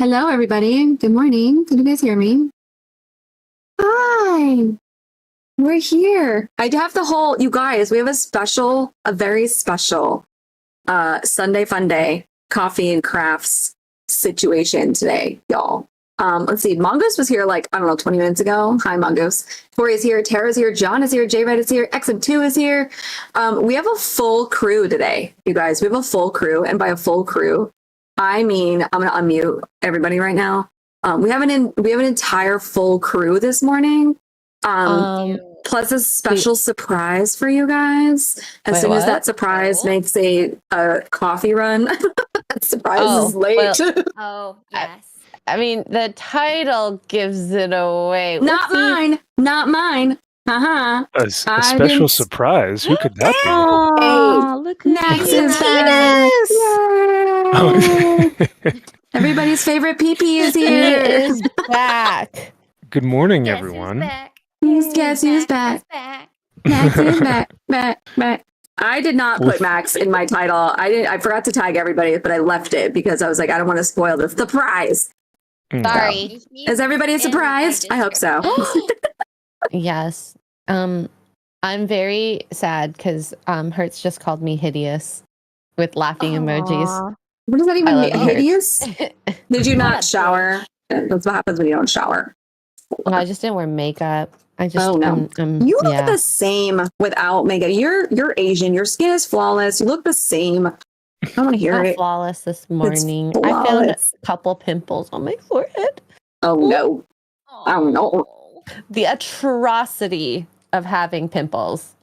Hello, everybody. Good morning. Can you guys hear me? Hi. We're here. I have the whole, you guys, we have a very special Sunday Fun Day coffee and crafts situation today, y'all. Let's see. Mongoose was here like, I don't know, 20 minutes ago. Hi, Mongoose. Tori's here. Tara's here. John is here. J-Red is here. XM2 is here. We have a full crew today, you guys. We have a full crew. And by a full crew, I mean, I'm going to unmute everybody right now. We have an entire full crew this morning. Plus a special surprise for you guys. As soon as that surprise makes a coffee run, that surprise is late. Oh, yes. I mean, the title gives it away. Not mine. Uh-huh. A special surprise? Who could that be? Oh, look at Max is back. Everybody's favorite PP is here. He is back. Good morning, everyone. Guess who's back? Max is back. I did not put Max in my title. I forgot to tag everybody, but I left it because I was like, I don't want to spoil the surprise. Sorry. Is everybody surprised? I hope so. Yes. I'm very sad because Hertz just called me hideous with laughing emojis. What does that even mean? love Hideous? Did you not shower? That's what happens when you don't shower. Well, I just didn't wear makeup. I just You look the same without makeup. You're Asian. Your skin is flawless. You look the same. I don't want to hear it. Flawless this morning. I found a couple pimples on my forehead. Oh no. Oh no. The atrocity of having pimples.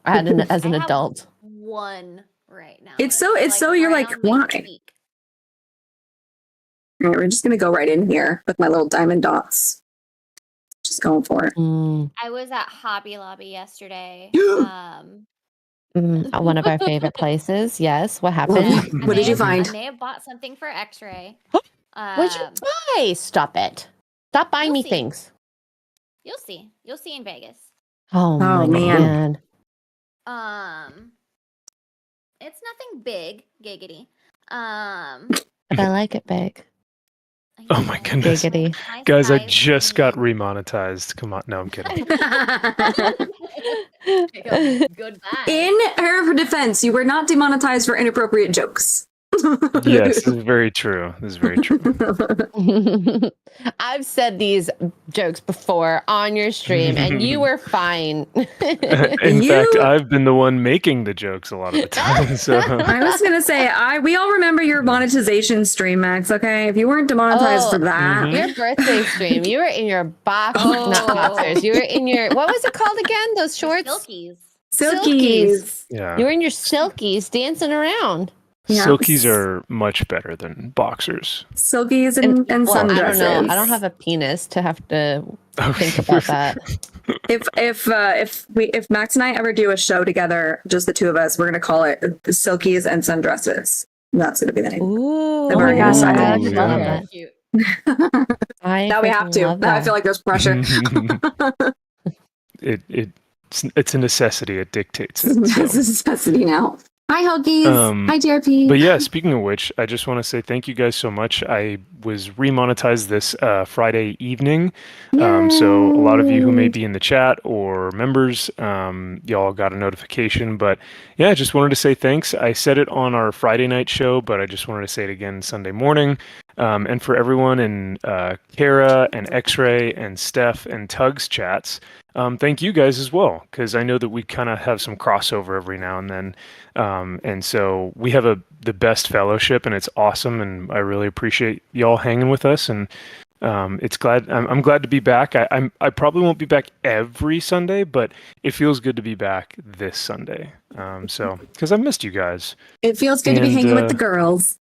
I had as an adult. One right now. It's so you're like, why? All right, we're just gonna go right in here with my little diamond dots. Just going for it. I was at Hobby Lobby yesterday. One of our favorite places. Yes. What happened? What did you find? I may have bought something for X-Ray. What'd you buy? Stop it. Stop buying me things. You'll see. You'll see in Vegas. Oh man. It's nothing big, giggity. But I like it big. Oh my goodness. Giggity. Nice Guys, I size just for got me. remonetized. Come on. No, I'm kidding. Goodbye. In her defense, you were not demonetized for inappropriate jokes. Yes, this is very true. I've said these jokes before on your stream, and you were fine. In fact, I've been the one making the jokes a lot of the time. So I was gonna say, we all remember your monetization stream, Max. Okay, if you weren't demonetized for that, your birthday stream, you were in your box, not boxers. You were in your what was it called again? Those shorts, silkies. Yeah, you were in your silkies dancing around. Yes. Silkies are much better than boxers. Silkies and sundresses. I don't know. I don't have a penis to have to think about that. If Max and I ever do a show together, just the two of us, we're gonna call it Silkies and Sundresses. That's gonna be the name. Ooh, I've already decided. I love that. Now we have to. Now I feel like there's pressure. It's a necessity. It dictates it. It's a necessity now. Hi, Hoagies. Hi, JRP. But yeah, speaking of which, I just want to say thank you guys so much. I was remonetized this Friday evening. So a lot of you who may be in the chat or members, y'all got a notification. But yeah, I just wanted to say thanks. I said it on our Friday night show, but I just wanted to say it again Sunday morning. And for everyone in Kara and X-Ray and Steph and Tug's chats, thank you guys as well, because I know that we kind of have some crossover every now and then. And so we have the best fellowship, and it's awesome, and I really appreciate y'all hanging with us. And I'm glad to be back. I probably won't be back every Sunday, but it feels good to be back this Sunday. So because I've missed you guys. It feels good to be hanging with the girls.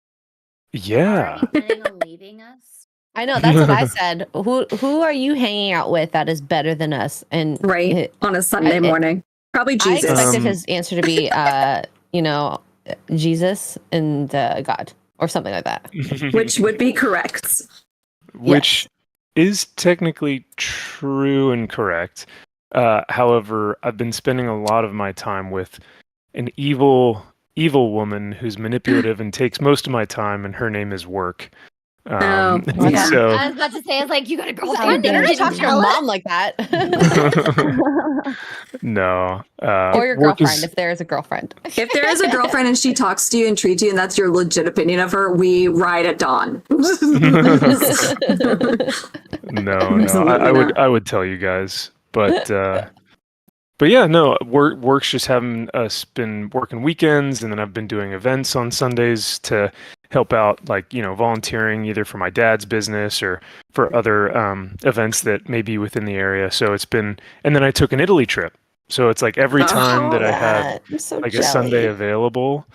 Yeah. Are you planning on leaving us? I know, that's what I said. Who are you hanging out with that is better than us? And on a Sunday morning, probably Jesus. I expected his answer to be, Jesus and God or something like that. Which would be correct. Which is technically true and correct. However, I've been spending a lot of my time with an evil woman who's manipulative and takes most of my time, and her name is work. Okay. So I was about to say, I was like, you got a I girlfriend? didn't Didn't talk to your tell us? mom like that. no, Or your work girlfriend, is if there is a girlfriend. If there is a girlfriend and she talks to you and treats you, and that's your legit opinion of her, we ride at dawn. no. Absolutely not. I would tell you guys, but yeah, no. Work's just having us been working weekends, and then I've been doing events on Sundays to help out, like volunteering either for my dad's business or for other events that may be within the area. So it's been, and then I took an Italy trip. So it's like every time that I had I'm so like a jelly. Sunday available,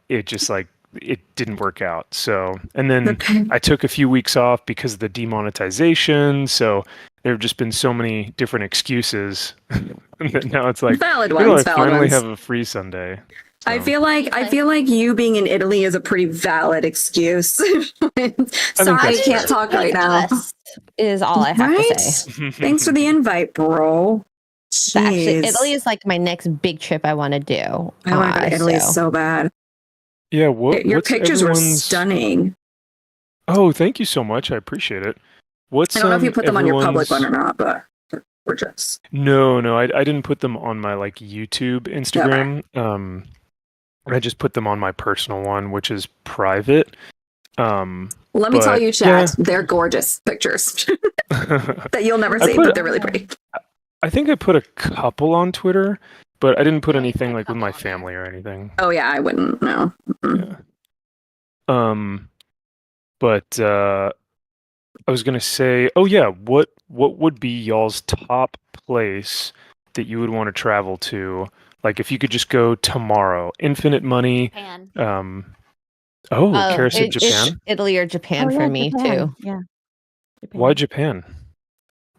it just like it didn't work out. So, and then Okay. I took a few weeks off because of the demonetization. So there have just been so many different excuses. that now it's like, Valid I ones. finally Valid ones. have a free Sunday. I So, feel like you being in Italy is a pretty valid excuse. Sorry, I that's can't fair. talk right now. Us is all I have to say. Thanks for the invite, bro. But actually, Jeez. Italy is like my next big trip I want to do. I want to go to Italy so bad. Yeah, Your what's pictures were everyone's... stunning. Oh, thank you so much. I appreciate it. What's I don't know if you put them on your public one everyone's- or not, but they're gorgeous. No, I didn't put them on my like YouTube, Instagram. I just put them on my personal one, which is private. Let me tell But, you, chat, they're gorgeous pictures that you'll never I see, put- but they're really pretty. I think I put a couple on Twitter, but I didn't put Yeah, you anything put a like with my couple on there. family or anything. Oh yeah, I wouldn't. No. Mm-mm. Yeah. But I was gonna say, oh yeah, what would be y'all's top place that you would want to travel to? Like if you could just go tomorrow, infinite money. Japan. Oh, Kara said It's Japan. Italy or Japan Oh, for yeah, me Japan. too. Yeah. Japan. Why Japan?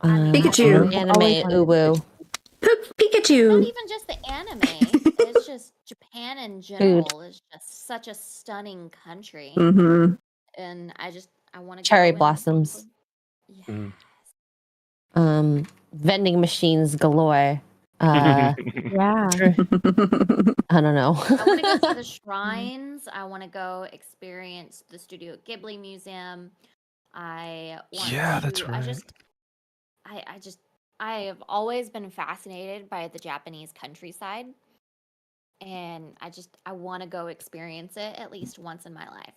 Pikachu. Anime, Always wanted to uwu. Not Pikachu. even just the anime. It's just Japan in general is just such a stunning country. Mm-hmm. And I want to Cherry blossoms. Yeah. Mm. Vending machines galore. Uh, Yeah. I don't know. I want to go to the shrines. I want to go experience the Studio Ghibli Museum. I want Yeah, to, that's right. I have always been fascinated by the Japanese countryside. And I want to go experience it at least once in my life.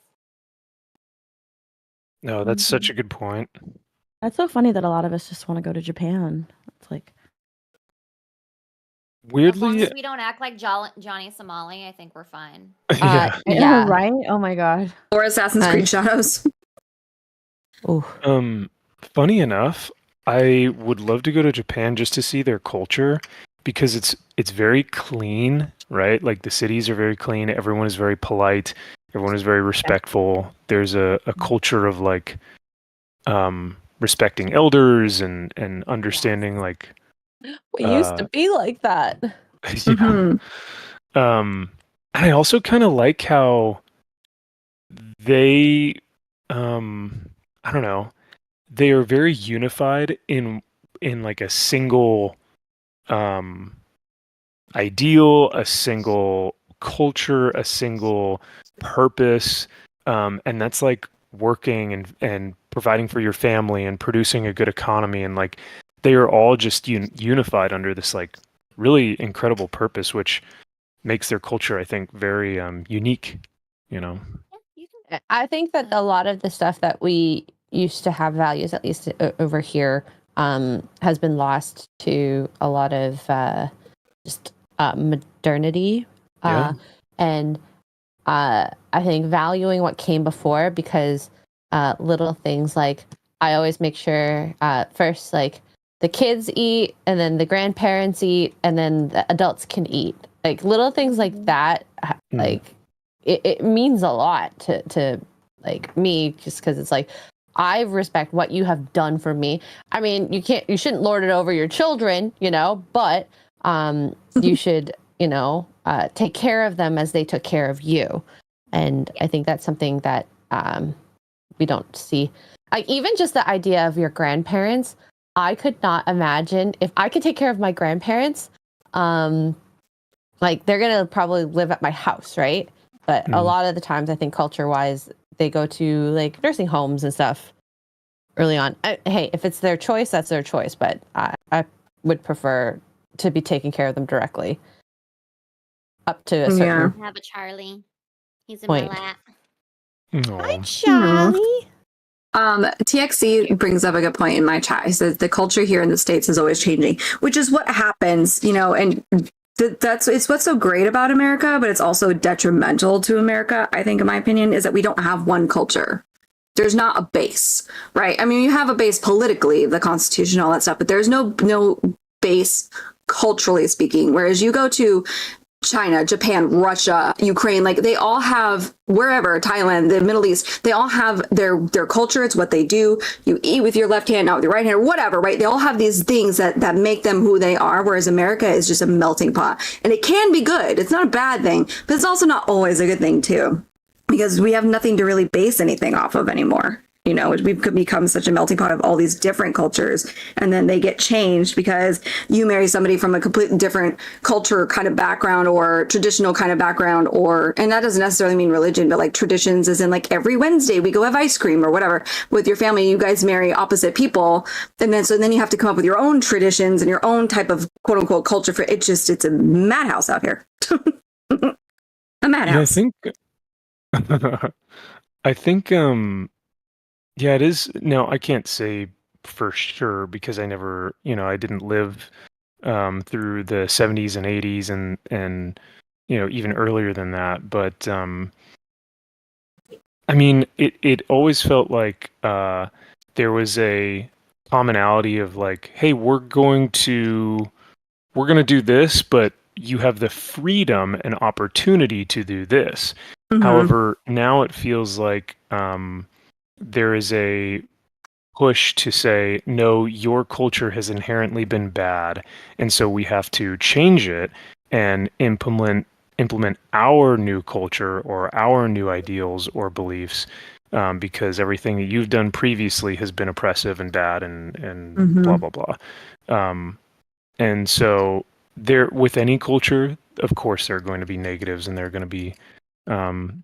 No, that's such a good point. That's so funny that a lot of us just want to go to Japan. It's like, As long Weirdly, as we don't act like Johnny Somali, I think we're fine. yeah. Yeah. right? Oh my god. Or Assassin's Creed Shadows. Ooh. Funny enough, I would love to go to Japan just to see their culture because it's very clean, right? Like the cities are very clean, everyone is very polite, everyone is very respectful. There's a culture of like respecting elders and understanding like We used to be like that. yeah. Mhm. And I also kind of like how they I don't know, they are very unified in like a single ideal, a single culture, a single purpose, and that's like working and providing for your family and producing a good economy, and like they are all just unified under this like really incredible purpose, which makes their culture, I think, very unique. You know. Yeah, you can. I think that a lot of the stuff that we used to have values, at least over here, has been lost to a lot of just modernity. Yeah. And I think valuing what came before, because little things like I always make sure first, like the kids eat, and then the grandparents eat, and then the adults can eat. Like little things like that, like it means a lot to like me, just because it's like I respect what you have done for me. I mean, you shouldn't lord it over your children, but you should, take care of them as they took care of you. And I think that's something that we don't see. Like even just the idea of your grandparents, I could not imagine if I could take care of my grandparents. Like they're gonna probably live at my house, right? But a lot of the times, I think culture-wise, they go to like nursing homes and stuff early on. Hey, if it's their choice, that's their choice. But I would prefer to be taking care of them directly up to a certain I have a Charlie. He's in point. my lap. Aw. Charlie. TXC brings up a good point in my chat. He says the culture here in the States is always changing, which is what happens, and that's it's what's so great about America, but it's also detrimental to America, I think, in my opinion, is that we don't have one culture. There's not a base, right? I mean, you have a base politically, the Constitution, all that stuff, but there's no base culturally speaking. Whereas you go to China, Japan, Russia, Ukraine, like they all have, wherever, Thailand, the Middle East, they all have their culture. It's what they do. You eat with your left hand, not with your right hand, or whatever, right? They all have these things that make them who they are, whereas America is just a melting pot. And it can be good. It's not a bad thing, but it's also not always a good thing too, because we have nothing to really base anything off of anymore. We've become such a melting pot of all these different cultures, and then they get changed because you marry somebody from a completely different culture kind of background or traditional kind of background, and that doesn't necessarily mean religion, but like traditions, as in like every Wednesday we go have ice cream or whatever with your family. You guys marry opposite people, and then you have to come up with your own traditions and your own type of quote unquote culture for it. It's a madhouse out here. A madhouse. I think yeah, it is. Now, I can't say for sure because I never, I didn't live through the 70s and 80s and even earlier than that. But I mean, it always felt like there was a commonality of like, hey, we're going to do this, but you have the freedom and opportunity to do this. Mhm. However, now it feels like there is a push to say, no, your culture has inherently been bad, and so we have to change it and implement our new culture or our new ideals or beliefs, because everything that you've done previously has been oppressive and bad and Mhm. blah blah blah. And so there, with any culture, of course, there are going to be negatives and there are going to be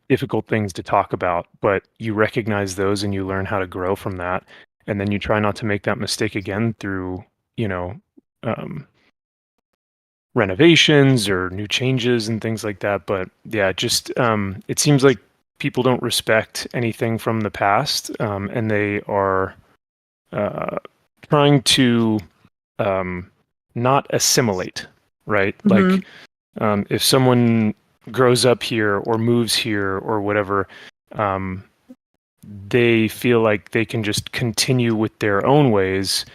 difficult things to talk about, but you recognize those and you learn how to grow from that, and then you try not to make that mistake again through renovations or new changes and things like that. But yeah, just it seems like people don't respect anything from the past, and they are trying to not assimilate, right? Mhm. Like if someone grows up here or moves here or whatever, they feel like they can just continue with their own ways.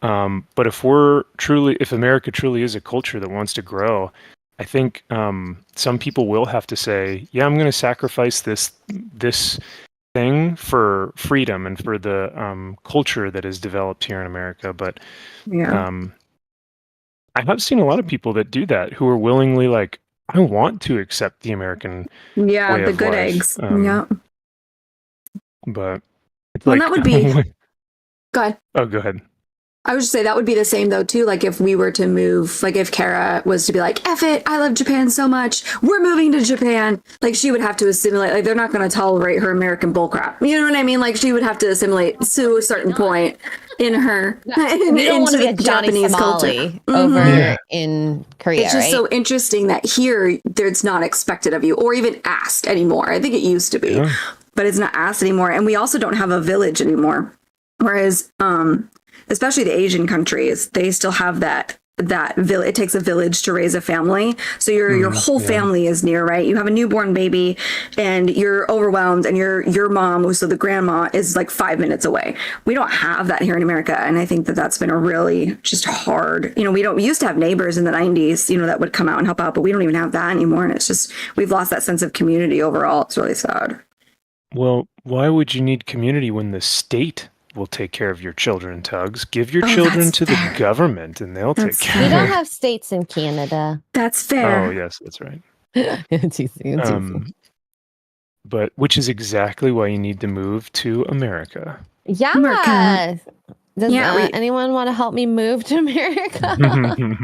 But if America truly is a culture that wants to grow, I think some people will have to say, yeah, I'm going to sacrifice this thing for freedom and for the culture that is developed here in America. But Yeah. I have seen a lot of people that do that, who are willingly like, I want to accept the American Yeah, way the of good life. eggs. Yeah. But it's Well, like, that would be. Go ahead. Oh, go ahead. I would just say that would be the same though too. Like if we were to move, like if Kara was to be like, "F it, I love Japan so much, we're moving to Japan," like she would have to assimilate. Like they're not going to tolerate her American bullcrap. You know what I mean? Like she would have to assimilate to a certain point in her We don't want to into be the a Johnny Japanese culture. Somali Mhm. over Yeah. in Korea, It's just right? so interesting that here it's not expected of you or even asked anymore. I think it used to be, Yeah. but it's not asked anymore. And we also don't have a village anymore. Whereas, especially the Asian countries, they still have that village. It takes a village to raise a family. So your whole yeah. family is near, right? You have a newborn baby and you're overwhelmed, and your mom, so the grandma, is like 5 minutes away. We don't have that here in America, and I think that that's been a really just hard. We used to have neighbors in the 90s, that would come out and help out, but we don't even have that anymore, and it's just we've lost that sense of community overall. It's really sad. Well, why would you need community when the state will take care of your children, Tugs? Give your Oh, children that's to the fair. government and they'll That's take fair. We care don't of it. have states in Canada. That's fair. Oh, yes, that's right. It's easy. But which is exactly why you need to move to America. Yeah. America. Does Yeah, anyone want to help me move to America?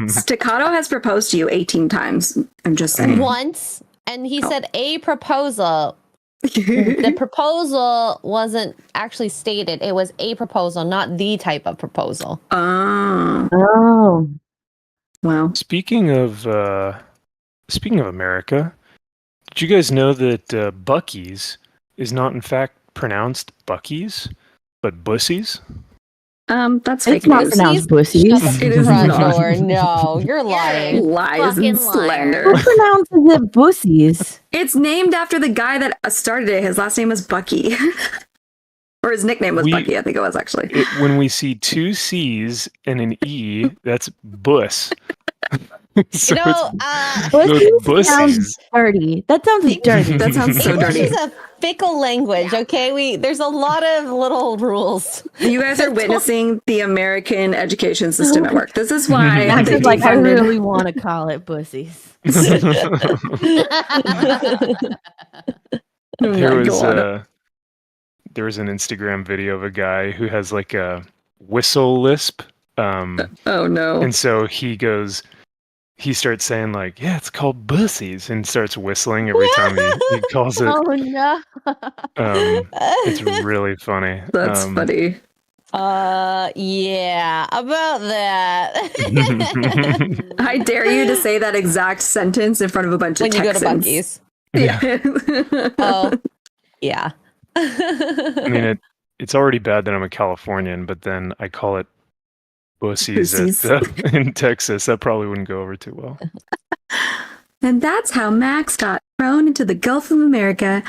Staccato has proposed to you 18 times. I'm just saying. Once, and he Oh. said a proposal. The proposal wasn't actually stated. It was a proposal, not the type of proposal. Oh, Oh. well. Speaking of America, did you guys know that Buc-ee's is not in fact pronounced Buc-ee's, but Bussies? That's fake It's not news. pronounced Shut bussies. the It is front not. door. No, you're lying. Lies Fucking and liar. slander. Who pronounces it bussies? It's named after the guy that started it. His last name was Bucky. Or his nickname was We- Bucky, I think it was actually. When we see two C's and an E, that's Bus. So You know, it's Bussies sounds Bussies. dirty. That sounds dirty. That sounds so English dirty. is a fickle language. Okay, there's a lot of little rules. You guys are witnessing the American education system at work. This is why Max they is like, I defunded- really want to call it bussies. Oh there my was God. there was an Instagram video of a guy who has like a whistle lisp, Oh no. and so he starts saying like, yeah, it's called Bussies, and starts whistling every time he calls it. Oh no. It's really funny. That's funny. Yeah, about that. I dare you to say that exact sentence in front of a bunch When of you go to Texans. Buc-ee's. Yeah. Oh, yeah. I mean, it's already bad that I'm a Californian, but then I call it Bussies in Texas. That probably wouldn't go over too well. And that's how Max got thrown into the Gulf of America.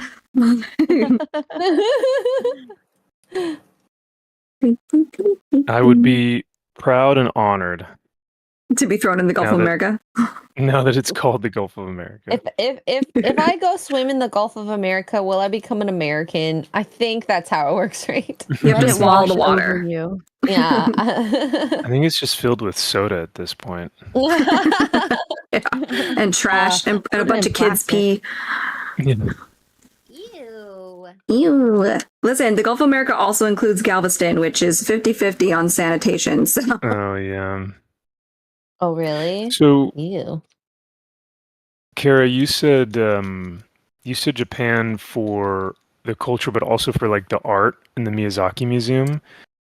I would be proud and honored to be thrown in the Gulf Now of that- America. now that it's called the Gulf of America. if I go swim in the Gulf of America, will I become an American? I think that's how it works, right? You have to Let it swallow the wash water. over you. Yeah. I think it's just filled with soda at this point. And trash and a put it bunch in of kids plastic. pee. Ew. Ew. Listen, the Gulf of America also includes Galveston, which is 50-50 on sanitation. So Oh yeah. Oh, really? So, Ew. Kara, you said Japan for the culture, but also for like the art in the Miyazaki Museum.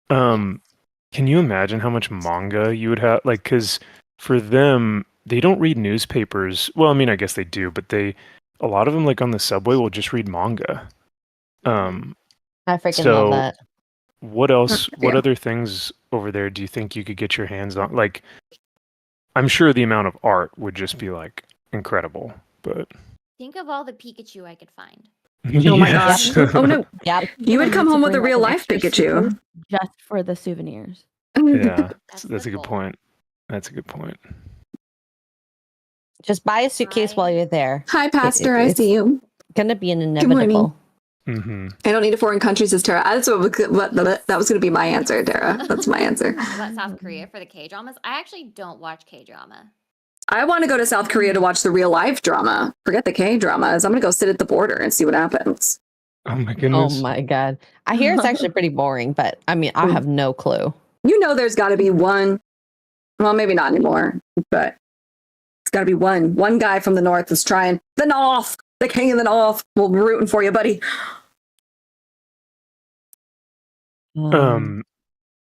Can you imagine how much manga you would have? Like, because for them, they don't read newspapers. Well, I mean, I guess they do, but a lot of them, like on the subway, will just read manga. I freaking So- love that. What else? What Yeah. other things over there do you think you could get your hands on? Like, I'm sure the amount of art would just be like incredible. But Think of all the Pikachu I could find. oh my Yes. gosh. Oh no. Yep. You would come Need to home with a bring, real like, life extra Pikachu. seafood just for the souvenirs. Yeah, That's that's a the good goal. point. That's a good point. Just buy a suitcase while Right. you're there. Hi, Pastor. I it's- see you. Gonna be an morning. inevitable. Hmm. I don't need a foreign country, says Tara. That's that was going to be my answer, Tara. That's my answer. What about South Korea for the K dramas? I actually don't watch K drama. I want to go to South Korea to watch the real life drama. Forget the K dramas. I'm going to go sit at the border and see what happens. Oh my Oh goodness. my god. I hear it's actually pretty boring, but I mean, I have no clue. You know, there's got to be one. Well, maybe not anymore, but it's got to be one guy from the north that's trying. The North, the king of the North. We'll be rooting for you, buddy.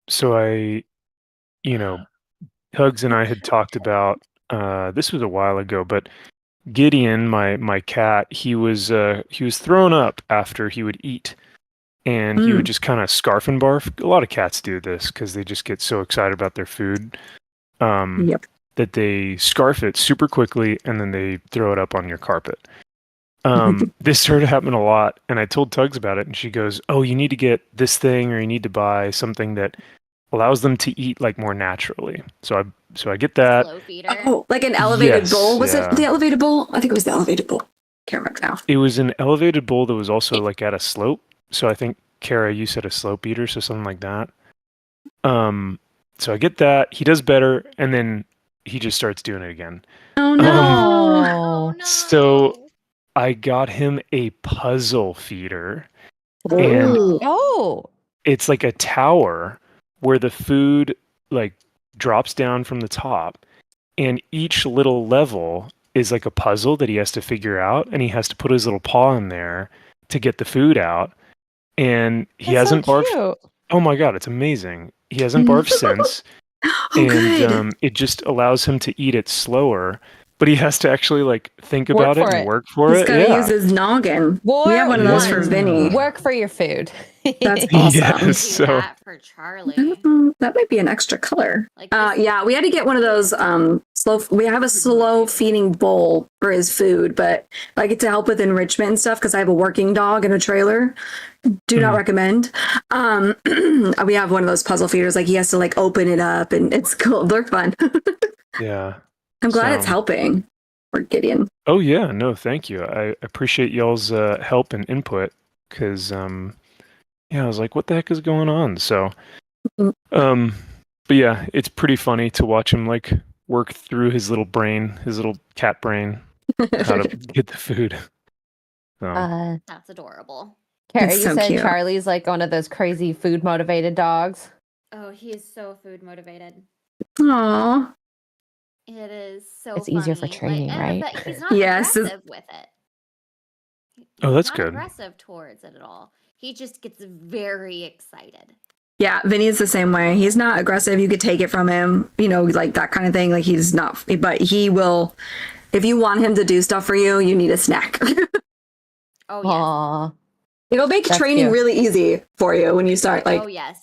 So Hugs and I had talked about this was a while ago, but Gideon, my cat, he was thrown up after he would eat, and he would just kind of scarf and barf. A lot of cats do this because they just get so excited about their food Yep. that they scarf it super quickly and then they throw it up on your carpet. This started happening a lot, and I told Tugs about it, and she goes, "Oh, you need to get this thing, or you need to buy something that allows them to eat like more naturally." So I get that. Slow feeder. Oh, like an elevated Yes, bowl. Was yeah. it the elevated bowl? I think it was the elevated bowl. Can't remember now. It was an elevated bowl that was also like at a slope. So I think Kara, you said a slope eater, so something like that. So I get that. He does better, and then he just starts doing it again. Oh no. Oh. no. So I got him a puzzle feeder, and Ooh. Oh. it's like a tower where the food like drops down from the top, and each little level is like a puzzle that he has to figure out, and he has to put his little paw in there to get the food out, and he That's so hasn't barfed. cute. Oh my god, it's amazing. He hasn't barfed since, Oh, and good. it just allows him to eat it slower. But he has to actually like think Work about it for and it. work for He's it. got to Yeah. use his noggin. We have one of those for Yeah. Vinny. Work for your food. That's I awesome. Yes, do so- that for Charlie. That might be an extra color. Like this- Yeah, we had to get one of those we have a slow feeding bowl for his food, but I get to help with enrichment and stuff because I have a working dog in a trailer. Do not Mhm. recommend. We have one of those puzzle feeders, like he has to like open it up, and it's cool. They're fun. Yeah. I'm glad it's So- helping for Gideon. Oh yeah, no, thank you. I appreciate y'all's help and input because yeah, I was like, what the heck is going on? So but yeah, it's pretty funny to watch him like work through his little brain, his little cat brain, how to get the food. So, That's adorable. Carrie, It's you so said cute. Charlie's like one of those crazy food motivated dogs. Oh, he is so food motivated. Aw. It is so. It's easier for funny. training, and- right? But he's not Yes, it's- aggressive with it. Oh, that's He's not good. Aggressive towards it at all. He just gets very excited. Yeah, Vinny's the same way. He's not aggressive. You could take it from him, like that kind of thing. Like he's not, but he will. If you want him to do stuff for you, you need a snack. Oh yes. Aw. It'll make That's training cute. really easy for you when you start. Like, Oh yes.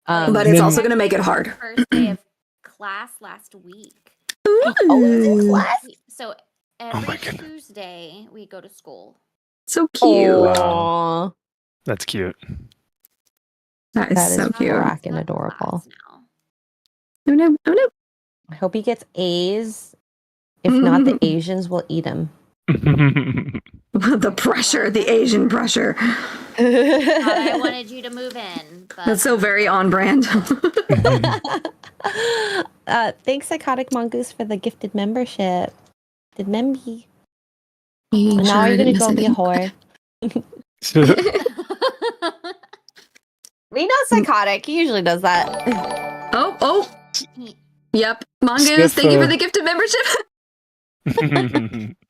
but it's Then- also going to make it hard. First day of class last week. Oh, it's in class? So my every goodness. Tuesday we go to school. So cute. Aw. that's cute. That is That is so cute. cute. Rock and Not adorable. class now. Oh no! Oh no! I hope he gets A's. If not, the Asians will eat him. The pressure, the Asian pressure. Thought I wanted you to move in, but That's so very on brand. Thanks, Psychotic Mongoose, for the gifted membership. Did Memby. Hey, Now sure, you're gonna didn't go miss be a anything. whore. We know Psychotic. He usually does that. Oh! Yep. Mongoose, Skip, thank you for the gifted membership.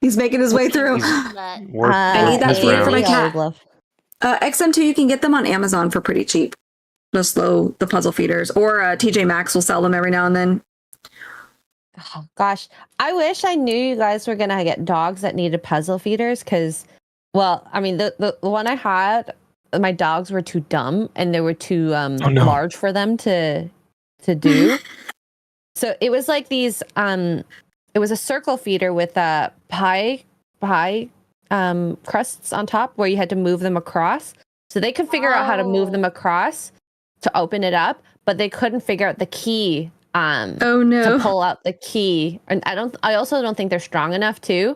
He's making his way through. But Work, I need that this feed for round. my we always cat. love- XM2, you can get them on Amazon for pretty cheap. The puzzle feeders. Or TJ Maxx will sell them every now and then. Oh, gosh, I wish I knew you guys were gonna get dogs that needed puzzle feeders because, well, I mean, the one I had, my dogs were too dumb and they were too no. large for them to do. So it was like these. It was a circle feeder with pie crusts on top where you had to move them across. So they could figure out how to move them across to open it up, but they couldn't figure out the key. Oh To no. pull out the key, and I also don't think they're strong enough to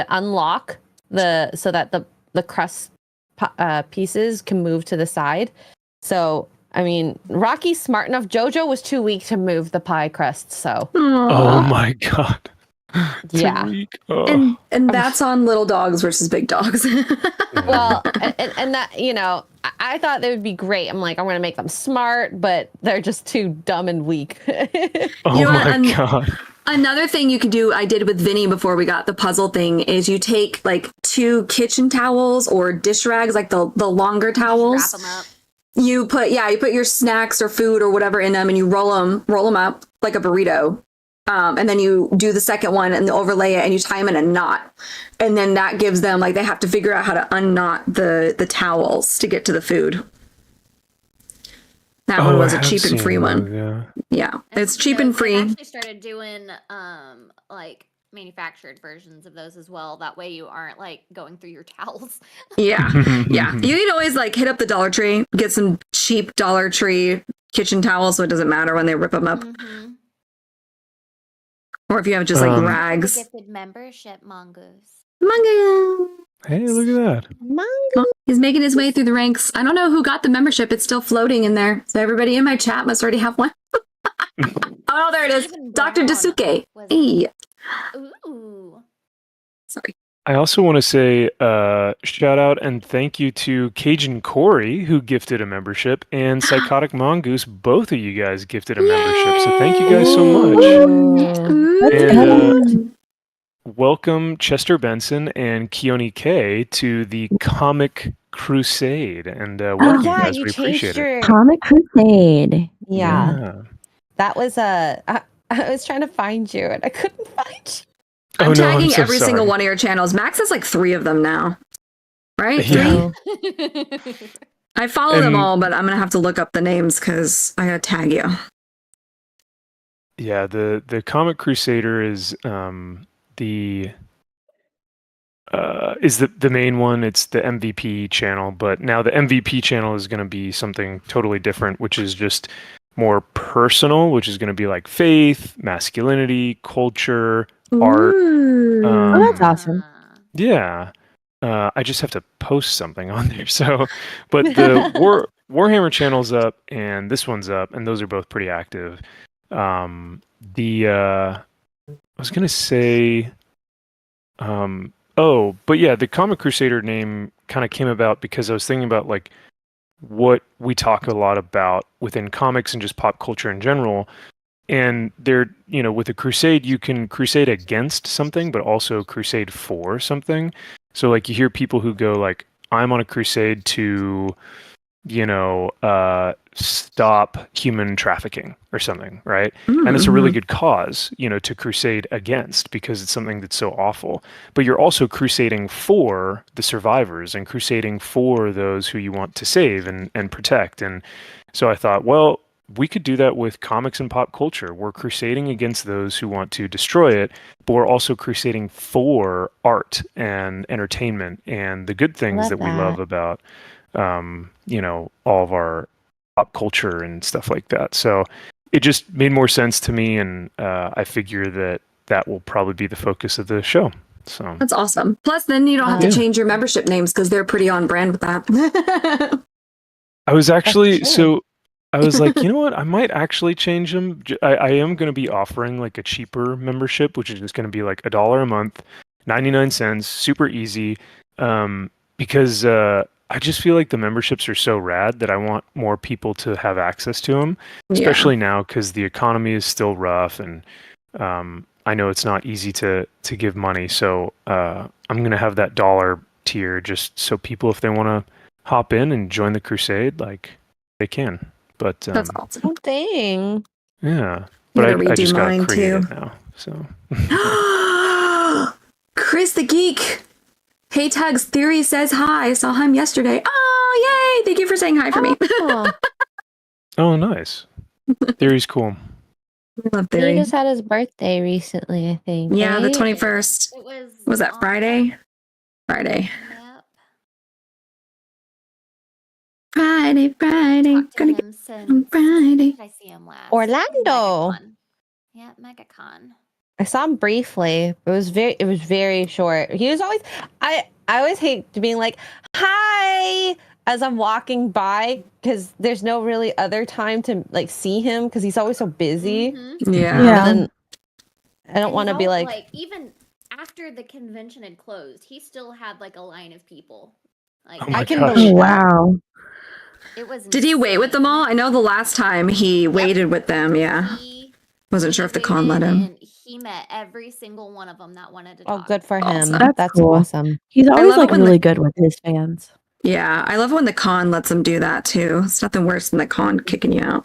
unlock so that the crust pieces can move to the side. So I mean, Rocky's smart enough. Jojo was too weak to move the pie crust. So Oh my god. yeah. Tariq. Oh. And that's on little dogs versus big dogs. Well, and that, I thought they would be great. I'm like, I'm going to make them smart, but they're just too dumb and weak. Oh You know what, my god. Another thing you could do, I did with Vinny before we got the puzzle thing, is you take like 2 kitchen towels or dish rags, like the longer wrap towels. them up. You put your snacks or food or whatever in them, and you roll them up like a burrito. And then you do the second one and overlay it, and you tie them in a knot. And then that gives them, like, they have to figure out how to unknot the towels to get to the food. That one was I a have cheap and seen free those, one. Yeah. Yeah, it's cheap Those- and they've free. actually started doing like manufactured versions of those as well. That way you aren't like going through your towels. Yeah, yeah. You can always like hit up the Dollar Tree, get some cheap Dollar Tree kitchen towels, so it doesn't matter when they rip them up. Mhm. Or if you have just like Um, rags. Gifted membership, Mongoose. Mango. Hey, look at that. Oh, he's making his way through the ranks. I don't know who got the membership. It's still floating in there. So everybody in my chat must already have one. Oh, there it is. Even Dr. Brown Dasuke. was- Hey. Ooh. Sorry. I also want to say shout out and thank you to Cajun Corey, who gifted a membership, and Psychotic Mongoose. Both of you guys gifted a membership. So thank you guys so much. Ooh. And welcome Chester Benson and Keone K to the Comic Crusade, and welcome, yeah, guys. you We appreciate changed it. your. Comic Crusade. Yeah, that was I was trying to find you and I couldn't find you. I'm Oh, no, I'm tagging so every single sorry. one of your channels. Max has like 3 of them now. Right? Yeah. 3? I follow them And- all, but I'm gonna have to look up the names because I gotta tag you. Yeah, the Comic Crusader is the the main one. It's the MVP channel, but now the MVP channel is going to be something totally different, which is just more personal, which is going to be like faith, masculinity, culture, art. Ooh. Oh, that's awesome. Yeah. I just have to post something on there. So, but the Warhammer channel's up and this one's up, and those are both pretty active. I was gonna say, but yeah, the Comic Crusader name kind of came about because I was thinking about like what we talk a lot about within comics and just pop culture in general. And there, with a crusade, you can crusade against something, but also crusade for something. So like you hear people who go like, I'm on a crusade to, stop human trafficking or something, right? And it's a really good cause, to crusade against because it's something that's so awful. But you're also crusading for the survivors and crusading for those who you want to save and protect. And so I thought, well, we could do that with comics and pop culture. We're crusading against those who want to destroy it, but we're also crusading for art and entertainment and the good things Love that we that. love about, all of our pop culture and stuff like that. So it just made more sense to me, and I figure that will probably be the focus of the show. So That's awesome. Plus, then you don't have to Yeah. change your membership names because they're pretty on brand with that. I was actually true. so I was like, you know what? I might actually change them. I am going to be offering like a cheaper membership, which is just going to be like $1 a month, 99 cents, super easy. Because I just feel like the memberships are so rad that I want more people to have access to them, especially now because the economy is still rough, and I know it's not easy to give money. So I'm going to have that dollar tier just so people, if they want to hop in and join the crusade, like they can. But That's awesome. Oh, dang. yeah, I'm but gonna I redo just gotta mine, create too. it now. So Chris the Geek. Hey Tugs Theory says hi. I saw him yesterday. Oh, yay! Thank you for saying hi for me. Oh, oh, nice. Theory's cool. I love he Theory. just had his birthday recently, I think. Yeah, the right? 21st. It Was that on- Friday? Friday. Yep. Friday. Talked to Gonna him since. on Friday. When did I see him last? Orlando. MegaCon. Yeah, MegaCon. I saw him briefly. It was very short. He was always I always hate being like, "Hi," as I'm walking by because there's no really other time to like see him because he's always so busy. Mhm. Yeah. Yeah. And then I don't And want to he's be always, like, even after the convention had closed, he still had like a line of people. Like Oh my I can gosh. Oh, believe that. wow. it was. Did he wait with them all? I know the last time he waited with them. Yeah. He Wasn't sure if the con let waited him. and he met every single one of them that wanted to Oh, talk. good for him. Awesome. That's cool. awesome. He's always love it like when really the- good with his fans. Yeah. I love when the con lets him do that too. It's nothing worse than the con kicking you out.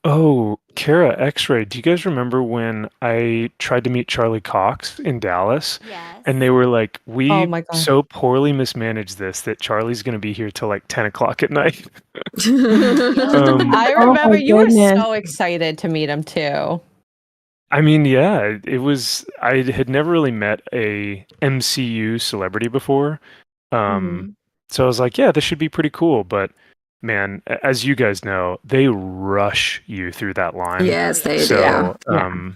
Oh, Kara X-Ray, do you guys remember when I tried to meet Charlie Cox in Dallas? Yes. And they were like, we Oh my God. so poorly mismanaged this that Charlie's going to be here till like 10 o'clock at night. I Oh remember my you were goodness. so excited to meet him too. I mean, yeah, it was, I had never really met a MCU celebrity before. So I was like, yeah, this should be pretty cool. But man, as you guys know, they rush you through that line. Yes, they do. So, Yeah.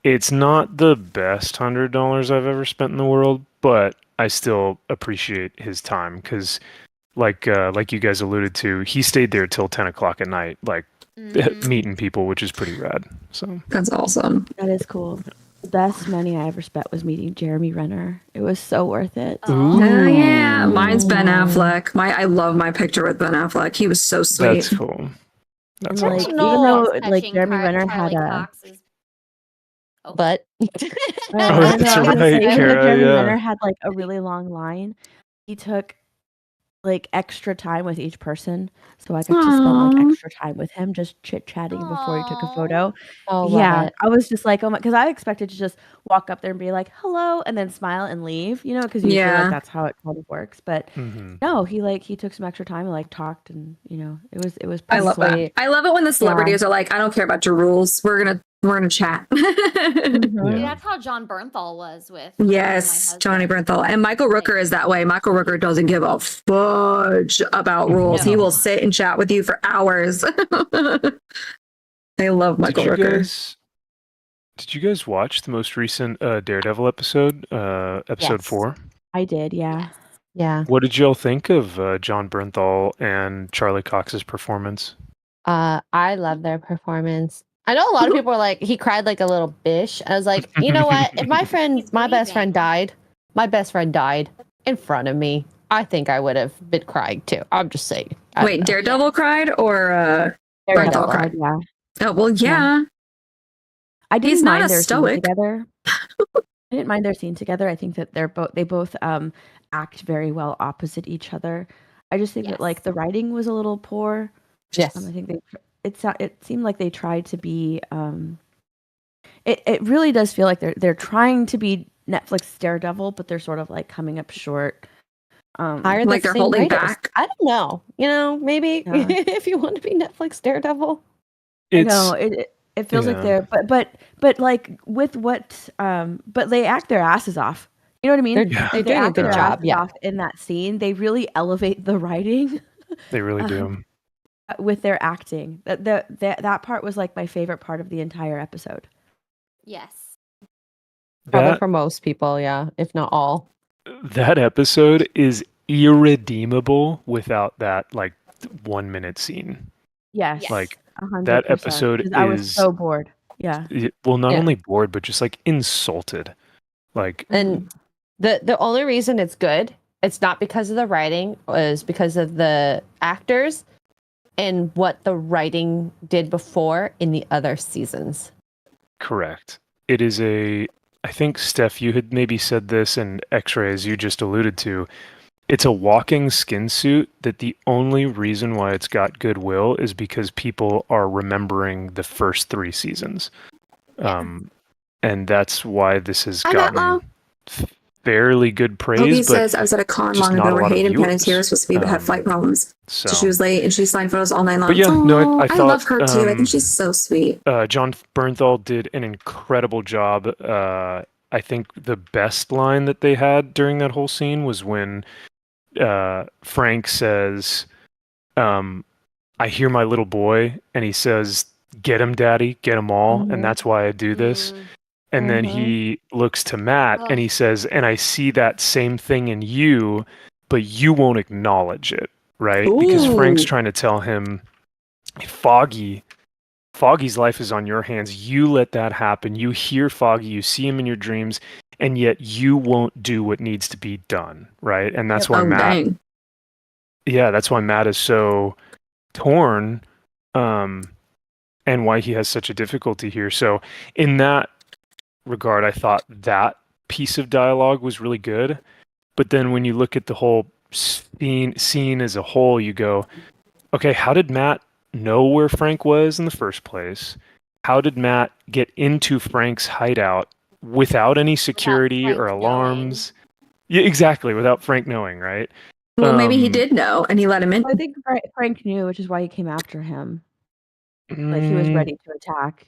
it's not the best $100 I've ever spent in the world, but I still appreciate his time because, like you guys alluded to, he stayed there till 10 o'clock at night, like Mhm. meeting people, which is pretty rad. So, That's awesome. That is cool. The best money I ever spent was meeting Jeremy Renner. It was so worth it. Oh. Oh yeah. Mine's Ben Ooh. Affleck. I love my picture with Ben Affleck. He was so sweet. that's cool. That's And, like, awesome. even though, like, Touching Jeremy Renner Charlie had a- Cox's Oh, But Oh, Oh, that's I was gonna right, say, even though Kara, Jeremy yeah. Renner had like a really long line, he took like extra time with each person. So I got to spend like Aw. extra time with him, just chit chatting before he took a Aw. photo. oh, love Yeah, it. I was just like, oh my, because I expected to just walk up there and be like, hello, and then smile and leave, because usually like Yeah. that's how it kind of works. But Mhm. no, he took some extra time and like talked, and it was I pretty love that. Sweet. I love it when the celebrities are like, I don't care about your rules. We're gonna chat. Mhm. See, Yeah. that's how John Bernthal was with Yes, my Johnny husband. Bernthal. And Michael Rooker is that way. Michael Rooker doesn't give a fudge about rules. He No. will sit and chat with you for hours. I love Michael Rooker. Did you guys watch the most recent Daredevil episode, episode Yes. 4? I did, yeah. Yes. Yeah. What did y'all think of John Bernthal and Charlie Cox's performance? I love their performance. I know a lot of people are like, he cried like a little bish. I was like, you know what? If He's my best grieving. friend died in front of me, I think I would have been crying too. I'm just saying. I don't Wait, know. Daredevil cried or Daredevil, Bernthal cried? yeah. Oh well, yeah. I didn't He's not mind a their scene stoic. together. I didn't mind their scene together. I think that they both act very well opposite each other. I just think that like Yes. the writing was a little poor. Yes. I think it seemed like they tried to be it really does feel like they're trying to be Netflix Daredevil, but they're sort of like coming up short. Hire Like the they're same holding writers. back. I don't know. Maybe Yeah. if you want to be Netflix Daredevil. I It's know it feels like yeah. they're but like with what but they act their asses off. You know what I mean? They're Yeah. they're Like, they doing a act good their job. asses Yeah. off in that scene. They really elevate the writing They really do. with their acting. That part was like my favorite part of the entire episode. Yes. Probably That for most people, yeah, if not all. that episode is irredeemable without that like 1 minute scene. Yes, Yes. Like 100%. that episode 'Cause I was is so bored. Yeah. well, not Yeah. only bored, but just like insulted. Like And the only reason it's good, it's not because of the writing, is because of the actors and what the writing did before in the other seasons. correct. It is I think Steph, you had maybe said this, and X-Ray, as you just alluded to, it's a walking skin suit that the only reason why it's got goodwill is because people are remembering the first 3 seasons. And that's why this has Hi, gotten Matlow. fairly good Toby praise, but says I was at a con just long not a ago where lot of Hayden viewers. Panettiere was supposed to be but had flight problems. so So she was late and she signed photos all night long. But yeah, no, I Aw, thought, love her too. I um, think she's so sweet. John Bernthal did an incredible job. I think the best line that they had during that whole scene was when Frank says, I hear my little boy, and he says, get him, daddy, get them all, Mhm. and that's why I do this. Mm, And then Mhm. he looks to Matt Ugh. and he says, and I see that same thing in you, but you won't acknowledge it, right? Because Frank's Ooh. trying to tell him, Foggy's life is on your hands. You let that happen. You hear Foggy, you see him in your dreams, and yet you won't do what needs to be done, right? And that's why Oh dang. that's why Matt is so torn, and why he has such a difficulty here. So in that regard, I thought that piece of dialogue was really good. But then when you look at the whole scene as a whole, you go, okay, how did Matt know where Frank was in the first place? How did Matt get into Frank's hideout without any security Frank or knowing. alarms? Yeah, exactly, without Frank knowing, right? Well, maybe he Um, did know and he let him in. I think Frank knew, which is why he came after him. Like he was mm, ready to attack,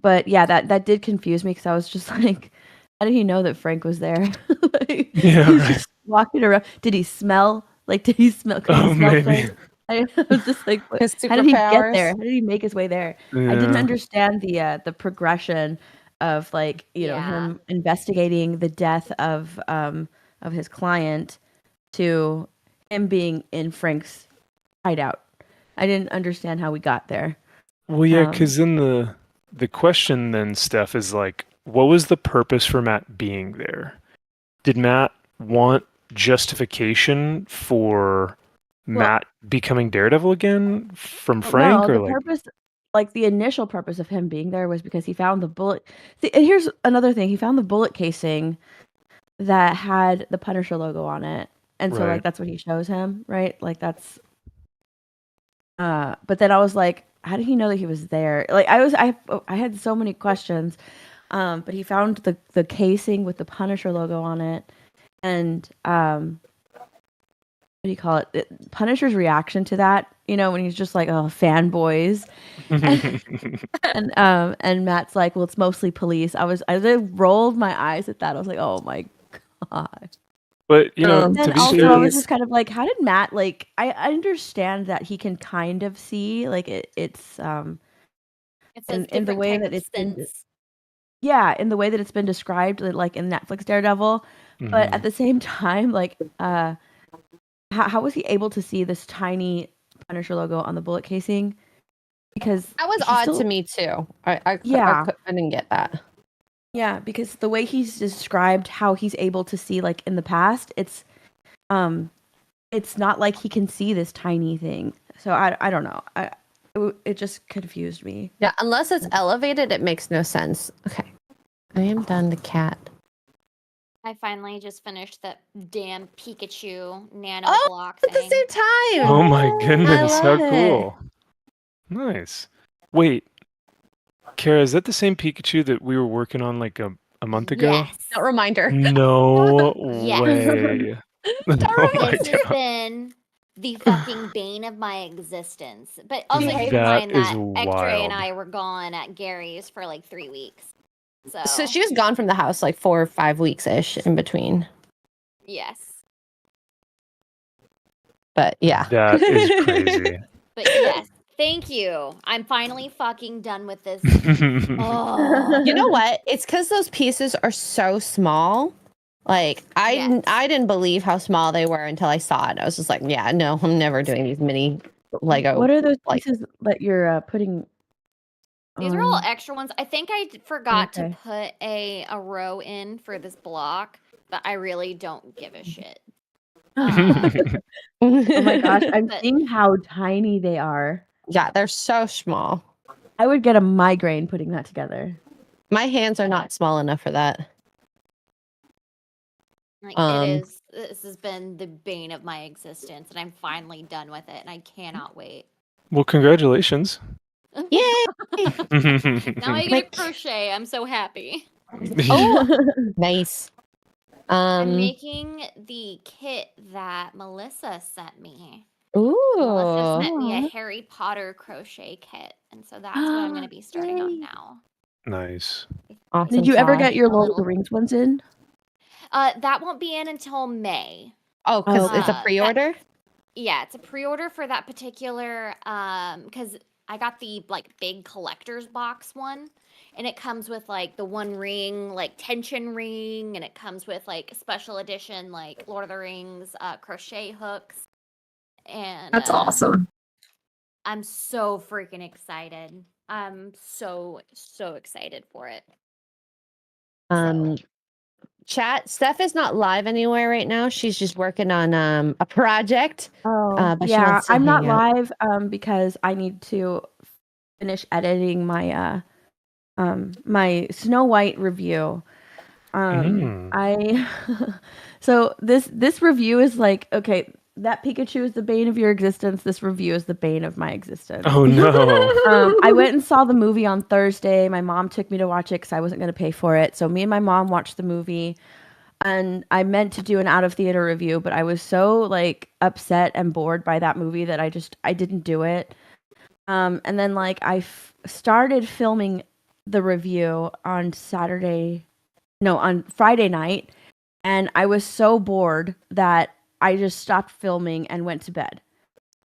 But yeah, that did confuse me because I was just like, how did he know that Frank was there? Like, Yeah, he's right. just walking around. Did he smell? Like, did he smell? Could Oh, he smell maybe. Frank? I was just like, what, His how did he get superpowers. there? How did he make his way there? I didn't Yeah. understand the progression of like Yeah. him investigating the death of his client to him being in Frank's hideout. I didn't understand how we got there. Well, yeah, Um, because then the question then, Steph, is like, what was the purpose for Matt being there? Did Matt want justification for Matt becoming Daredevil again from Frank, No, or the like, purpose like the initial purpose of him being there was because he found the bullet. See, and here's another thing: he found the bullet casing that had the Punisher logo on it, and so Right. like that's what he shows him, right? Like that's. But then I was like, how did he know that he was there? Like I had so many questions. But he found the casing with the Punisher logo on it, and what do you call it? Punisher's reaction to that, when he's just like, "Oh, fanboys," and Matt's like, "Well, it's mostly police." I rolled my eyes at that. I was like, "Oh my god!" But Um, to And be also, fair, I was just kind of like, "How did Matt like?" I understand that he can kind of see like it's It's a in the different way type that of it's been sense. yeah, in the way that it's been described, like in Netflix Daredevil, but Mhm. at the same time, like, how was he able to see this tiny Punisher logo on the bullet casing? Because That was he odd still, to me too. I yeah, couldn't get that. yeah, because the way he's described how he's able to see, like in the past, um, it's not like he can see this tiny thing. So I don't know. It just confused me. Yeah, unless it's elevated, it makes no sense. Okay, I am done. The cat. I finally just finished that damn Pikachu nano Oh, block at the thing. same time. Oh my I goodness, how love it. cool. Nice. Wait, Kara, is that the same Pikachu that we were working on like a month ago? Yes. No reminder. No Yes. way. Oh my This has god. been the fucking bane of my existence. But also keep in That mind is that X-Ray and wild. I were gone at Gary's for like 3 weeks. So she was gone from the house like 4 or 5 weeks ish in between. Yes. But yeah, That is crazy. But yes, thank you. I'm finally fucking done with this. Oh. You know what? It's because those pieces are so small. Like Yes. I didn't believe how small they were until I saw it. I was just like, yeah, no, I'm never doing these mini Lego. What are those like- pieces that you're putting? These are all on- extra ones. I think I forgot Okay. to put a row in for this block, but I really don't give a shit. Oh my gosh, I'm But- seeing how tiny they are. Yeah, they're so small. I would get a migraine putting that together. My hands are not small enough for that. Like Um, it is. This has been the bane of my existence, and I'm finally done with it, and I cannot wait. Well, congratulations. Yay! Now I get Like- to crochet. I'm so happy. Oh, nice. I'm making the kit that Melissa sent me. Melissa Ooh. sent me a Aw. Harry Potter crochet kit, and so that's what I'm going to be starting on Yay. now. Nice. Awesome Did you ever sauce. get your A Lord of little. the Rings ones in? That won't be in until May. Oh, because it's a that- pre-order? Yeah, it's a pre-order for that particular because I got the like big collector's box one, and it comes with like the one ring, like tension ring, and it comes with like special edition like Lord of the Rings crochet hooks. And That's awesome. I'm so freaking excited. I'm so excited for it. Chat, Steph is not live anywhere right now. She's just working on a project. Oh, but she yeah. wants to I'm not hang out. live because I need to finish editing my my Snow White review. I so this review is like, okay, that Pikachu is the bane of your existence. This review is the bane of my existence. Oh no. I went and saw the movie on Thursday. My mom took me to watch it because I wasn't going to pay for it. So me and my mom watched the movie, and I meant to do an out of theater review, but I was so like upset and bored by that movie that I didn't do it. And then like I started filming the review on on Friday night, and I was so bored that I just stopped filming and went to bed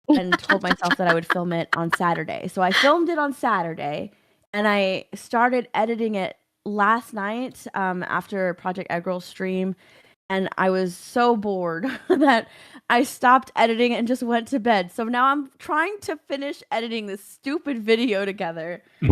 and told myself that I would film it on Saturday. So I filmed it on Saturday, and I started editing it last night after Project Eggroll stream, and I was so bored that I stopped editing and just went to bed. So now I'm trying to finish editing this stupid video together. I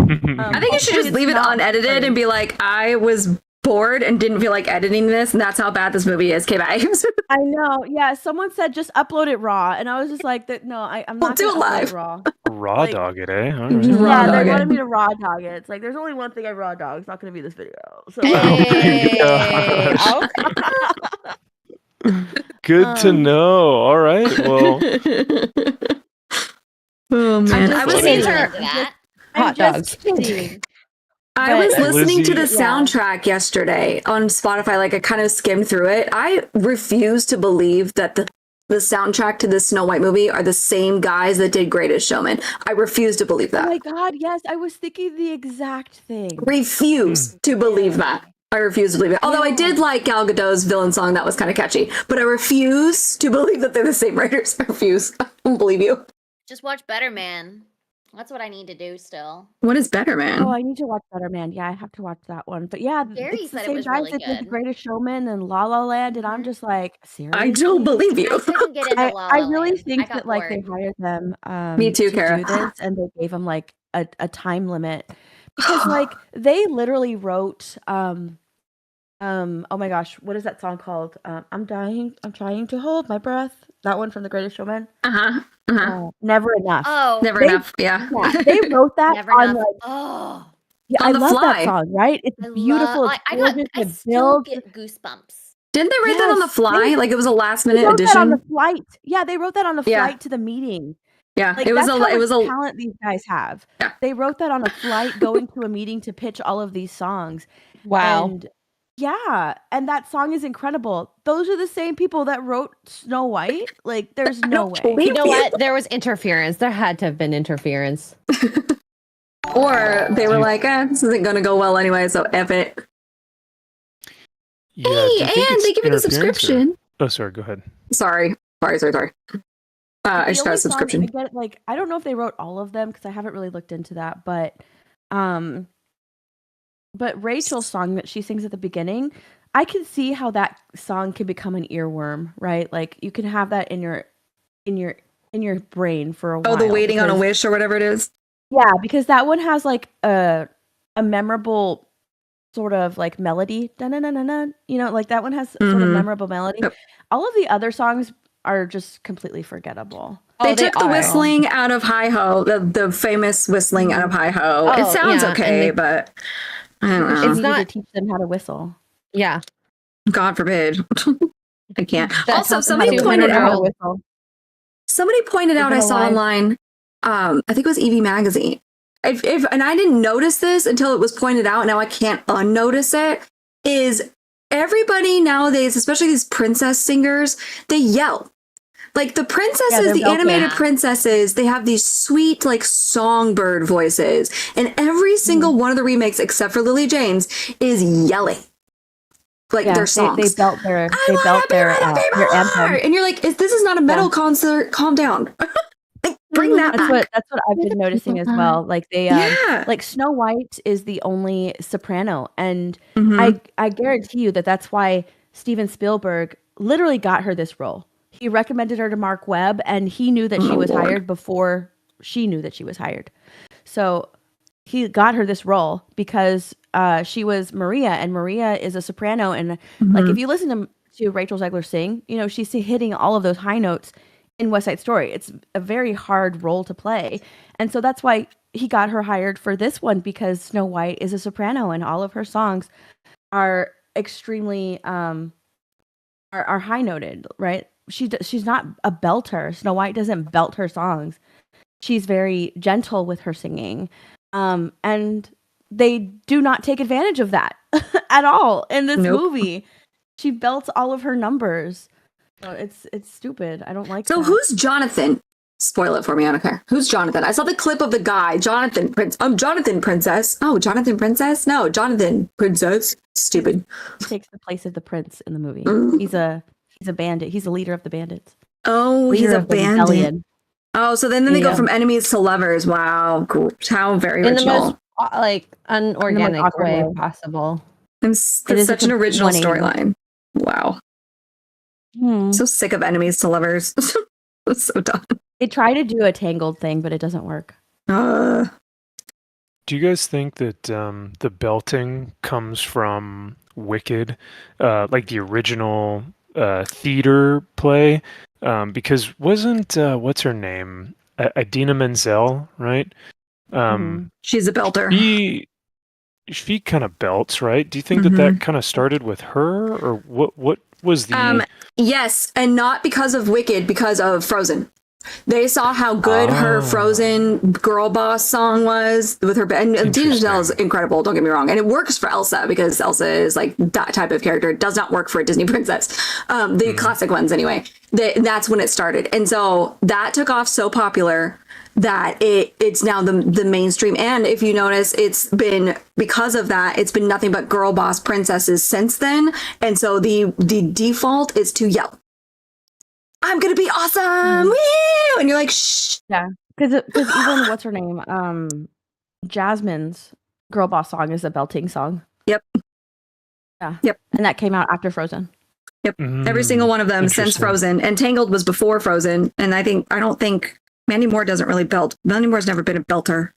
think you should just It's leave it not unedited funny. and be like, I was bored and didn't feel like editing this, and that's how bad this movie is. Okay, bye. I know. Yeah, someone said just upload it raw, and I was just like, no, I'm We'll not do gonna it upload live. it raw. Raw Like- dog it, eh? All Just right. raw Yeah, they dog it. wanted me to raw dog it. It's like there's only one thing I raw dog. It's not gonna be this video. So Hey, gosh. okay. Good to know. All right. Well, Oh man, just I was kidding. Into Her- that. I'm Hot just dogs. kidding. I was But- listening to the Lizzie- soundtrack yesterday on Spotify. Like I kind of skimmed through it. I refuse to believe that the soundtrack to the Snow White movie are the same guys that did Greatest Showman. I refuse to believe Oh that. my god, yes, I was thinking the exact thing. Refuse to believe that. I refuse to believe it. Although I did like Gal Gadot's villain song. That was kind of catchy. But I refuse to believe that they're the same writers. I refuse. I don't believe you. Just watch Better Man. That's what I need to do still. What is better, man? Oh, I need to watch Better Man. Yeah, I have to watch that one. But yeah, Gary it's the said it same was guys really that did The good. Greatest Showman and La La Land, and I'm Mhm. just like, seriously? I don't believe you. I couldn't get into La I La really Land. think I got that like they bored. hired them Me too, to Kara. do this, and they gave them like a time limit because like they literally wrote oh my gosh, what is that song called? I'm trying to hold my breath. That one from The Greatest Showman. Uh-huh. Never enough. Oh, Never They- enough. Yeah. Yeah, they wrote that never on enough. like Oh, yeah, On I the love fly. that song, right? It's I beautiful. love. It's I got. gorgeous. I It still builds. get goosebumps. Didn't they write that on the Yes, fly? Like it was a last They minute wrote that on the addition? flight. Yeah, they wrote that on the Yeah. flight to the meeting. Yeah. Like It was that's a how it was much a talent these guys have. Yeah. They wrote that on a flight going to a meeting to pitch all of these songs. Wow. And yeah, and that song is incredible. Those are the same people that wrote Snow White. Like there's no don't way. believe You know what? There was interference. There had to have been interference. Or they were like, this isn't gonna go well anyway, so F it. yeah, do Hey, you think and it's they give me the interference or- subscription. Oh, sorry. Go ahead. Sorry. I just got The a only subscription. song, I get, like I don't know if they wrote all of them because I haven't really looked into that, but Rachel's song that she sings at the beginning, I can see how that song can become an earworm, right? Like you can have that in your brain for a while. Oh, the waiting on a because- wish or whatever it is. Yeah, because that one has like a memorable sort of like melody. Da-na-na-na-na, like that one has sort of Mhm. memorable melody. Yep. All of the other songs are just completely forgettable. They Oh, took the are. whistling out of Hi Ho, the famous whistling out of Hi Ho. It Oh, sounds yeah, okay, and but I don't It's know. It's needed to not- teach them how to whistle. Yeah. God forbid. I can't. That Also, tells them somebody how to pointed whistle. out. whistle. Somebody pointed out. I Living saw Alive. online. I think it was Evie Magazine. If and I didn't notice this until it was pointed out. Now I can't unnotice it. Is everybody nowadays, especially these princess singers, they yell. Like the princesses, they're the belting. animated Yeah. princesses, they have these sweet, like songbird voices, and every single one of the remakes, except for Lily Jane's, is yelling, like Yeah, their songs. they belt their I they wanna belt be their right up their your anthem. heart. And you're like, this is not a metal concert. Calm down. Like, bring that That's back. what I've been noticing as well. Like they Yeah. like Snow White is the only soprano, and Mhm. I guarantee you that's why Steven Spielberg literally got her this role. He recommended her to Mark Webb, and he knew that she Oh, was Lord. hired before she knew that she was hired. So he got her this role because she was Maria, and Maria is a soprano. And like if you listen to Rachel Zegler sing, she's hitting all of those high notes in West Side Story. It's a very hard role to play, and so that's why he got her hired for this one, because Snow White is a soprano, and all of her songs are extremely are high noted, right? She's not a belter. Snow White doesn't belt her songs. She's very gentle with her singing, and they do not take advantage of that at all in this Nope. movie. She belts all of her numbers. So it's stupid. I don't like So that. who's Jonathan? Spoil it for me. I don't care. Who's Jonathan? I saw the clip of the guy, Jonathan Jonathan Princess. Oh, Jonathan Princess? No, Jonathan Princess. Stupid. He takes the place of the prince in the movie. Mm. He's a bandit. He's the leader of the bandits. Oh, he's Leader a of the bandit. rebellion. Oh, so then they go Yeah. from enemies to lovers. Wow. How very In the original. most unorganic awkward way way. possible. That's It is a such an complete original 180. storyline. Wow. Hmm. So sick of enemies to lovers. That's so dumb. They try to do a tangled thing, but it doesn't work. Uh, Do you guys think that the belting comes from Wicked, like the original theater play? Because wasn't what's her name? Idina Menzel, right? Um, She's a belter. she kind of belts, right? Do you think that that kind of started with her, or what was the? Yes, and not because of Wicked, because of Frozen. They saw how good her Frozen girl boss song was with her, and Idina Menzel is incredible. Don't get me wrong, and it works for Elsa because Elsa is like that type of character. It does not work for a Disney princess, the classic ones anyway. That's when it started, and so that took off so popular that it's now the mainstream. And if you notice, it's been because of that, it's been nothing but girl boss princesses since then. And so the default is to yell, "I'm gonna be awesome!" Woo! And you're like, shh. Yeah, because even what's her name, Jasmine's girl boss song is a belting song. Yep. Yeah. Yep. And that came out after Frozen. Yep. Every single one of them since Interesting. Frozen, and Tangled was before Frozen. And I don't think Mandy Moore doesn't really belt. Mandy Moore's never been a belter,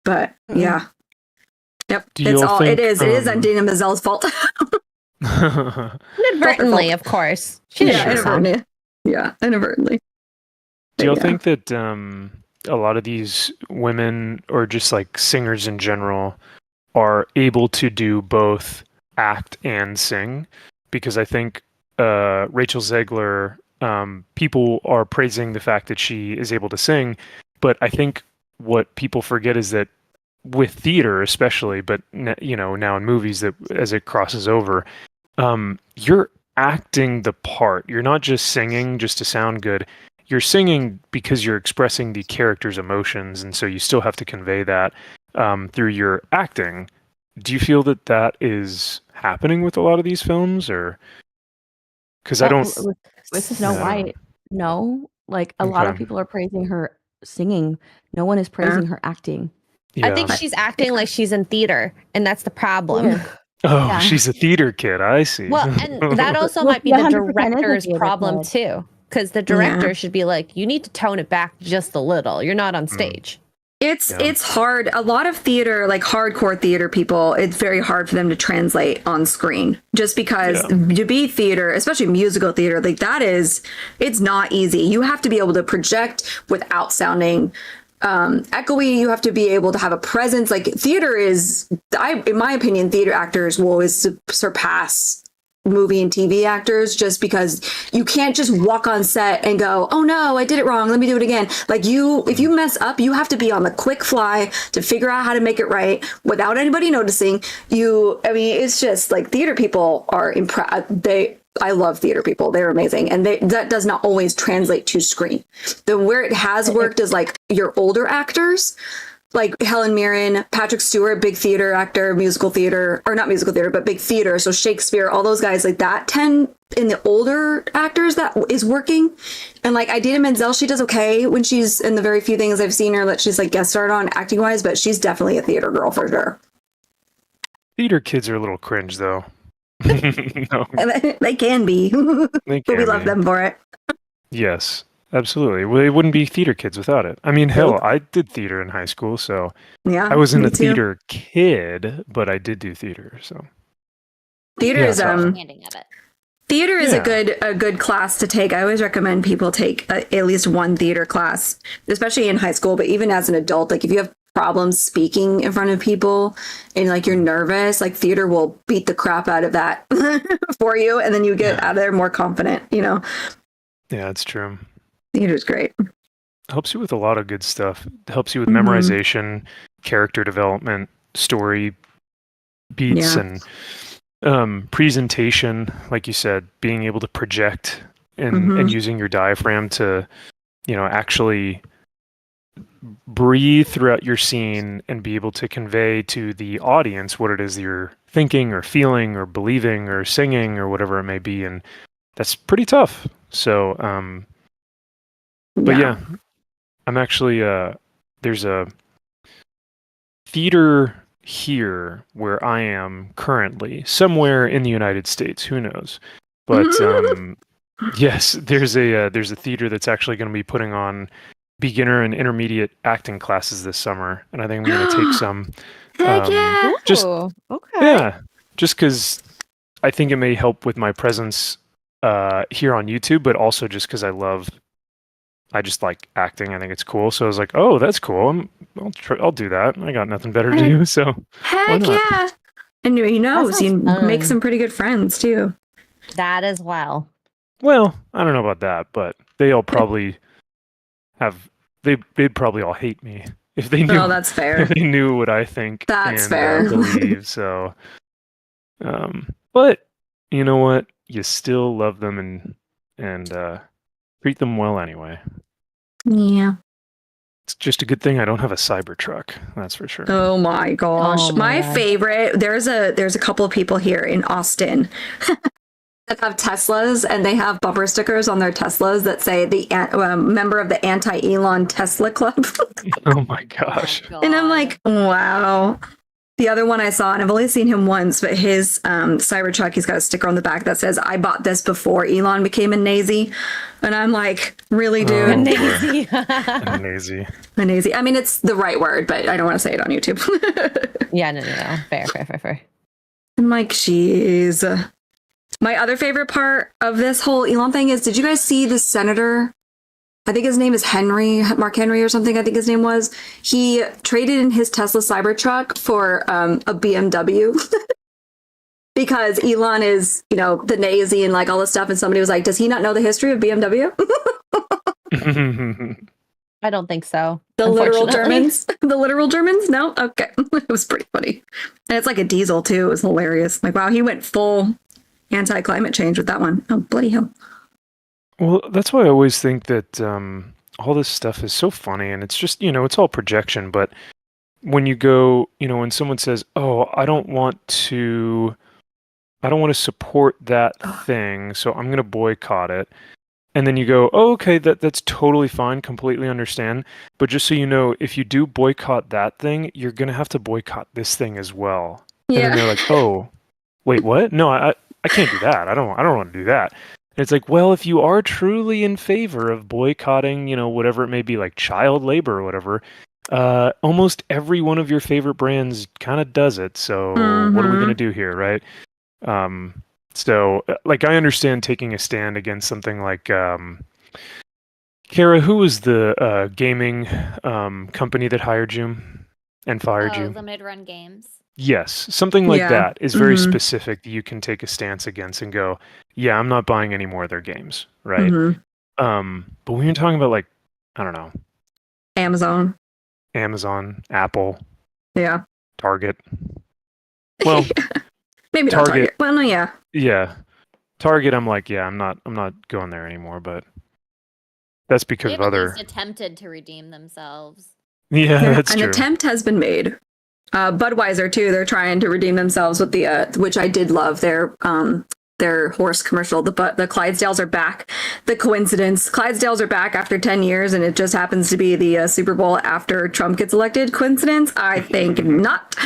but yeah. Yep. Do you all think, it is Idina Menzel's fault. Inadvertently, of course. She didn't Yeah, do the song. inadvertently. Yeah, inadvertently. Do y'all Yeah. think that a lot of these women, or just like singers in general, are able to do both act and sing? Because I think Rachel Zegler, people are praising the fact that she is able to sing, but I think what people forget is that with theater, especially, but now in movies, that as it crosses over, you're acting the part. You're not just singing just to sound good. You're singing because you're expressing the character's emotions, and so you still have to convey that through your acting. Do you feel that that is happening with a lot of these films, or because I don't? With Snow I don't know. White, no. Like a lot of Okay. people are praising her singing. No one is praising her acting. I think Yeah. she's acting like she's in theater, and that's the problem. Oh, Yeah. she's a theater kid. I see. Well, and that also Well, might be she the 100% is a director's theater problem kid. too, because the director should be like, you need to tone it back just a little. You're not on stage. It's hard. A lot of theater, like hardcore theater people, it's very hard for them to translate on screen just because to be theater, especially musical theater, like it's not easy. You have to be able to project without sounding echoey. You have to be able to have a presence. Like theater is, in my opinion, theater actors will always surpass movie and TV actors, just because you can't just walk on set and go, "Oh no, I did it wrong. Let me do it again." Like if you mess up, you have to be on the quick fly to figure out how to make it right without anybody noticing. It's just like theater people are I love theater people. They're amazing. And that does not always translate to screen. Where it has worked is like your older actors, like Helen Mirren, Patrick Stewart, big theater actor, musical theater, or not musical theater, but big theater. So Shakespeare, all those guys like that tend in the older actors that is working. And like Idina Menzel, she does okay when she's in the very few things I've seen her that she's like guest starred on acting wise, but she's definitely a theater girl for sure. Theater kids are a little cringe, though. No, And they can be, but they we can love be. them for it. Yes, absolutely. Well, they wouldn't be theater kids without it. I mean, hell, I did theater in high school, so Yeah. I wasn't me a too. theater kid, but I did do theater. So Theater Yeah, is so- Understanding of it. Theater is Yeah. a good class to take. I always recommend people take at least one theater class, especially in high school, but even as an adult. Like if you have problems speaking in front of people and like you're nervous, like theater will beat the crap out of that for you, and then you get out of there more confident. yeah, it's true. Theater's great. Helps you with a lot of good stuff. It helps you with Mhm. memorization, character development, story beats, Yeah. and presentation. Like you said, being able to project and using your diaphragm to, actually breathe throughout your scene and be able to convey to the audience what it is you're thinking or feeling or believing or singing or whatever it may be. And that's pretty tough. So, but yeah, I'm actually, there's a theater here where I am currently, somewhere in the United States, who knows? But yes, there's a theater that's actually going to be putting on beginner and intermediate acting classes this summer, and I think I'm going to take some. Heck yeah. Just- Ooh, okay. Yeah, just because I think it may help with my presence here on YouTube, but also just because I just like acting. I think it's cool. So I was like, oh, that's cool. I'll do that. I got nothing better to do. So Heck not? yeah. And he knows sounds you make fun. some pretty good friends too. That as well. well, I don't know about that, but they all probably they'd probably all hate me if they knew Oh, that's fair. if they knew what I think That's and fair. believe. So, but you know what? You still love them and treat them well anyway. Yeah. It's just a good thing I don't have a Cybertruck. That's for sure. Oh my gosh. Oh my my God. favorite, there's a couple of people here in Austin that have Teslas, and they have bumper stickers on their Teslas that say member of the anti-Elon Tesla Club. Oh my gosh. Oh, And I'm God. like, wow. The other one I saw, and I've only seen him once, but his Cybertruck, he's got a sticker on the back that says, I bought this before Elon became a nazi. And I'm like, really, dude? Oh, boy. Nazy. Lazy. A nazi. I mean, it's the right word, but I don't want to say it on YouTube. Yeah, no. Fair. I'm like, jeez. My other favorite part of this whole Elon thing is, did you guys see the senator? I think his name is Mark Henry or something, I think his name was. He traded in his Tesla Cybertruck for a BMW because Elon is, the nazi and like all this stuff. And somebody was like, does he not know the history of BMW? I don't think so. The literal unfortunately. Germans? The literal Germans? No? Okay. It was pretty funny. And it's like a diesel too. It was hilarious. Like, wow, he went full anti-climate change with that one. Oh, bloody hell. Well, that's why I always think that all this stuff is so funny, and it's just, it's all projection. But when you go, when someone says, "Oh, I don't want to support that thing, so I'm going to boycott it," and then you go, "Oh, okay, that's totally fine, completely understand." But just so you know, if you do boycott that thing, you're going to have to boycott this thing as well. And then they're like, "Oh, wait, what? No, I can't do that. I don't want to do that." And it's like, well, if you are truly in favor of boycotting, whatever it may be, like child labor or whatever, almost every one of your favorite brands kind of does it. So what are we going to do here, right? So, like, I understand taking a stand against something like, Kara, who was the gaming company that hired you and fired you? The mid-run games. Yes, something like Yeah. that is very Mhm. specific that you can take a stance against and go, yeah, I'm not buying any more of their games, right? Mhm. But when you're talking about, like, I don't know, Amazon. Amazon, Apple, Yeah. Target. Well, Maybe not Target. Target. Well, no, yeah. yeah, Target. I'm like, yeah, I'm not going there anymore. But that's because They've of at other. least attempted to redeem themselves. Yeah, that's An true. attempt has been made. Budweiser too. They're trying to redeem themselves with the which I did love their horse commercial. The Clydesdales are back. The coincidence: Clydesdales are back after 10 years, and it just happens to be the Super Bowl after Trump gets elected. Coincidence? I think not.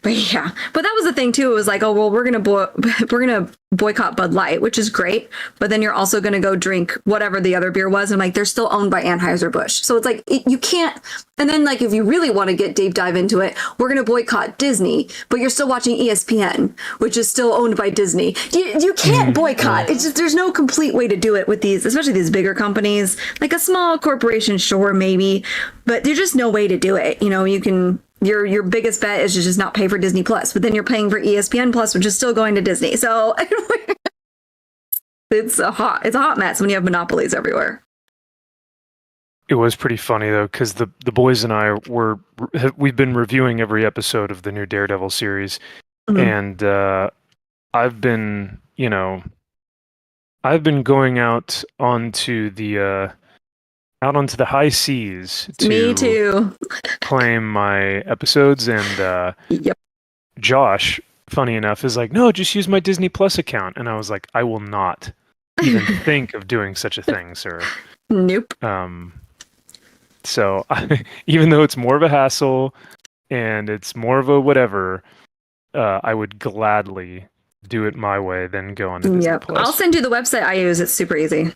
But yeah, but that was the thing too. It was like, oh well, we're gonna boycott Bud Light, which is great. But then you're also gonna go drink whatever the other beer was, and like they're still owned by Anheuser-Busch. So it's like you can't. And then like if you really want to get deep dive into it, we're gonna boycott Disney, but you're still watching ESPN, which is still owned by Disney. You can't boycott. It's just there's no complete way to do it with these, especially these bigger companies. Like a small corporation, sure, maybe, but there's just no way to do it. You can. Your biggest bet is to just not pay for Disney Plus, but then you're paying for ESPN Plus, which is still going to Disney. So it's a hot mess when you have monopolies everywhere. It was pretty funny though, because the boys and I we've been reviewing every episode of the new Daredevil series, Mhm. and I've been going out onto the high seas to Me too. claim my episodes, and Yep. Josh, funny enough, is like, no, just use my Disney Plus account, and I was like, I will not even think of doing such a thing, sir. Nope. So even though it's more of a hassle and it's more of a whatever, I would gladly do it my way than go on to Disney Yep. Plus. I'll send you the website I use. It's super easy.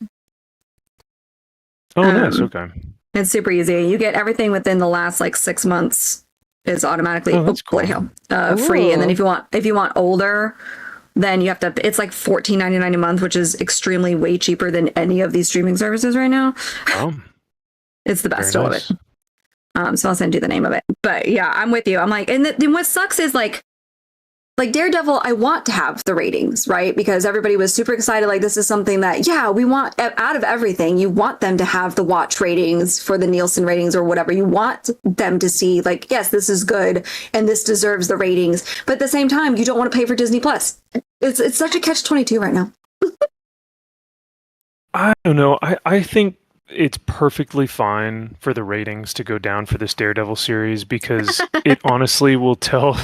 Oh, nice. Um, Okay. It's super easy. You get everything within the last like 6 months is automatically Oh, that's bloody cool. hell, free. And then Ooh. if you want older, then you have to. It's like $14.99 a month, which is extremely way cheaper than any of these streaming services right now. Oh, It's the very best. I love it. nice. So I'll send you the name of it. But yeah, I'm with you. I'm like, and then what sucks is like Daredevil, I want to have the ratings, right? Because everybody was super excited. Like, this is something that, yeah, we want out of everything. You want them to have the watch ratings for the Nielsen ratings or whatever. You want them to see, like, yes, this is good and this deserves the ratings. But at the same time, you don't want to pay for Disney Plus. It's such a catch-22 right now. I don't know. I think it's perfectly fine for the ratings to go down for this Daredevil series because it honestly will tell,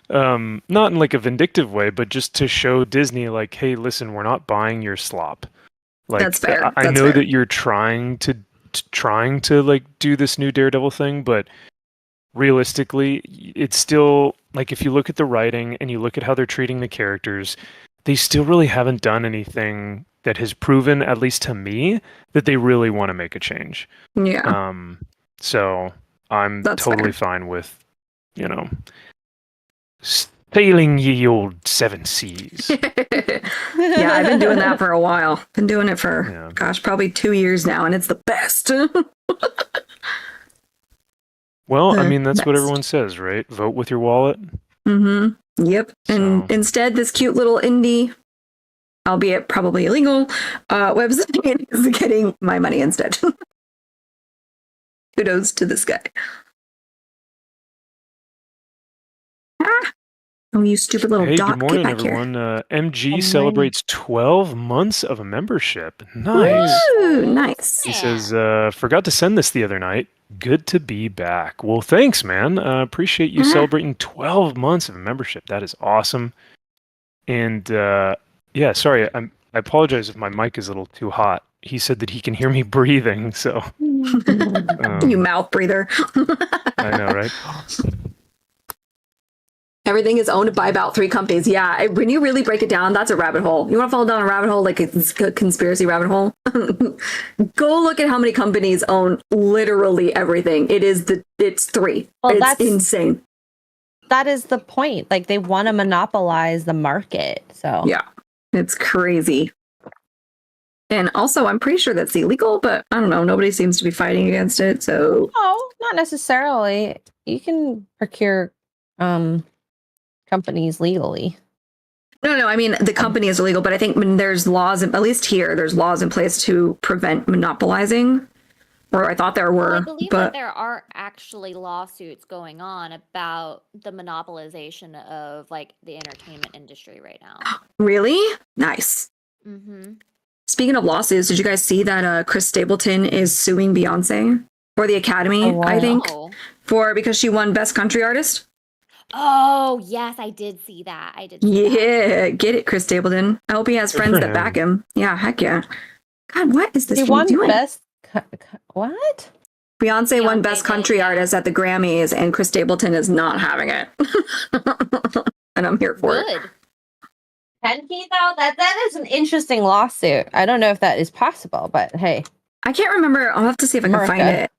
not in like a vindictive way, but just to show Disney, like, hey, listen, we're not buying your slop. Like, That's fair. I That's know fair. that you're trying to like do this new Daredevil thing, but realistically, it's still like if you look at the writing and you look at how they're treating the characters, they still really haven't done anything that has proven, at least to me, that they really want to make a change. Yeah, So I'm that's totally fair. fine with, you know, sailing ye old seven seas. Yeah, I've been doing that for a while. Been doing it for, Yeah. gosh, probably 2 years now, and it's the best. Well, I mean, that's what Best. everyone says, right? Vote with your wallet. Yep. And So- instead, this cute little indie, albeit probably illegal, website is getting my money instead. Kudos to this guy. Ah. Oh, you stupid little Hey, dot. good morning, Get back everyone. MG morning. celebrates 12 months of a membership. Nice. here. Ooh, nice. He says, forgot to send this the other night. Good to be back. Well, thanks, man. Appreciate you Uh-huh. celebrating 12 months of membership. That is awesome. And yeah, sorry, I apologize if my mic is a little too hot. He said that he can hear me breathing, so You mouth breather. I know, right? Everything is owned by about 3 companies. Yeah, when you really break it down, that's a rabbit hole. You want to fall down a rabbit hole, like a conspiracy rabbit hole? Go look at how many companies own literally everything. It's 3. Well, it's that's- insane. That is the point. Like they want to monopolize the market. So Yeah, it's crazy. And also, I'm pretty sure that's illegal, but I don't know. Nobody seems to be fighting against it. So no, not necessarily. You can procure companies legally. no. I mean, the company is illegal, but I think when there's laws, at least here, there's laws in place to prevent monopolizing. Or I thought there Well, I were, believe but that there are actually lawsuits going on about the monopolization of like the entertainment industry right now. really nice. Mm-hmm. Speaking of lawsuits, did you guys see that Chris Stapleton is suing Beyonce or the Academy? Oh, wow. I think Oh. because she won Best Country Artist. Oh, yes, I did see that. I did see that. Yeah, get it, Chris Stapleton. I hope he has Good friends for that him. back him. Yeah, heck yeah. God, what is this He thing won doing? best. What? Beyonce won Beyonce Best did, Country yeah. Artist at the Grammys, and Chris Stapleton is not having it. And I'm here for it. Good. Can he though? That is an interesting lawsuit. I don't know if that is possible, but hey. I can't remember. I'll have to see if I can find America. it.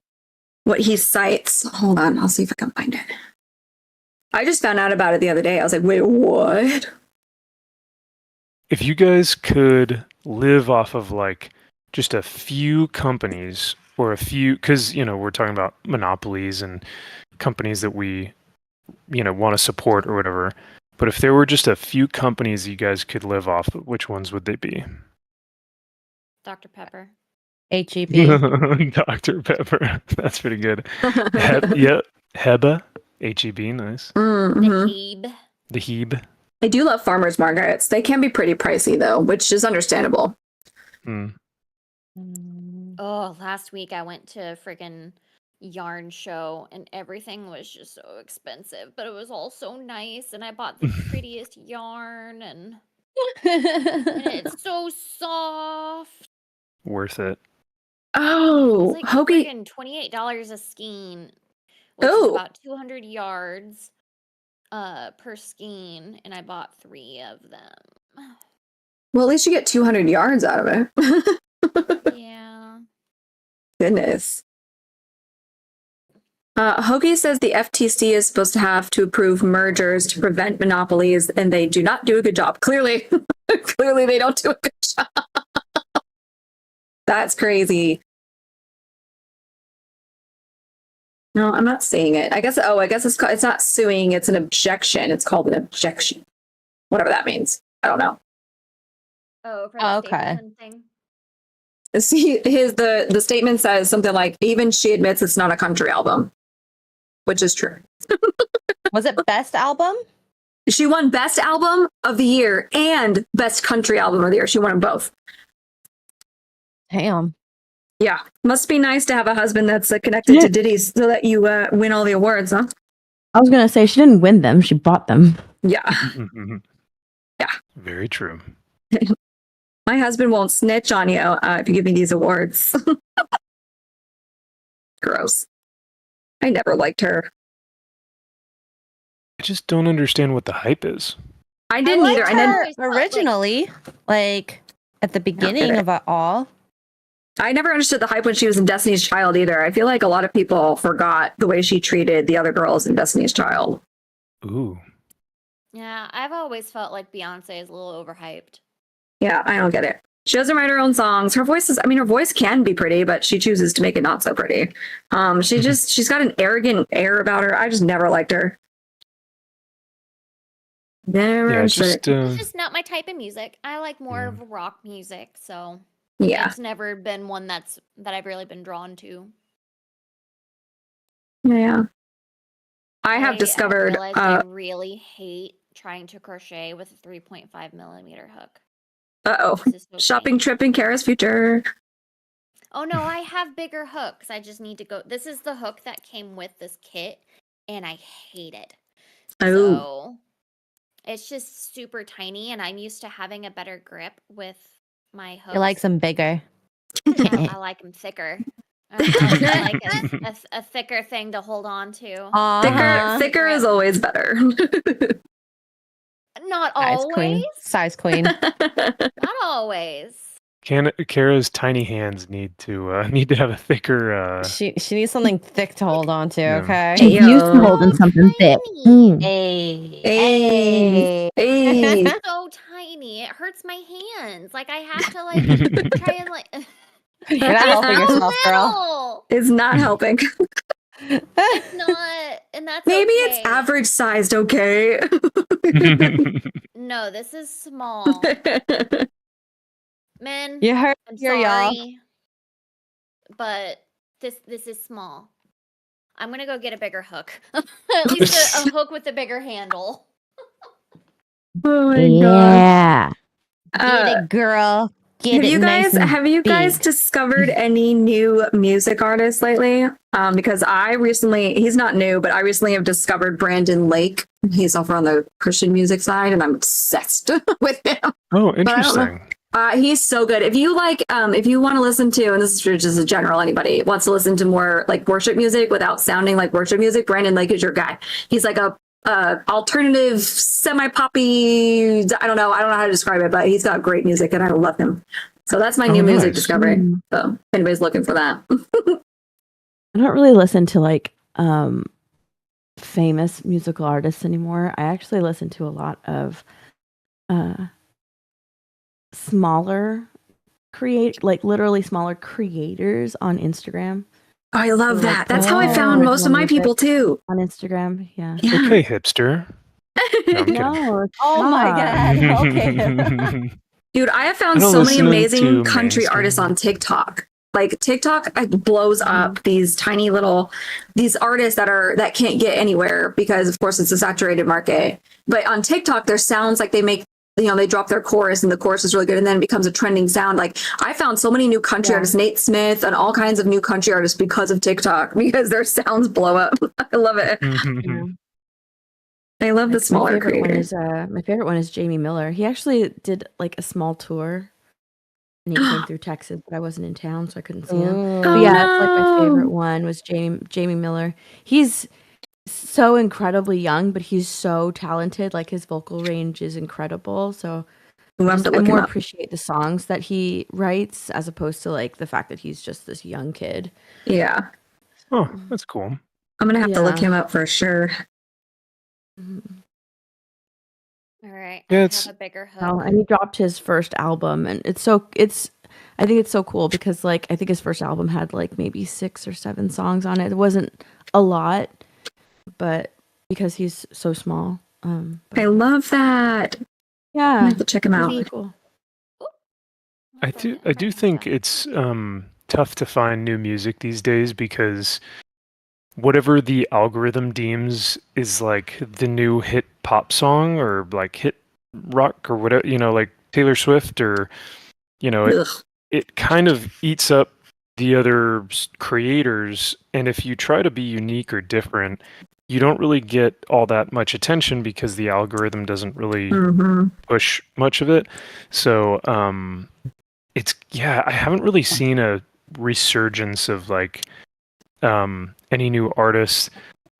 What he cites. Hold on. I'll see if I can find it. I just found out about it the other day. I was like, wait, what? If you guys could live off of like just a few companies or a few, because we're talking about monopolies and companies that we want to support or whatever, but if there were just a few companies you guys could live off, which ones would they be? Dr. Pepper. HEB. Dr. Pepper. That's pretty good. Yeah, Heba. HEB, nice. Mhm. The Hebe. The Hebe. I do love farmers markets. They can be pretty pricey though, which is understandable. Hmm. Oh, last week I went to a friggin' yarn show and everything was just so expensive, but it was all so nice and I bought the prettiest yarn and it's so soft. Worth it. Oh, It's like Hoagie. friggin' $28 a skein, which is Oh. about 200 yards per skein, and I bought 3 of them. Well, at least you get 200 yards out of it. Yeah. Goodness. Hoagie says the FTC is supposed to have to approve mergers to prevent monopolies, and they do not do a good job. Clearly, clearly they don't do a good job. That's crazy. No, I'm not saying it. I guess it's not suing. It's an objection. It's called an objection. Whatever that means. I don't know. Oh, for Oh, the okay. Stapleton thing. See, the statement says something like, even she admits it's not a country album, which is true. Was it best album? She won Best Album of the Year and Best Country Album of the Year. She won them both. Damn. Yeah. Must be nice to have a husband that's connected to Diddy's so that you win all the awards, huh? I was gonna say she didn't win them; she bought them. Yeah. Yeah. Very true. My husband won't snitch on you if you give me these awards. Gross. I never liked her. I just don't understand what the hype is. I didn't either. liked And then her Always felt like- originally, like at the beginning it. of it all. I never understood the hype when she was in Destiny's Child either. I feel like a lot of people forgot the way she treated the other girls in Destiny's Child. Ooh. Yeah, I've always felt like Beyonce is a little overhyped. Yeah, I don't get it. She doesn't write her own songs. Her voice is, I mean, her voice can be pretty, but she chooses to make it not so pretty. She's got an arrogant air about her. I just never liked her. Never Yeah, understood just it. It's just not my type of music. I like more Yeah. of rock music, so Yeah. it's never been one that I've really been drawn to. Yeah. I have discovered, realized I really hate trying to crochet with a 3.5 millimeter hook. uh-oh, This is so shopping tiny. trip in Kara's future. Oh no, I have bigger hooks. I just need to go. This is the hook that came with this kit, and I hate it. Oh, So it's just super tiny, and I'm used to having a better grip with my hooks. You like some bigger. I like them thicker. I like a thicker thing to hold on to. Uh-huh. thicker is always better. Not Size always. queen. Size queen. Not always. Kara's tiny hands need to have a thicker. She needs something thick to hold on to, Yeah. okay? Hey, She's used to yo. holding something thick. Tiny. Hey. Hey. Hey. So tiny. It hurts my hands. Like I have to like try and like You're not helping so yourself, girl. little. It's not helping. It's not, and that's Maybe okay. it's average sized, okay? No, this is small. Men, You heard I'm here, y'all. sorry, but this is small. I'm gonna go get a bigger hook. At least a hook with a bigger handle. Oh my god. Yeah. Get it, girl. Get Have it you nice guys and have you guys big. discovered any new music artists lately? Because he's not new, but I recently have discovered Brandon Lake. He's over on the Christian music side, and I'm obsessed with him. Oh, I don't know. interesting. He's so good. If you like, if you want to listen to, and this is for just a general, anybody wants to listen to more like worship music without sounding like worship music, Brandon Lake is your guy. He's like a alternative, semi-poppy. I don't know how to describe it, but he's got great music, and I love him. So that's my Oh, new music nice. discovery. So if anybody's looking for that, I don't really listen to like famous musical artists anymore. I actually listen to a lot of smaller literally smaller creators on Instagram. oh, I love Like, that. That's how I found most of my people too. On Instagram, yeah. Yeah. Okay, hipster. No, I'm kidding. No, it's Oh my not. god. Okay. Dude, I have found I don't so many listen amazing to country mainstream. artists on TikTok. Like TikTok blows up these tiny little these artists that can't get anywhere because of course it's a saturated market. But on TikTok, their sounds like they make they drop their chorus and the chorus is really good and then it becomes a trending sound. Like I found so many new country Yeah. artists, Nate Smith and all kinds of new country artists because of TikTok because their sounds blow up. I love it. Yeah. I love the smaller my favorite creators. my favorite one is Jamie Miller. He actually did like a small tour and he came through Texas, but I wasn't in town, so I couldn't see him. Ooh. But Oh, yeah, that's like my favorite no. one was Jamie Miller. He's so incredibly young, but he's so talented. Like his vocal range is incredible. So We'll have to I look him more up. appreciate the songs that he writes as opposed to like the fact that he's just this young kid. Yeah. Oh, that's cool. I'm gonna have to look Yeah. him up for sure. All right. Yeah, I it's- have a bigger hook. Oh, and he dropped his first album, and I think it's so cool because like I think his first album had like maybe 6 or 7 songs on it. It wasn't a lot, but because he's so small. But I love that. I'm yeah, gonna have to check him out. really cool. I do think it's tough to find new music these days because whatever the algorithm deems is like the new hit pop song or like hit rock or whatever, like Taylor Swift or Ugh. it kind of eats up the other creators, and if you try to be unique or different, you don't really get all that much attention because the algorithm doesn't really Mhm. push much of it. So I haven't really seen a resurgence of like any new artists.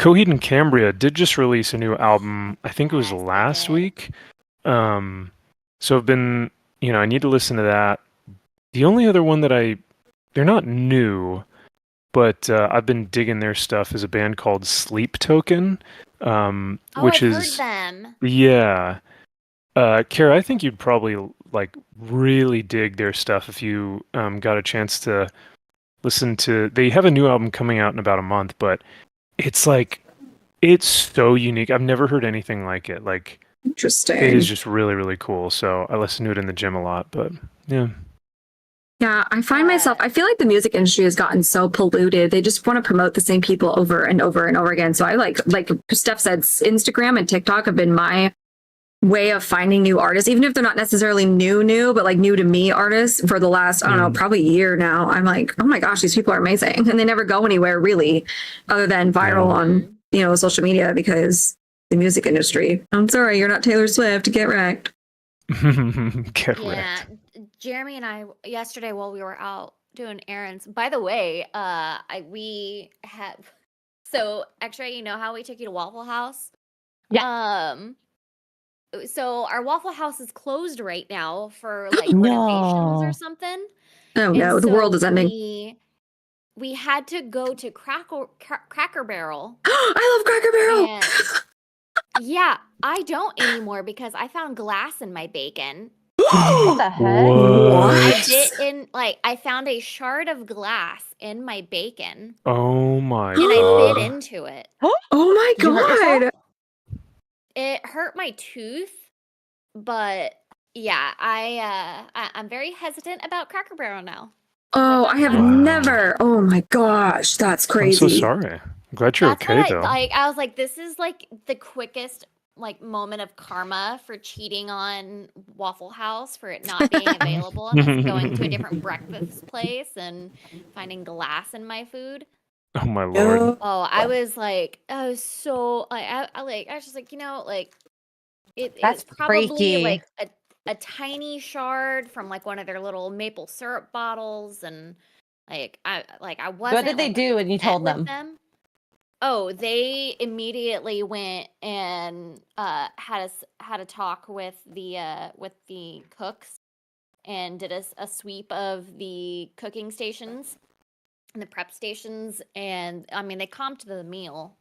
Coheed and Cambria did just release a new album. I think it was Yes, they last did. week. So I've been, I need to listen to that. The only other one that they're not new, but I've been digging their stuff is a band called Sleep Token, which I've is heard them. yeah. Kara, I think you'd probably like really dig their stuff if you got a chance to listen to. They have a new album coming out in about a month, but it's so unique. I've never heard anything like it. Like Interesting. it is just really, really cool. So I listen to it in the gym a lot, but yeah. Yeah, I find myself, I feel like the music industry has gotten so polluted. They just want to promote the same people over and over and over again. So I like Steph said, Instagram and TikTok have been my way of finding new artists, even if they're not necessarily new, but like new to me artists for the last, I don't know, probably a year now. I'm like, oh my gosh, these people are amazing. And they never go anywhere really other than viral Yeah. on, social media because the music industry. I'm sorry, you're not Taylor Swift. Get wrecked. Get Yeah. wrecked. Jeremy and I yesterday while we were out doing errands. By the way, we have so X-Ray, you know how we took you to Waffle House? Yeah. So our Waffle House is closed right now for like renovations or No. something. Oh And no, the world so is ending. we had to go to Cracker Barrel. I love Cracker Barrel. And yeah, I don't anymore because I found glass in my bacon. What the heck? What? I found a shard of glass in my bacon Oh my and I bit god. into it. Oh my Did you hurt god. yourself? It hurt my tooth, but yeah, I'm very hesitant about Cracker Barrel now. Oh, I have Wow. never. Oh my gosh, that's crazy. I'm so sorry. I'm glad you're That's okay what though. I was like, this is like the quickest like moment of karma for cheating on Waffle House for it not being available and us going to a different breakfast place and finding glass in my food. Oh my lord. Oh, I was so I was just like, That's it's probably freaky. like a tiny shard from like one of their little maple syrup bottles and I wasn't What did they like, do when you upset told with them? Oh, they immediately went and had a talk with the cooks and did a sweep of the cooking stations and the prep stations, and I mean they comped the meal,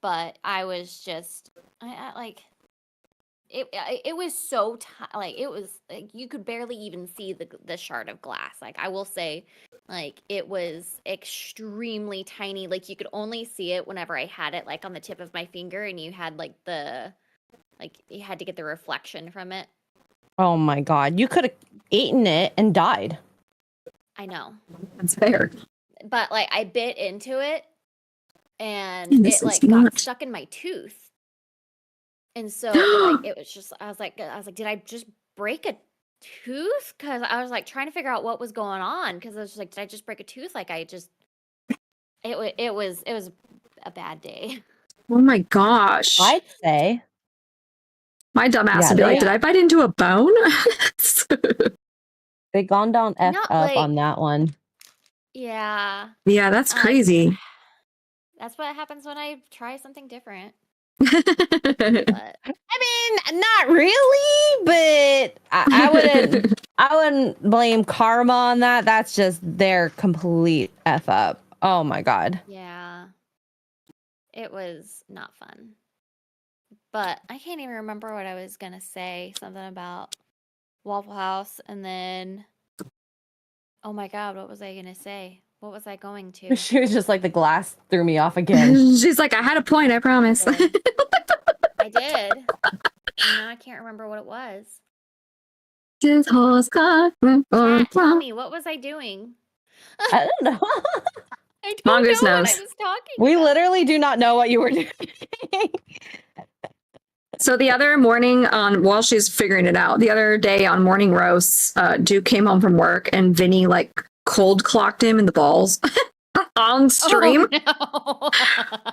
but I was just I like it was so like it was like you could barely even see the shard of glass. Like I will say, like it was extremely tiny. Like you could only see it whenever I had it like on the tip of my finger, and you had you had to get the reflection from it. Oh my god. You could have eaten it and died. I know, That's fair. but like I bit into it, and Man, this it like is got not- stuck in my tooth. And so like it was just I was like did I just break a tooth? Cuz I was like trying to figure out what was going on cuz I was just like did I just break a tooth? Like it was a bad day. Oh my gosh. I'd say. My dumb ass Yeah, would be like, they- did I bite into a bone? They gone down F Not up like- on that one. Yeah. Yeah, that's crazy. That's what happens when I try something different. But I mean, not really, but I wouldn't blame karma on that. That's just their complete F up. Oh my god. yeah, it was not fun. But I can't even remember what I was gonna say. Something about Waffle House, and then oh my god, what was I gonna say? What was I going to? She was just like, the glass threw me off again. She's like, I had a point, I promise. I did. And now I can't remember what it was. This horse car. Chat, tell me, what was I doing? I don't know. I don't Mongoose know what knows. I was talking We about. literally do not know what you were doing. So the other morning while she's figuring it out, the other day on morning roasts, Duke came home from work and Vinny like cold clocked him in the balls on stream. Oh, no.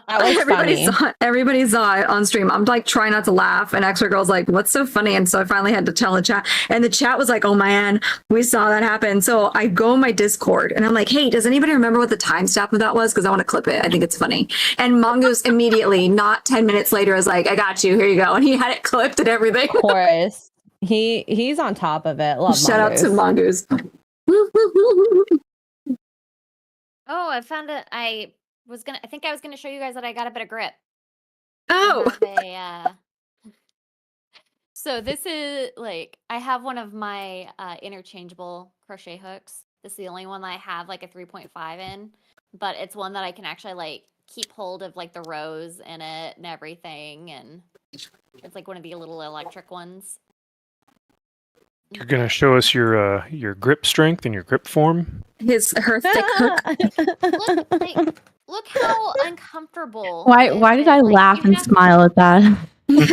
That was funny. Everybody saw it on stream. I'm like trying not to laugh, and Extra Girl's like, "What's so funny?" And so I finally had to tell the chat, and the chat was like, "Oh man, we saw that happen." So I go in my Discord, and I'm like, "Hey, does anybody remember what the timestamp of that was? Because I want to clip it. I think it's funny." And Mongoose immediately, not 10 minutes later, is like, "I got you. Here you go," and he had it clipped and everything. Of course. He's on top of it. Love Shout out to Mongoose. Oh, I found it. I think I was gonna show you guys that I got a bit of grip. Oh, So this is like, I have one of my interchangeable crochet hooks. This is the only one that I have like a 3.5 in, but it's one that I can actually like keep hold of like the rows in it and everything, and it's like one of the little electric ones. You're gonna show us your grip strength and your grip form. her thick hook. Look how uncomfortable. Why did I laugh and smile at that? Like,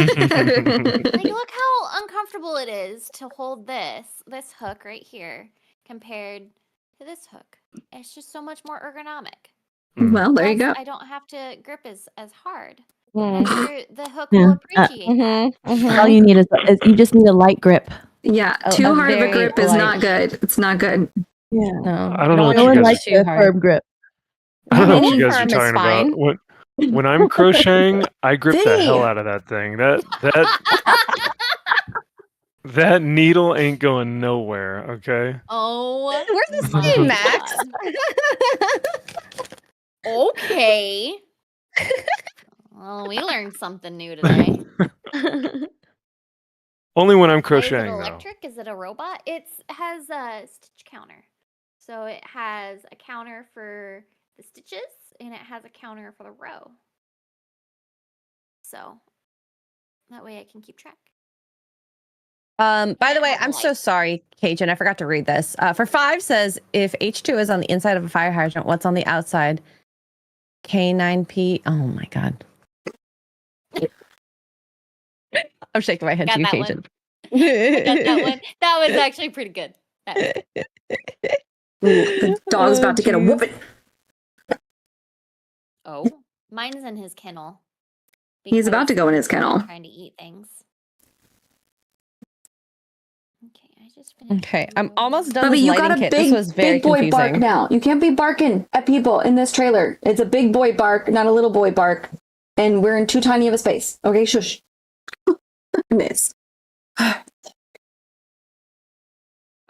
look how uncomfortable it is to hold this hook right here compared to this hook. It's just so much more ergonomic. Well, there you go. I don't have to grip as hard. Mm. I'm sure the hook Yeah. will appreciate that. All you need is you just need a light grip. Yeah, A too hard of a very grip is light- not good. It's not good. Yeah. No, I don't know what No you one guys- likes too a hard. firm grip. I don't know what Any you guys are firm is talking fine. about. When I'm crocheting, I grip the Vinny! hell out of that thing. That needle ain't going nowhere. Okay. Oh, Where's the my spoon, Max? God. Okay. Well, we learned something new today. Only when I'm Is it crocheting though. electric? Is it a robot? It has a stitch counter. So it has a counter for the stitches and it has a counter for the row. So that way I can keep track. By the way, Have a I'm so light. sorry, Cajun. I forgot to read this. For 5 says, if H2 is on the inside of a fire hydrant, what's on the outside? K9P. Oh my god. I'm shaking my head Got to you, that one. Cajun. I got that one. That was actually pretty good. Ooh, the dog's about to get a geez. whooping. Oh, mine's in his kennel. He's about to go in his kennel. Trying to eat things. Okay, I just finished. Okay, I'm almost done Bubby, with you lighting got a kit. This was very big boy bark confusing. now. You can't be barking at people in this trailer. It's a big boy bark, not a little boy bark. And we're in too tiny of a space. Okay, shush. Miss. I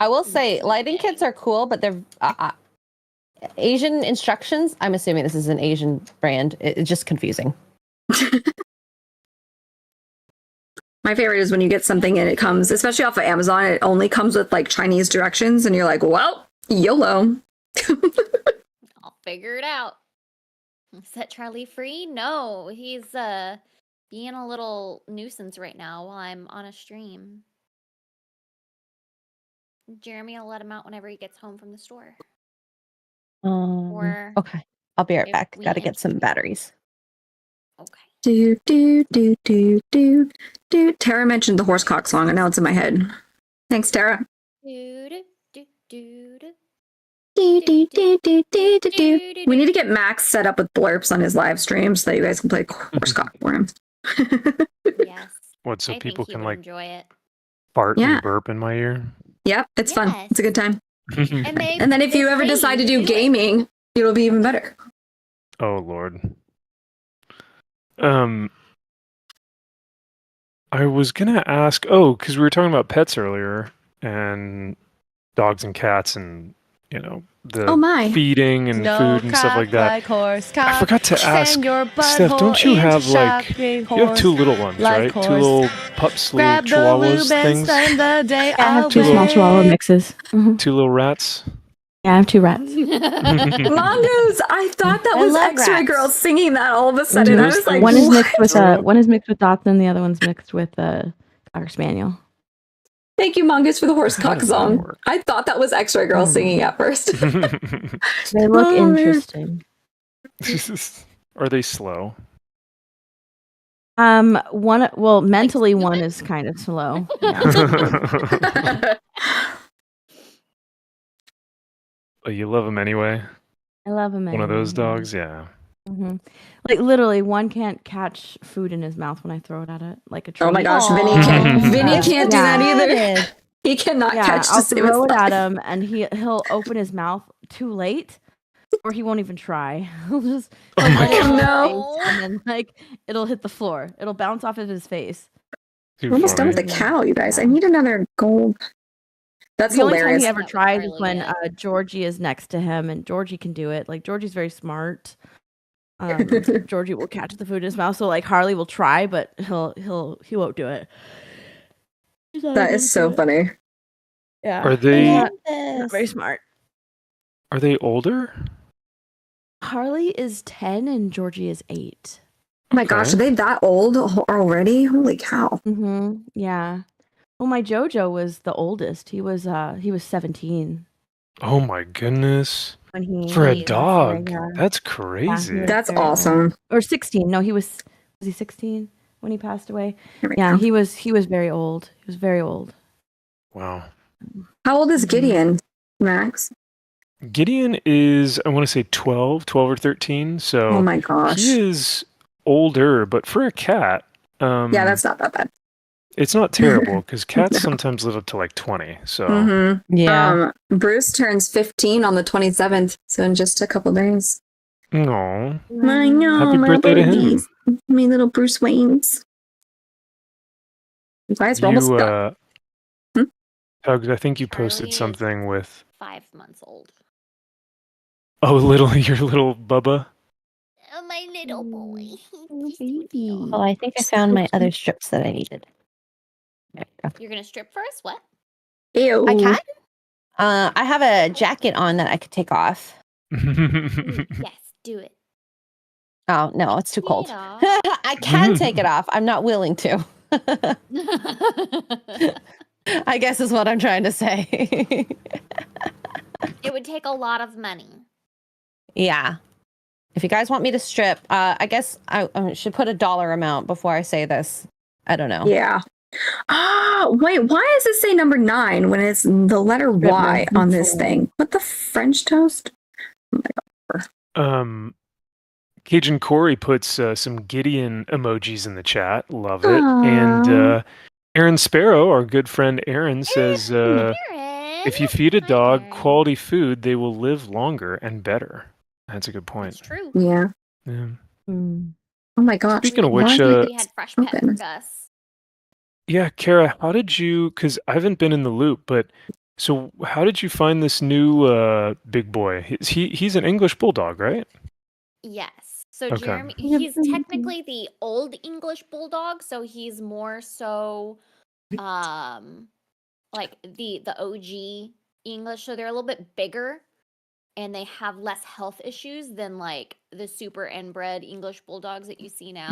will say, lighting kits are cool, but they're Asian instructions. I'm assuming this is an Asian brand. It's just confusing. My favorite is when you get something and it comes, especially off of Amazon, it only comes with like Chinese directions and you're like, well, YOLO. I'll figure it out. Set Charlie free? No, he's being a little nuisance right now while I'm on a stream. Jeremy will let him out whenever he gets home from the store. Or Okay, I'll be right if back. we Got to get some batteries. okay. Do, do, do, do, do, do. Tara mentioned the horsecock song and now it's in my head. Thanks, Tara. Do, do, do, do, do. Do, do, do, do, do, do, do. We need to get Max set up with blurps on his live stream so that you guys can play horsecock for him. Yes. What? So I people think he can would like enjoy it. fart Yeah. and burp in my ear. Yep, it's fun. Yes. It's a good time. And And then if you ever decide to do gaming, it'll be even better. Oh Lord. I was gonna ask. Oh, because we were talking about pets earlier, and dogs and cats, and the Oh my. feeding and food and stuff like that. horse I forgot to ask, Send your Steph. Don't you have like you have two little ones, like right? Two horse. little pups, little Grab the chihuahuas lube and things, spend the day I have two away. small chihuahua mixes. two little rats. Yeah, I have 2 rats. Mongoose! I thought that I was love X-Ray rats. Girl singing that all of a sudden. I Those was like, things- One is what? mixed with What? one is mixed with Dotson, the other one's mixed with Cocker Spaniel. Thank you, Mongoose, for the horse How cock does that song. work? I thought that was X-Ray Girl singing at first. They look Oh, man. interesting. Are they slow? Mentally one stupid? is kind of slow. Yeah. But you love them anyway. I love him. One of those anyway, yeah. dogs, yeah. hmm Like literally, one can't catch food in his mouth when I throw it at it, like a treat. Oh my gosh, Aw. Vinny can't. Vinny Yeah. can't do that either. He cannot Yeah, catch I'll to save throw his it at life. him, and he'll open his mouth too late, or he won't even try. He'll just Oh he'll my let it God. hit his No. face, and then it'll hit the floor. It'll bounce off of his face. Too We're almost done with funny. the cow, you guys. I Yeah. need another gold. That's The only time hilarious. he ever That was tries is Charlie when yet. Georgie is next to him, and Georgie can do it. Like Georgie's very smart. Georgie will catch the food in his mouth. So like Harley will try, but he won't do it. He's not That able is to so do it. funny. Yeah. Are he's they not very smart. are they older? Harley is 10 and Georgie is 8. Oh my gosh, Okay. are they that old already? Holy cow. Mm-hmm. Yeah. Well, my JoJo was the oldest. He was 17 Oh my goodness. when he For a Jeez. dog. Yeah. That's crazy. was That's very old. awesome. Or 16. No, was he 16 when he passed away? Here we Yeah, go. he was very old. He was very old. Wow. How old is Mhm. Gideon, Max? Gideon is, I want to say 12 or 13. So Oh my gosh. he is older, but for a cat, Yeah, that's not that bad. it's not terrible because cats No. sometimes live up to like 20. So Mm-hmm. Yeah. Bruce turns 15 on the 27th, so in just a couple days. no. I know, Happy my birthday to him. babies. My little Bruce Waynes. You guys, we're almost done. Tugs, I think you posted Charlie is something with 5 months old. your little Bubba. Oh, my little boy. baby. Well, I think I found my other strips that I needed. There we go. You're gonna strip for us? What? Ew. I can. I have a jacket on that I could take off. Yes, do it. Oh no, it's too Take cold. it off. I can take it off. I'm not willing to. I guess is what I'm trying to say. It would take a lot of money. Yeah. If you guys want me to strip, I guess I should put a dollar amount before I say this. I don't know. Yeah. Wait, why does it say number 9 when it's the letter Y on this thing? What the French toast? Cajun Corey puts some Gideon emojis in the chat. Love it. And Aw. Aaron Sparrow, our good friend Aaron, says Aaron, if you feed a hi, dog Aaron. quality food, they will live longer and better. That's a good point. That's true. Yeah. Yeah. Mm. Oh my gosh. Speaking of Why which, do We had fresh oh pet for goodness. Gus. Yeah, Kara, how did you? Because I haven't been in the loop, but so how did you find this new big boy? He's an English bulldog, right? Yes. So Okay. Jeremy, Yeah, he's mhm. technically the old English bulldog, so he's more so like the OG English, so they're a little bit bigger and they have less health issues than like the super inbred English bulldogs that you see now.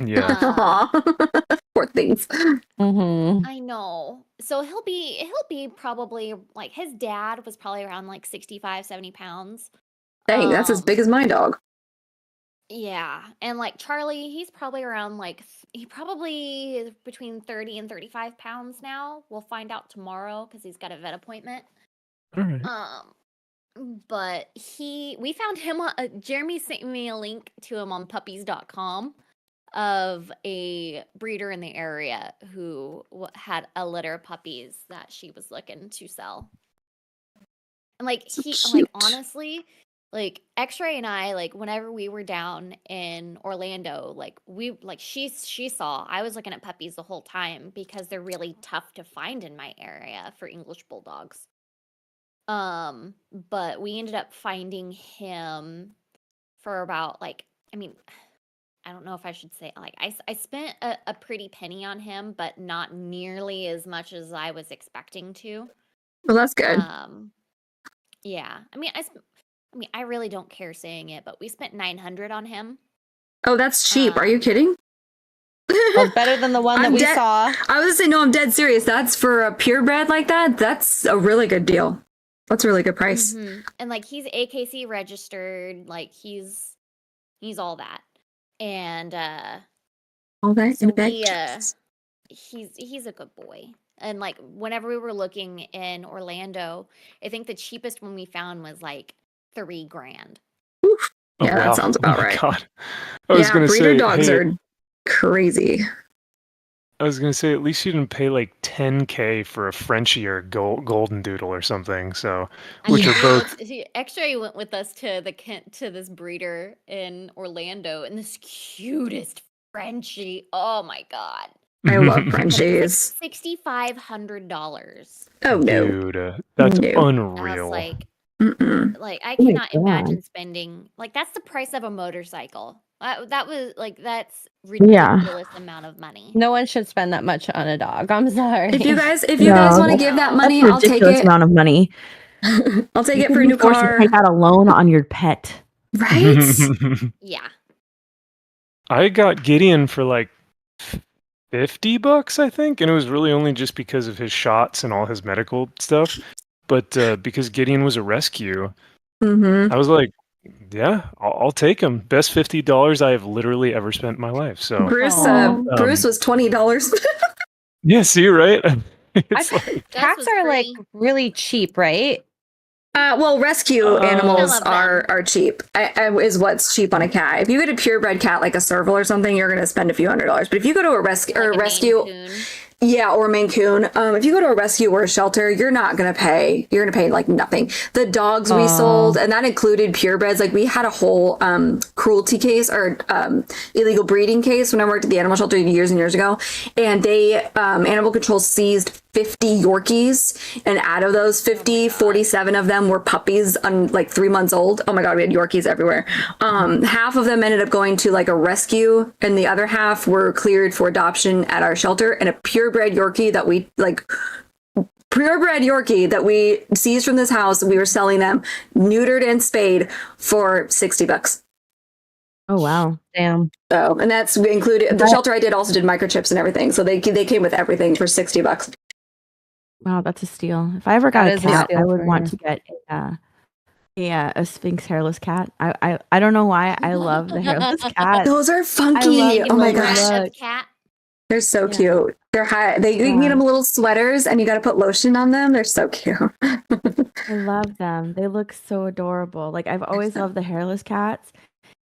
Yeah. Aw. Poor things. Mm-hmm. I know. So he'll be probably like his dad was probably around like 65, 70 pounds. Dang, that's as big as my dog. Yeah, and like Charlie, he's probably around like he probably is between 30 and 35 pounds now. We'll find out tomorrow because he's got a vet appointment. All right. But we found him on Jeremy sent me a link to him on puppies.com of a breeder in the area who had a litter of puppies that she was looking to sell. And like So like cute. honestly, like X-Ray and I, like whenever we were down in Orlando, like she saw I was looking at puppies the whole time because they're really tough to find in my area for English bulldogs. But we ended up finding him for about like, I mean, I don't know if I should say, like, I spent a pretty penny on him, but not nearly as much as I was expecting to. Well, that's good. Yeah. I mean, I really don't care saying it, but we spent $900 on him. Oh, that's cheap. Are you kidding? Well, better than the one that I'm we dead- saw. I was gonna say, no, I'm dead serious. That's for a purebred like that. That's a really good deal. That's a really good price. Mhm. And like he's AKC registered, like he's all that. And All that so in a bag. he's a good boy. And like whenever we were looking in Orlando, I think the cheapest one we found was like $3,000. Oof. Oh, Yeah, that wow. sounds about Oh my right. God. I was Yeah, gonna breeder say, dogs hey, are crazy. I was gonna say, at least you didn't pay like 10K for a Frenchie or golden doodle or something. So, which I are mean, both. X-Ray went with us to this breeder in Orlando, and this cutest Frenchie. Oh my God. I love Frenchies. $6,500. Oh no. Dude, that's No. I was unreal. like, Mm-mm. I Oh my cannot God. imagine spending like that's the price of a motorcycle. That was like that's Yeah. ridiculous amount of money. No one should spend that much on a dog. I'm sorry. If you guys No, want to that's- give that That's money, That's a I'll take ridiculous it. amount of money. I'll take You it could for a be new forced to car. take out a loan on your pet. Right? Yeah. I got Gideon for like $50, I think, and it was really only just because of his shots and all his medical stuff. But because Gideon was a rescue, Mm-hmm. I was like, yeah, I'll take him. Best $50 I have literally ever spent in my life. So Bruce, Aw. Bruce was $20. yeah, see, right? It's I- like, Cats was are like free. really cheap, right? Well, rescue animals Some of them. are cheap. Is what's cheap on a cat. If you get a purebred cat like a serval or something, you're going to spend a few $100s. But if you go to a rescue Like a Maine rescue, Coon. yeah, or Maine Coon, if you go to a rescue or a shelter, you're not going to pay. You're going to pay like nothing. The dogs we sold, and that included purebreds. Like we had a whole cruelty case or illegal breeding case when I worked at the animal shelter years and years ago, and they animal control seized 50 Yorkies, and out of those 50, 47 of them were puppies like 3 months old. Oh my God, we had Yorkies everywhere. Half of them ended up going to like a rescue, and the other half were cleared for adoption at our shelter. And a purebred Yorkie that we seized from this house, we were selling them neutered and spayed for $60. Oh wow. Damn. So, and that's included the shelter I did also did microchips and everything. So they came with everything for $60. Wow, that's a steal. If I ever got That a is a cat, steal I would for want you. to get a Sphynx hairless cat. I don't know why I love the hairless cat. Those are funky. love Oh my the gosh. look. Red cat. They're so Yeah. cute. They're high. You can get them little sweaters and you got to put lotion on them. They're so cute. I love them. They look so adorable. Like I've always loved the hairless cats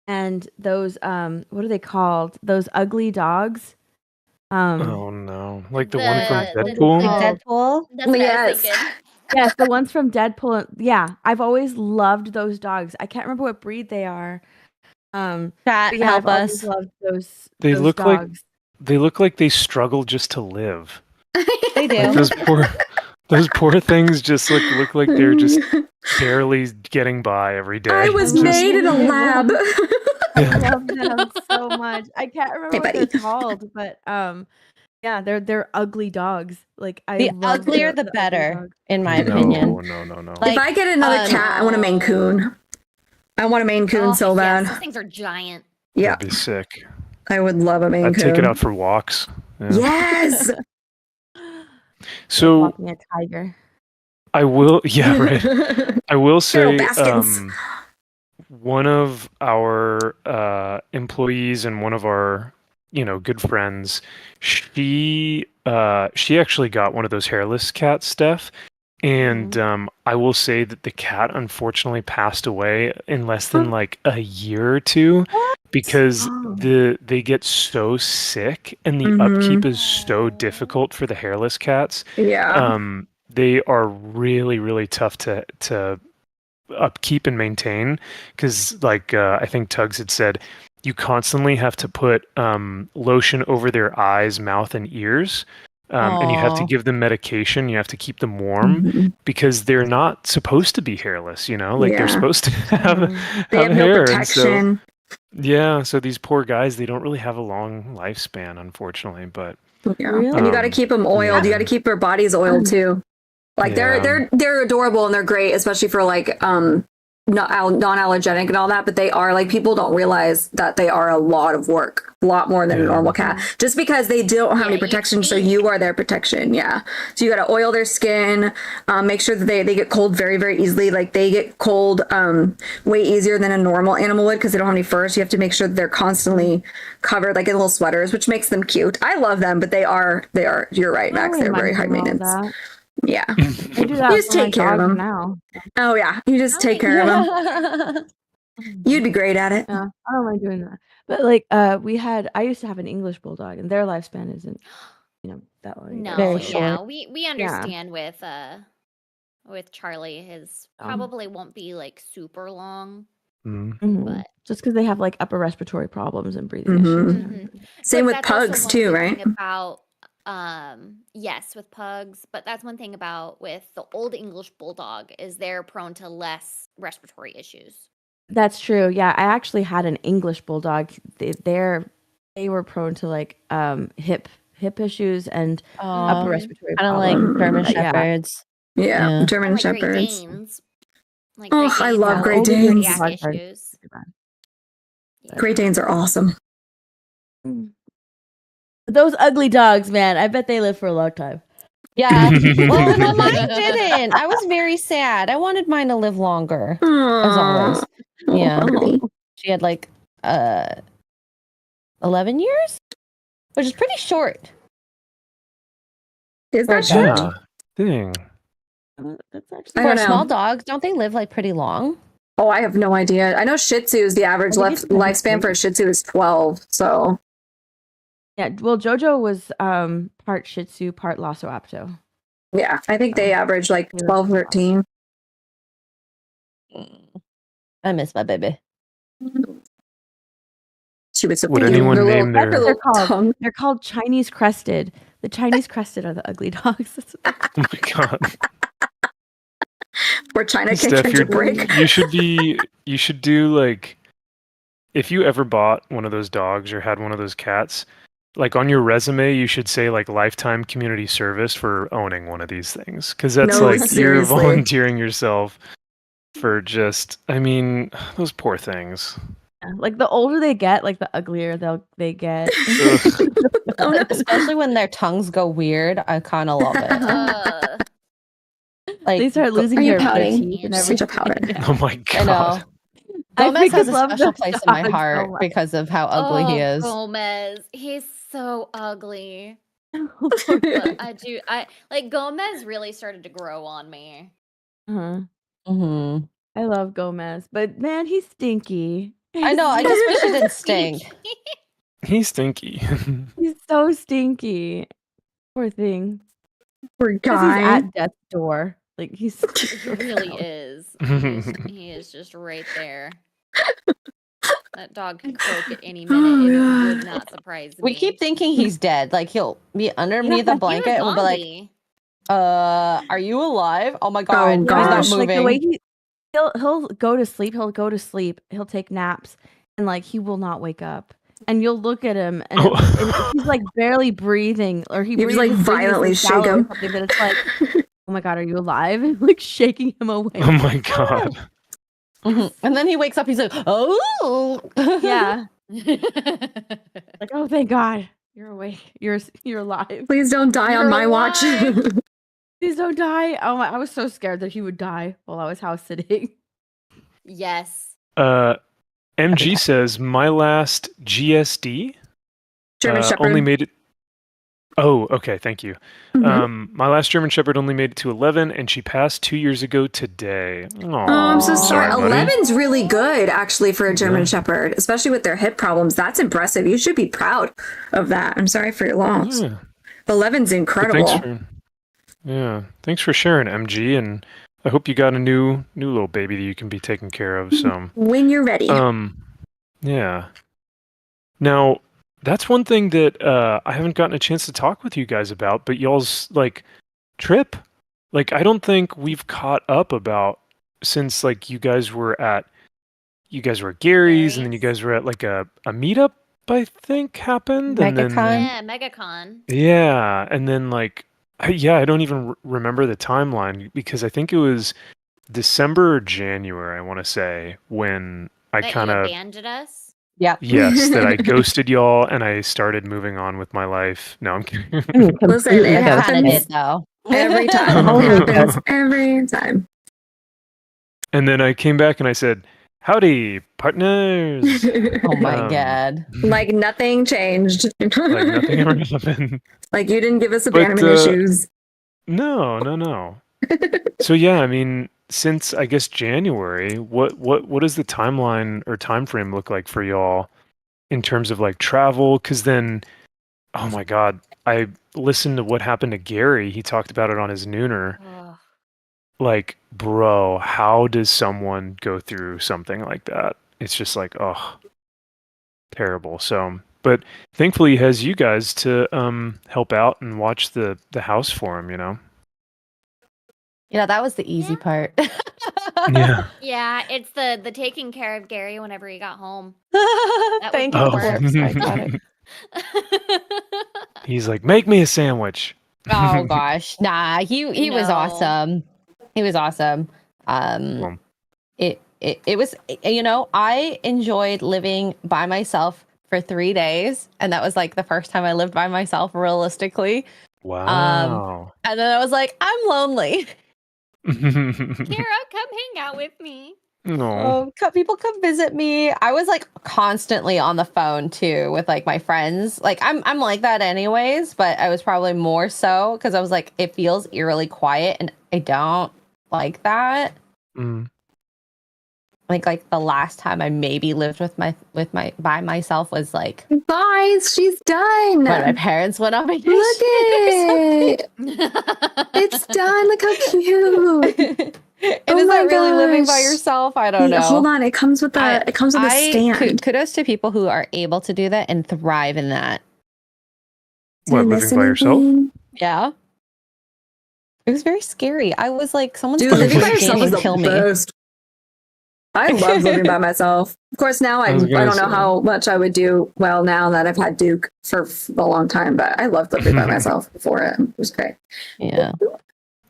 and those what are they called? Those ugly dogs. oh no, like the one from The- Deadpool. Like Deadpool. That's what I Yes. was thinking. Yes, the ones from Deadpool. Yeah, I've always loved those dogs. I can't remember what breed they are. Chat, But yeah, help I've always us. loved those. They those look like- dogs. They look like they struggle just to live. They do. Like those poor things just look like they're just barely getting by every day. I was Just- made in a lab. I love them so much. I can't remember Hey, what they're buddy. called, but yeah, they're ugly dogs. Like I The love uglier the ugly better, dogs. in my no, opinion. No. Like, if I get another cat, I want a Maine Coon. I want a Maine Coon Oh, so yes, bad. those things are giant. Yeah, That'd be sick. I would love a Maine I'd Coon. take it out for walks. Yeah. Yes. So Walking a tiger. I will. Yeah, right. I will say, Baskins. one of our employees and one of our, good friends, she actually got one of those hairless cat stuff, and I will say that the cat unfortunately passed away in less than like a year or two because Oh. they get so sick and the Mhm. upkeep is so difficult for the hairless cats. Yeah. They are really, really tough to upkeep and maintain, because like I think Tugs had said, you constantly have to put lotion over their eyes, mouth, and ears. And you have to Aw. give them medication. You have to keep them warm Mhm. because they're not supposed to be hairless, like Yeah. they're supposed to have, They have have no hair. And so, protection. yeah, so these poor guys, they don't really have a long lifespan, unfortunately. But Yeah. Really? And you got to Um, keep them oiled. You yeah. got to keep their bodies oiled too. Like Yeah. they're adorable and they're great, especially for like non-allergenic and all that. But they are like, people don't realize that they are a lot of work, a lot more than a Yeah. normal cat. Just because they don't have Yeah, any you protection, so feed. you are their protection. Yeah. So you got to oil their skin, make sure that they get cold very very easily. Like they get cold way easier than a normal animal would because they don't have any fur. So you have to make sure that they're constantly covered like in little sweaters, which makes them cute. I love them, but they are. You're right, Max. They're very high maintenance. Yeah. I do that You just for my take care of dogs them. now. Oh yeah, you just take care of them. You'd be great at it. Yeah, I don't mind doing that. But like, I used to have an English bulldog, and their lifespan isn't, that long. No, Very yeah, short. we understand with Charlie, his Um, probably won't be like super long, Mm. but Just because they have like upper respiratory problems and breathing Mhm. issues. Mhm. Same But with that's also pugs one too, good right? thing about yes, with pugs, but that's one thing about with the old English bulldog is they're prone to less respiratory issues. That's true. Yeah, I actually had an English bulldog. They were prone to like hip issues and upper Aw, respiratory kind of like problems. German Yeah. Shepherds. Yeah, Yeah. German Like Great Shepherds. Danes. Like Oh, Great I Danes love have Great older Danes. cardiac dogs are issues. pretty bad. Yeah. Great Danes are awesome. Those ugly dogs, man. I bet they live for a long time. Yeah. Well, mine didn't. I was very sad. I wanted mine to live longer, as always. Yeah. She had like 11 years, which is pretty short. Is that For a short? dog. Yeah. Dang. That's actually I For don't a small know. dog, don't they live like pretty long? Oh, I have no idea. I know Shih Tzus, the average I think it's lifespan for a Shih Tzu is 12. So yeah. Well, JoJo was part Shih Tzu, part Lhasa Apso. yeah, I think they average like 12, 13. I miss my baby. She would Would anyone name her their- little They're called- tongue. They're called Chinese crested. The Chinese crested are the ugly dogs. Oh my god. Where China can Steph, catch a break. you should do like, if you ever bought one of those dogs or had one of those cats, like on your resume, you should say like lifetime community service for owning one of these things. Because that's No, like you're seriously. volunteering yourself for I mean, those poor things. Like the older they get, like the uglier they get. Ugh. Oh, no. Especially when their tongues go weird. I kind of love it. Like They start losing Are you their pouting? teeth and Such a everything. powder. Oh my god. I know. I Gomez has freaking a love special those place in my dogs so heart much. because of how ugly he is. Gomez. He's so ugly. But I like Gomez really started to grow on me. Uh-huh. Hmm. I love Gomez, but man, he's stinky. I know. I just wish it didn't stink. He's stinky. He's so stinky. Poor thing. Poor 'Cause he's guy. at death's door. Like he's He really is. He is just right there. That dog could croak at any minute. Oh, It God. would not surprise me. We keep thinking he's dead. Like he'll be underneath Yeah, a he's a blanket and we'll be like, zombie. are you alive? Oh my god, he's gosh. not like moving. the way he'll go to sleep. He'll go to sleep. He'll take naps, and like he will not wake up. And you'll look at him, and, Oh. and he's like barely breathing, or he You just, breathes like, his breathing violently is shallow shake or him. something, but it's like, oh my god, are you alive? And like shaking him awake. Oh my god. Mhm. And then he wakes up. He's like, oh, Yeah, like oh thank God, you're awake. You're alive. Please don't die on You're my watch. alive. Please don't die. Oh my, I was so scared that he would die while I was house sitting. Yes. MG says my last GSD German Shepherd. only made it. Oh, okay. Thank you. Mhm. My last German Shepherd only made it to 11, and she passed 2 years ago today. Oh, I'm so sorry. buddy. 11's really good, actually, for a German Yeah. Shepherd, especially with their hip problems. That's impressive. You should be proud of that. I'm sorry for your loss. Yeah. But 11's But incredible. thanks for sharing, MG. And I hope you got a new little baby that you can be taken care of. So, When you're ready. yeah. Now, that's one thing that I haven't gotten a chance to talk with you guys about, but y'all's like trip. Like, I don't think we've caught up about since like you guys were at Gary's, and then you Gary's. guys were at like a meetup, I think happened, and then MegaCon. Yeah, MegaCon. yeah, and then like I don't even remember the timeline because I think it was December or January, I want to say, when I That kind you of abandoned us. Yep. yes, that I ghosted y'all and I started moving on with my life. No, I'm kidding. Listen, it I kind of happens did though. every time. Oh, It no. happens every time. And then I came back and I said, "Howdy, partners." Oh my Um, god. Like nothing changed. like nothing ever happened. Like you didn't give us But, abandonment issues. No. So yeah, I mean, since I guess January, what does the timeline or time frame look like for y'all in terms of like travel? Because then, oh my God, I listened to what happened to Gary. He talked about it on his Nooner. Ugh. Like, bro, how does someone go through something like that? It's just like, oh, terrible. So, but thankfully, he has you guys to help out and watch the house for him. You know. Yeah, that was the easy Yeah. part. Yeah. Yeah, it's the taking care of Gary whenever he got home. was Thank the you for the worst. burps. I got it. He's like, make me a sandwich. Oh gosh, nah. He was No. awesome. He was awesome. Well, It was, you know, I enjoyed living by myself for 3 days, and that was like the first time I lived by myself realistically. wow. And then I was like, I'm lonely. Kira, come hang out with me. No. People come visit me. I was like constantly on the phone too with like my friends. Like I'm like that anyways, but I was probably more so because I was like, it feels eerily quiet, and I don't like that. Mm. Like the last time I maybe lived with my by myself was like Guys, she's done. when my parents went on vacation. Look it. It's done. Look how cute. And Oh is my that really living by gosh. yourself? I don't know. Hold on. It comes with a stand. Kudos to people who are able to do that and thrive in that. Do you What, living listen by to yourself? me? Yeah. It was very scary. I was like, someone's Dude, gonna living by break in yourself is and the kill me. best. I love living by myself. Of course, now I I was don't gonna know say. how much I would do well now that I've had Duke for a long time, but I loved living by myself before it. It was great. Yeah.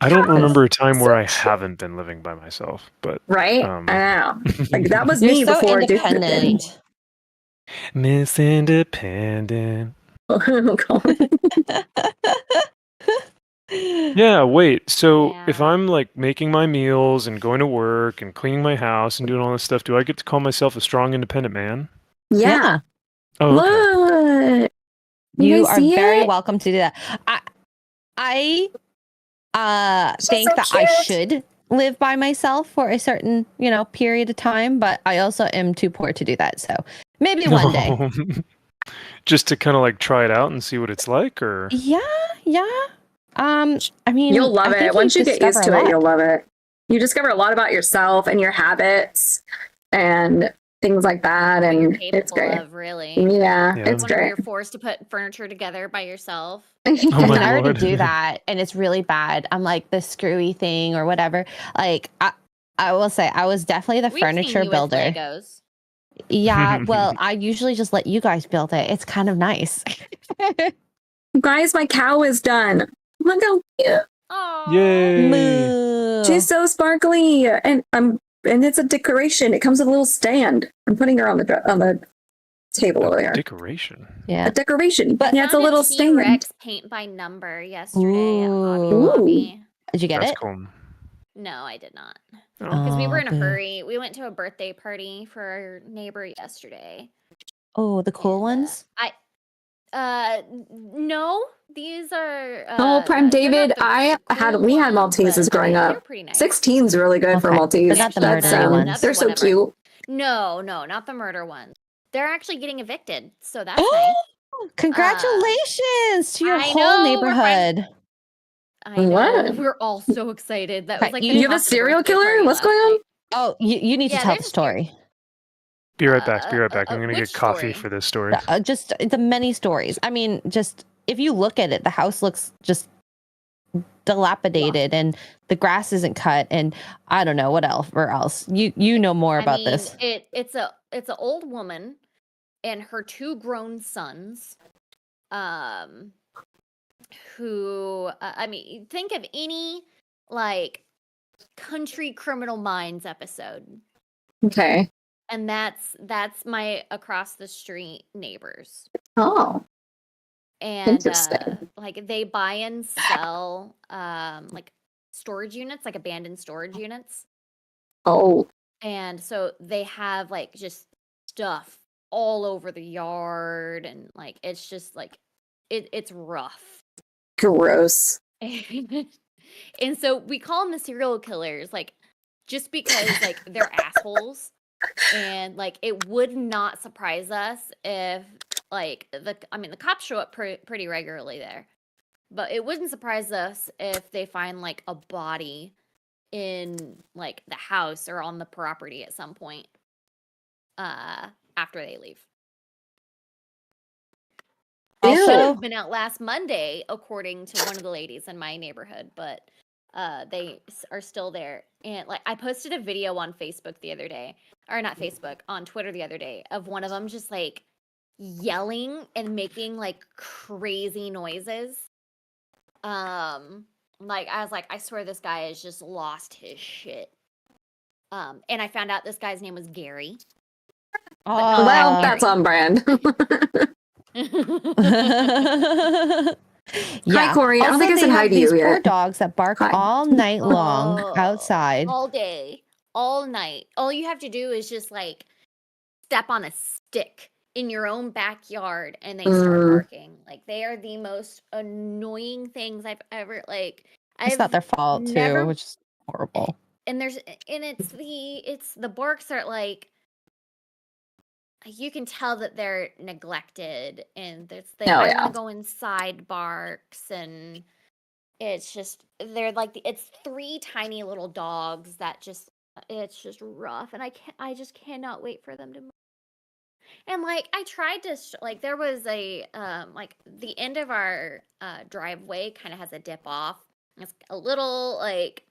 I don't remember a time where I So- haven't been living by myself, but Right? Um, I know. Like that was You're me so before Duke. independent. Miss Independent. Oh, God. Yeah, wait. So if Yeah. I'm like making my meals and going to work and cleaning my house and doing all this stuff, do I get to call myself a strong, independent man? Yeah. Oh, okay. Look. You guys are see very it? welcome to do that. I She's think so that I cute. should live by myself for a certain, period of time, but I also am too poor to do that. So maybe one day. No. Just to kind of like try it out and see what it's like, or Yeah. I mean, You'll love I think it. Once you get used discover to a it, lot. you'll love it. You discover a lot about yourself and your habits and things like that. What you're And capable it's great. of, really. Yeah, Yeah. it's Whenever great. you're forced to put furniture together by yourself. Oh I my already Lord. do that, and it's really bad. I'm like the screwy thing or whatever. Like I will say, I was definitely the We've seen furniture you builder. with Legos. Yeah, well, I usually just let you guys build it. It's kind of nice. Guys, my cow is done. Look how cute. Oh. Yay. Moo. She's so sparkly. And it's a decoration. It comes with a little stand. I'm putting her on the table over there. Decoration. Yeah. A decoration. But- Yeah, it's a little stand. T-Rex paint by number yesterday at Hobby Ooh. Lobby. Did you get That's it? cool. No, I did not. Oh. Because we were in a boo. hurry. We went to a birthday party for our neighbor yesterday. Oh, the cool And, ones. No, these are. Oh, Prime they're not David, the we had ones, Maltesers but growing they're up. pretty nice. 16's really good for Okay, Maltese. but not the That's, murdery ones. They're so Another one cute. No, not the murder ones. They're actually getting evicted, so that's nice. Congratulations to your I whole know, we're neighborhood. I know. What? We're all so excited. That was Okay, like you the You have a talk of the serial birthday killer? party What's last going on? night. Oh, you need to Yeah, tell there's the a ser- story. Be right back. Be right back. I'm gonna which get coffee story? for this story. Just the many stories. I mean, just if you look at it, the house looks just dilapidated, and the grass isn't cut, and I don't know what else. Or else you know more I about mean, this. it's an old woman and her two grown sons, um, who I mean, think of any like Country Criminal Minds episode, Okay. and that's my across the street neighbors. Oh, And interesting. like they buy and sell like storage units, like abandoned storage units. Oh, And so they have like just stuff all over the yard, and like it's just like it's rough. gross. And so we call them the serial killers, like just because like they're assholes. And like it would not surprise us if like the cops show up pretty regularly there. But it wouldn't surprise us if they find like a body in like the house or on the property at some point after they leave. They should Also, have been out last Monday, according to one of the ladies in my neighborhood, but they are still there. And like I posted a video on Facebook the other day, or not Facebook, on Twitter the other day, of one of them just like yelling and making like crazy noises. Like I was like, I swear this guy has just lost his shit. And I found out this guy's name was Gary. Well, oh. that's on brand. Yeah. Corey. I don't Also, think I they said hi have to you these poor yet. dogs that bark Hi. all night long Oh, outside. all day, all night. All you have to do is just like step on a stick in your own backyard and they start barking. Like they are the most annoying things I've ever like. It's not their fault never- too, which is horrible. And it's the barks are like you can tell that they're neglected, and it's Oh, I yeah. want to go inside barks, and it's just they're like it's three tiny little dogs that just it's just rough, and I just cannot wait for them to move. And like I tried to like there was a like the end of our driveway kind of has a dip off. It's a little like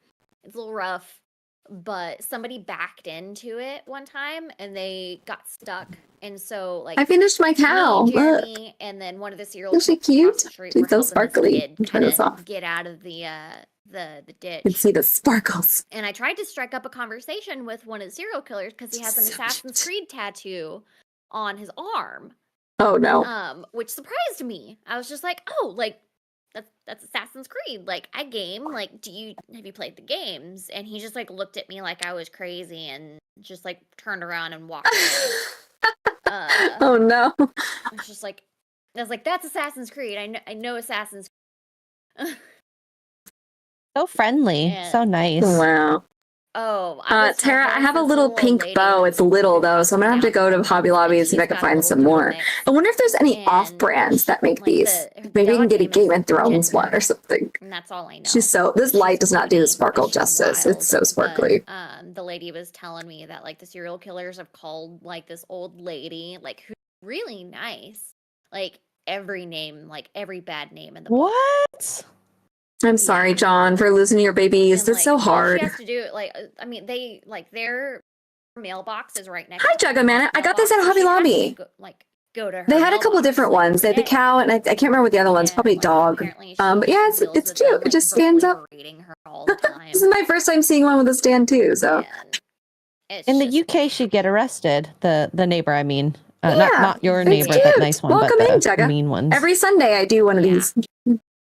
it's a little rough, but somebody backed into it one time and they got stuck. And so like I finished my cow. me, Look. Jeremy, and then one of the serial Isn't she killers across cute? the street She's were so helping this sparkly. kid Turn this kinda off. get out of the ditch. You can see the sparkles. And I tried to strike up a conversation with one of the serial killers because he has an So Assassin's Creed tattoo on his arm, Oh no. which surprised me. I was just like, oh, like that's Assassin's Creed. Like I game. Like, have you played the games? And he just like looked at me like I was crazy and just like turned around and walked away. Oh no. I was like, that's Assassin's Creed. I know Assassin's. So friendly, Yeah. so nice. Wow. Oh, Tara, I have a little pink bow. It's little though, so I'm gonna have to go to Hobby Lobby and see if I can find some more. I wonder if there's any off brands that make these. Maybe we can get a Game of Thrones one or something. And that's all I know. This light does not do the sparkle She's justice. wild, It's so but, sparkly. the lady was telling me that like the serial killers have called like this old lady, like who's really nice, like every name, like every bad name in the book. What? I'm sorry, Yeah. John, for losing your babies. And, That's like, so all hard. she has to do, like, I mean, they like their mailbox is right next. Hi, to the Juggaman. I got this at mailbox, so Hobby she has to Lobby. go to her. They had a couple mailbox different ones. They had the every day. cow, and I can't remember what the other one's. And, Probably like, dog. apparently But yeah, she deals it's with cute. them, It just stands verbally up. berating her all the time. This is my first time seeing one with a stand too. So And it's In the just- UK, she'd get arrested. The neighbor, I mean, Yeah, not your it's neighbor, cute. that nice one, Welcome but in, the Jugga. mean ones. every Sunday I do one of Yeah. these.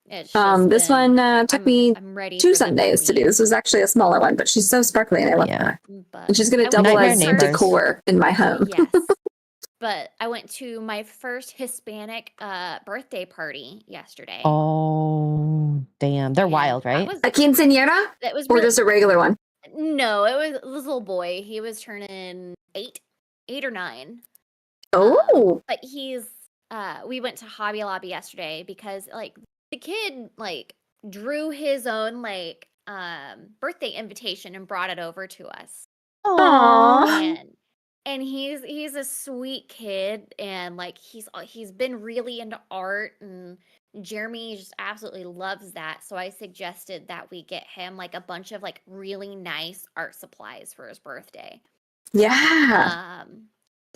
it's just This been- one took me I'm ready 2 for them Sundays to do. leave, This was actually a smaller one, but she's so sparkly and I love Yeah. her. but And she's gonna I went double to Nightmare as my neighbors. first- decor in my home. Yes. But I went to my first Hispanic birthday party yesterday. Oh, damn. They're and wild, that right? was- A quinceañera That was or really, just a regular one? no, it was this little boy. He was turning 8 or 9. Oh, But he's we went to Hobby Lobby yesterday because like the kid like drew his own like birthday invitation and brought it over to us. Aw. And he's a sweet kid, and like he's been really into art, and Jeremy just absolutely loves that. So I suggested that we get him like a bunch of like really nice art supplies for his birthday. Yeah.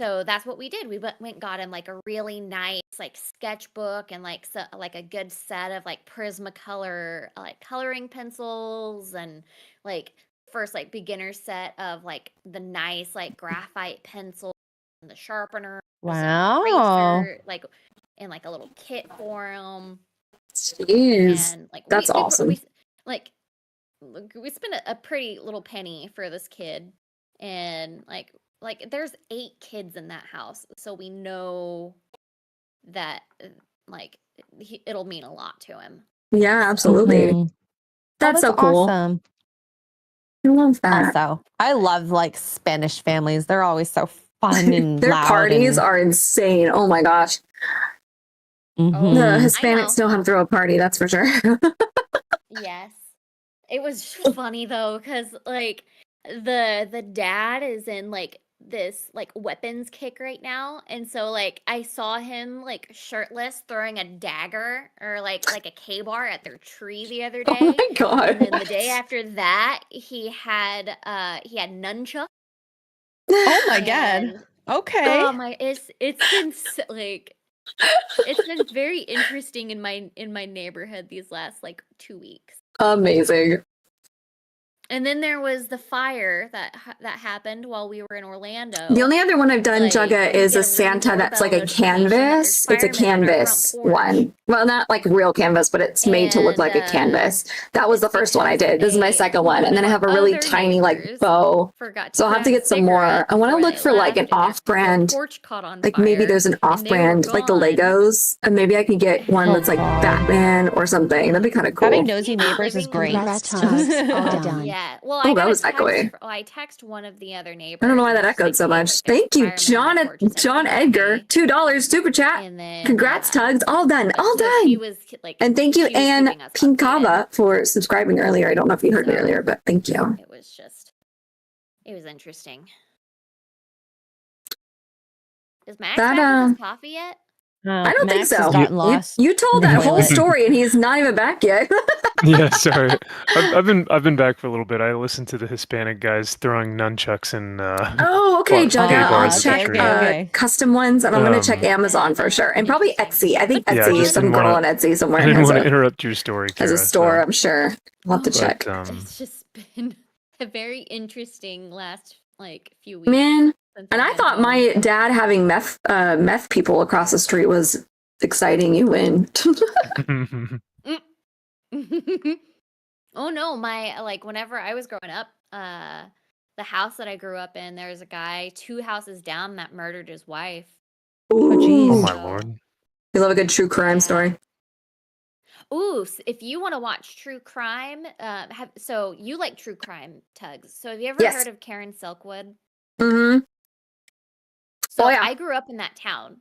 So that's what we did. We went and got him like a really nice like sketchbook and like like a good set of like Prismacolor like coloring pencils, and like first like beginner set of like the nice like graphite pencil and the sharpener, Wow. eraser, like and like a little kit for him. Jeez. And like That's awesome. we spent a pretty little penny for this kid, and like there's 8 kids in that house, so we know that like it'll mean a lot to him. Yeah, absolutely. Mhm. That's Oh, so cool. Awesome. I love that. Also, I love like Spanish families. They're always so fun and Their loud parties and- are insane. Oh my gosh. Mhm. The I Hispanics know how to throw a party, that's for sure. Yes. It was funny though, because like the dad is in like this like weapons kick right now, and so like I saw him like shirtless throwing a dagger or like a K-bar at their tree the other Oh day. my god. And then the day after that, he had nunchuck. Oh my god. and- Okay. Oh my! It's been like it's been very interesting in my neighborhood these last like 2 weeks. Amazing. And then there was the fire that happened while we were in Orlando. The only other one I've done, Like, Jugga, you is get a a Ring Santa that's like a doorbell notification that canvas. there's It's a firemen on our front canvas porch. one. Well, not like real canvas, but it's made to look like a And, canvas. That was the it's first one I because did. This is my second one. And then I have a really other tiny like neighbors bow. Forgot So I'll have to put out get some a more. cigarette I want to before look they for like an left, and their off-brand, porch caught on like maybe fire, there's an and they were off-brand, like the gone. Legos, and maybe I could get one that's like Oh. Batman or something. That'd be kind of cool. Having nosy Yeah, neighbors is living great. Congrats, Tugs. All done. Yeah. Well, Oh, I that got was a text. echoey. I text one of the other neighbors. I don't know why and that was echoed so like, "Hey, much. like, there's Thank you, firemen on my porch. Is John everything Edgar. okay?" $2 super chat. And then Congrats, Tugs. All done. All so she done. was like, And thank you, she was Anne keeping us updated. Pinkava, for subscribing earlier. I don't know if you heard me So- earlier, but thank you. It was interesting. Is Max That, back with his coffee yet? I don't think Max so. has gotten lost. You told in the that whole toilet. story, and he's not even back yet. Yeah, sorry. I've been back for a little bit. I listened to the Hispanic guys throwing nunchucks and Oh, okay, Well, Jugga. okay, I'll bars, check okay. custom ones, and I'm going to check Amazon for sure, and probably Etsy. I think Yeah, I Etsy, just some didn't girl wanna- on Etsy somewhere I didn't has want to a, interrupt your story, has a Kara, store. so- I'm sure. We'll have to but, check. It's just been a very interesting last like few weeks. Man, since and I've I been thought home. my dad having meth people across the street was exciting. You win. Oh no, my like whenever I was growing up, the house that I grew up in, there's a guy 2 houses down that murdered his wife. Ooh, Oh my So- lord. you love a good true crime Yeah. story. Ooh, if you want to watch true crime, so you like true crime, Tugs. So have you ever Yes. heard of Karen Silkwood? Mm-hmm. So Oh, yeah. I grew up in that town.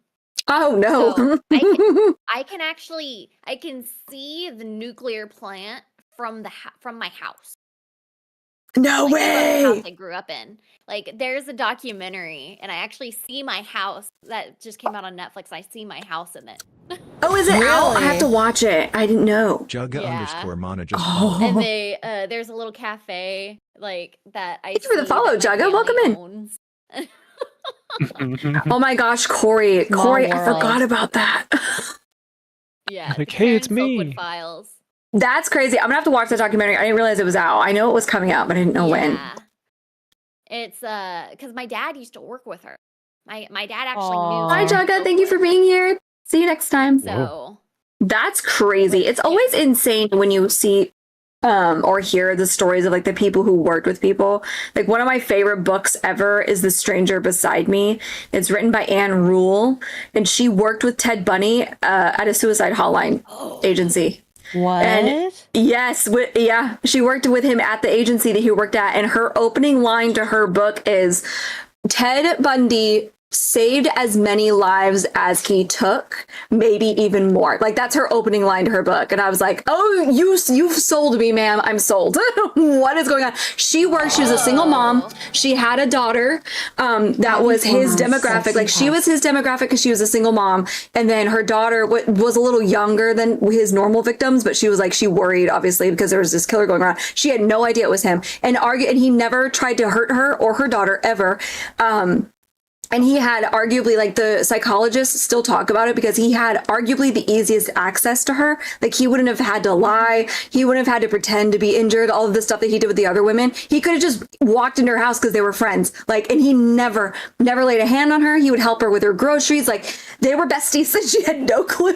Oh no. So, I can see the nuclear plant from from my house. No Like, from the house way. I grew up in. Like, there's a documentary, and I actually see my house that just came out on Netflix. I see my house in it. Oh, is it out? I have to Really? watch it. I didn't know. Jugga Yeah. underscore Mana just Oh. followed. And they there's a little cafe like that I Thank you for the see follow, that my Jugga. Welcome family in. owns. Oh my gosh, Corey. Small Corey, I world. forgot about that. Yeah. Like, the hey, it's Karen Silkwood me. Files. That's crazy. I'm gonna have to watch the documentary. I didn't realize it was out. I know it was coming out, but I didn't know when. Yeah. It's because my dad used to work with her. My dad actually knew. Aw. Hi, Karen Jugga. Thank you for Silkwood. being here. See you next time. So That's crazy. It's always insane when you see or hear the stories of like the people who worked with people. Like one of my favorite books ever is The Stranger Beside Me. It's written by Anne Rule, and she worked with Ted Bundy at a suicide hotline agency. What? And- Yes, yeah, she worked with him at the agency that he worked at, and her opening line to her book is, Ted Bundy saved as many lives as he took, maybe even more. Like that's her opening line to her book. And I was like, oh, you've sold me, ma'am. I'm sold. What is going on? She was a single mom. She had a daughter that was his demographic. Like she was his demographic because she was a single mom. And then her daughter was a little younger than his normal victims, but she was like, she worried obviously because there was this killer going around. She had no idea it was him, and he never tried to hurt her or her daughter ever. And he had arguably, like the psychologists still talk about it, because he had arguably the easiest access to her. Like he wouldn't have had to lie. He wouldn't have had to pretend to be injured. All of the stuff that he did with the other women, he could have just walked into her house because they were friends. Like, and he never laid a hand on her. He would help her with her groceries. Like they were besties and she had no clue.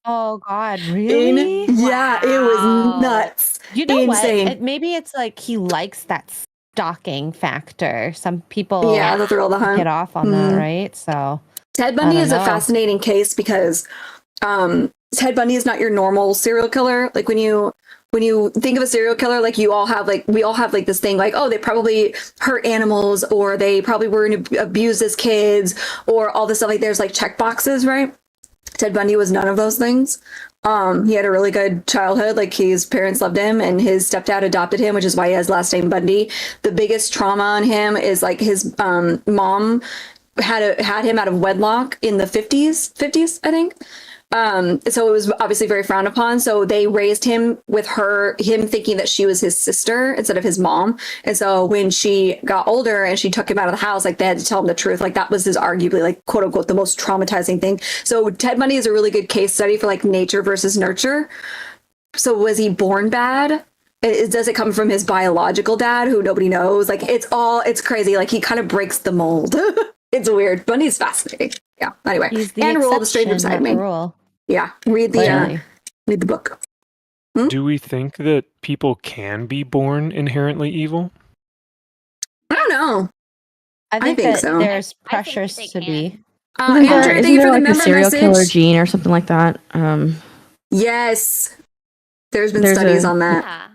Oh God, really? Yeah, it was Wow. nuts. You know Insane. what? Maybe it's like he likes that stalking factor. Some people Yeah, the thrill of the hunt. get off on that, right? So Ted Bundy I is a don't know. fascinating case because Ted Bundy is not your normal serial killer. Like when you think of a serial killer, like we all have like this thing like, oh, they probably hurt animals, or they probably were abused as kids, or all this stuff. Like there's like check boxes, right? Ted Bundy was none of those things. He had a really good childhood. Like his parents loved him, and his stepdad adopted him, which is why he has last name Bundy. The biggest trauma on him is like his mom had him out of wedlock in the 50s, I think. So it was obviously very frowned upon. So they raised him with him thinking that she was his sister instead of his mom. And so when she got older and she took him out of the house, like they had to tell him the truth. Like that was his arguably like quote unquote the most traumatizing thing. So Ted Bundy is a really good case study for like nature versus nurture. So was he born bad? Does it come from his biological dad who nobody knows? Like it's crazy. Like he kind of breaks the mold. It's weird. Bundy's fascinating. Yeah. Anyway, he's the and Rule, the Stranger exception, Beside not Me. the rule. Yeah, read Clearly. the book. Do we think that people can be born inherently evil? I don't know. I think think that so. there's I think pressures they to can. be. Isn't Andrew, thank isn't you there for the like a member serial killer message. gene or something like that? Yes, there's been There's studies a- on that. Yeah.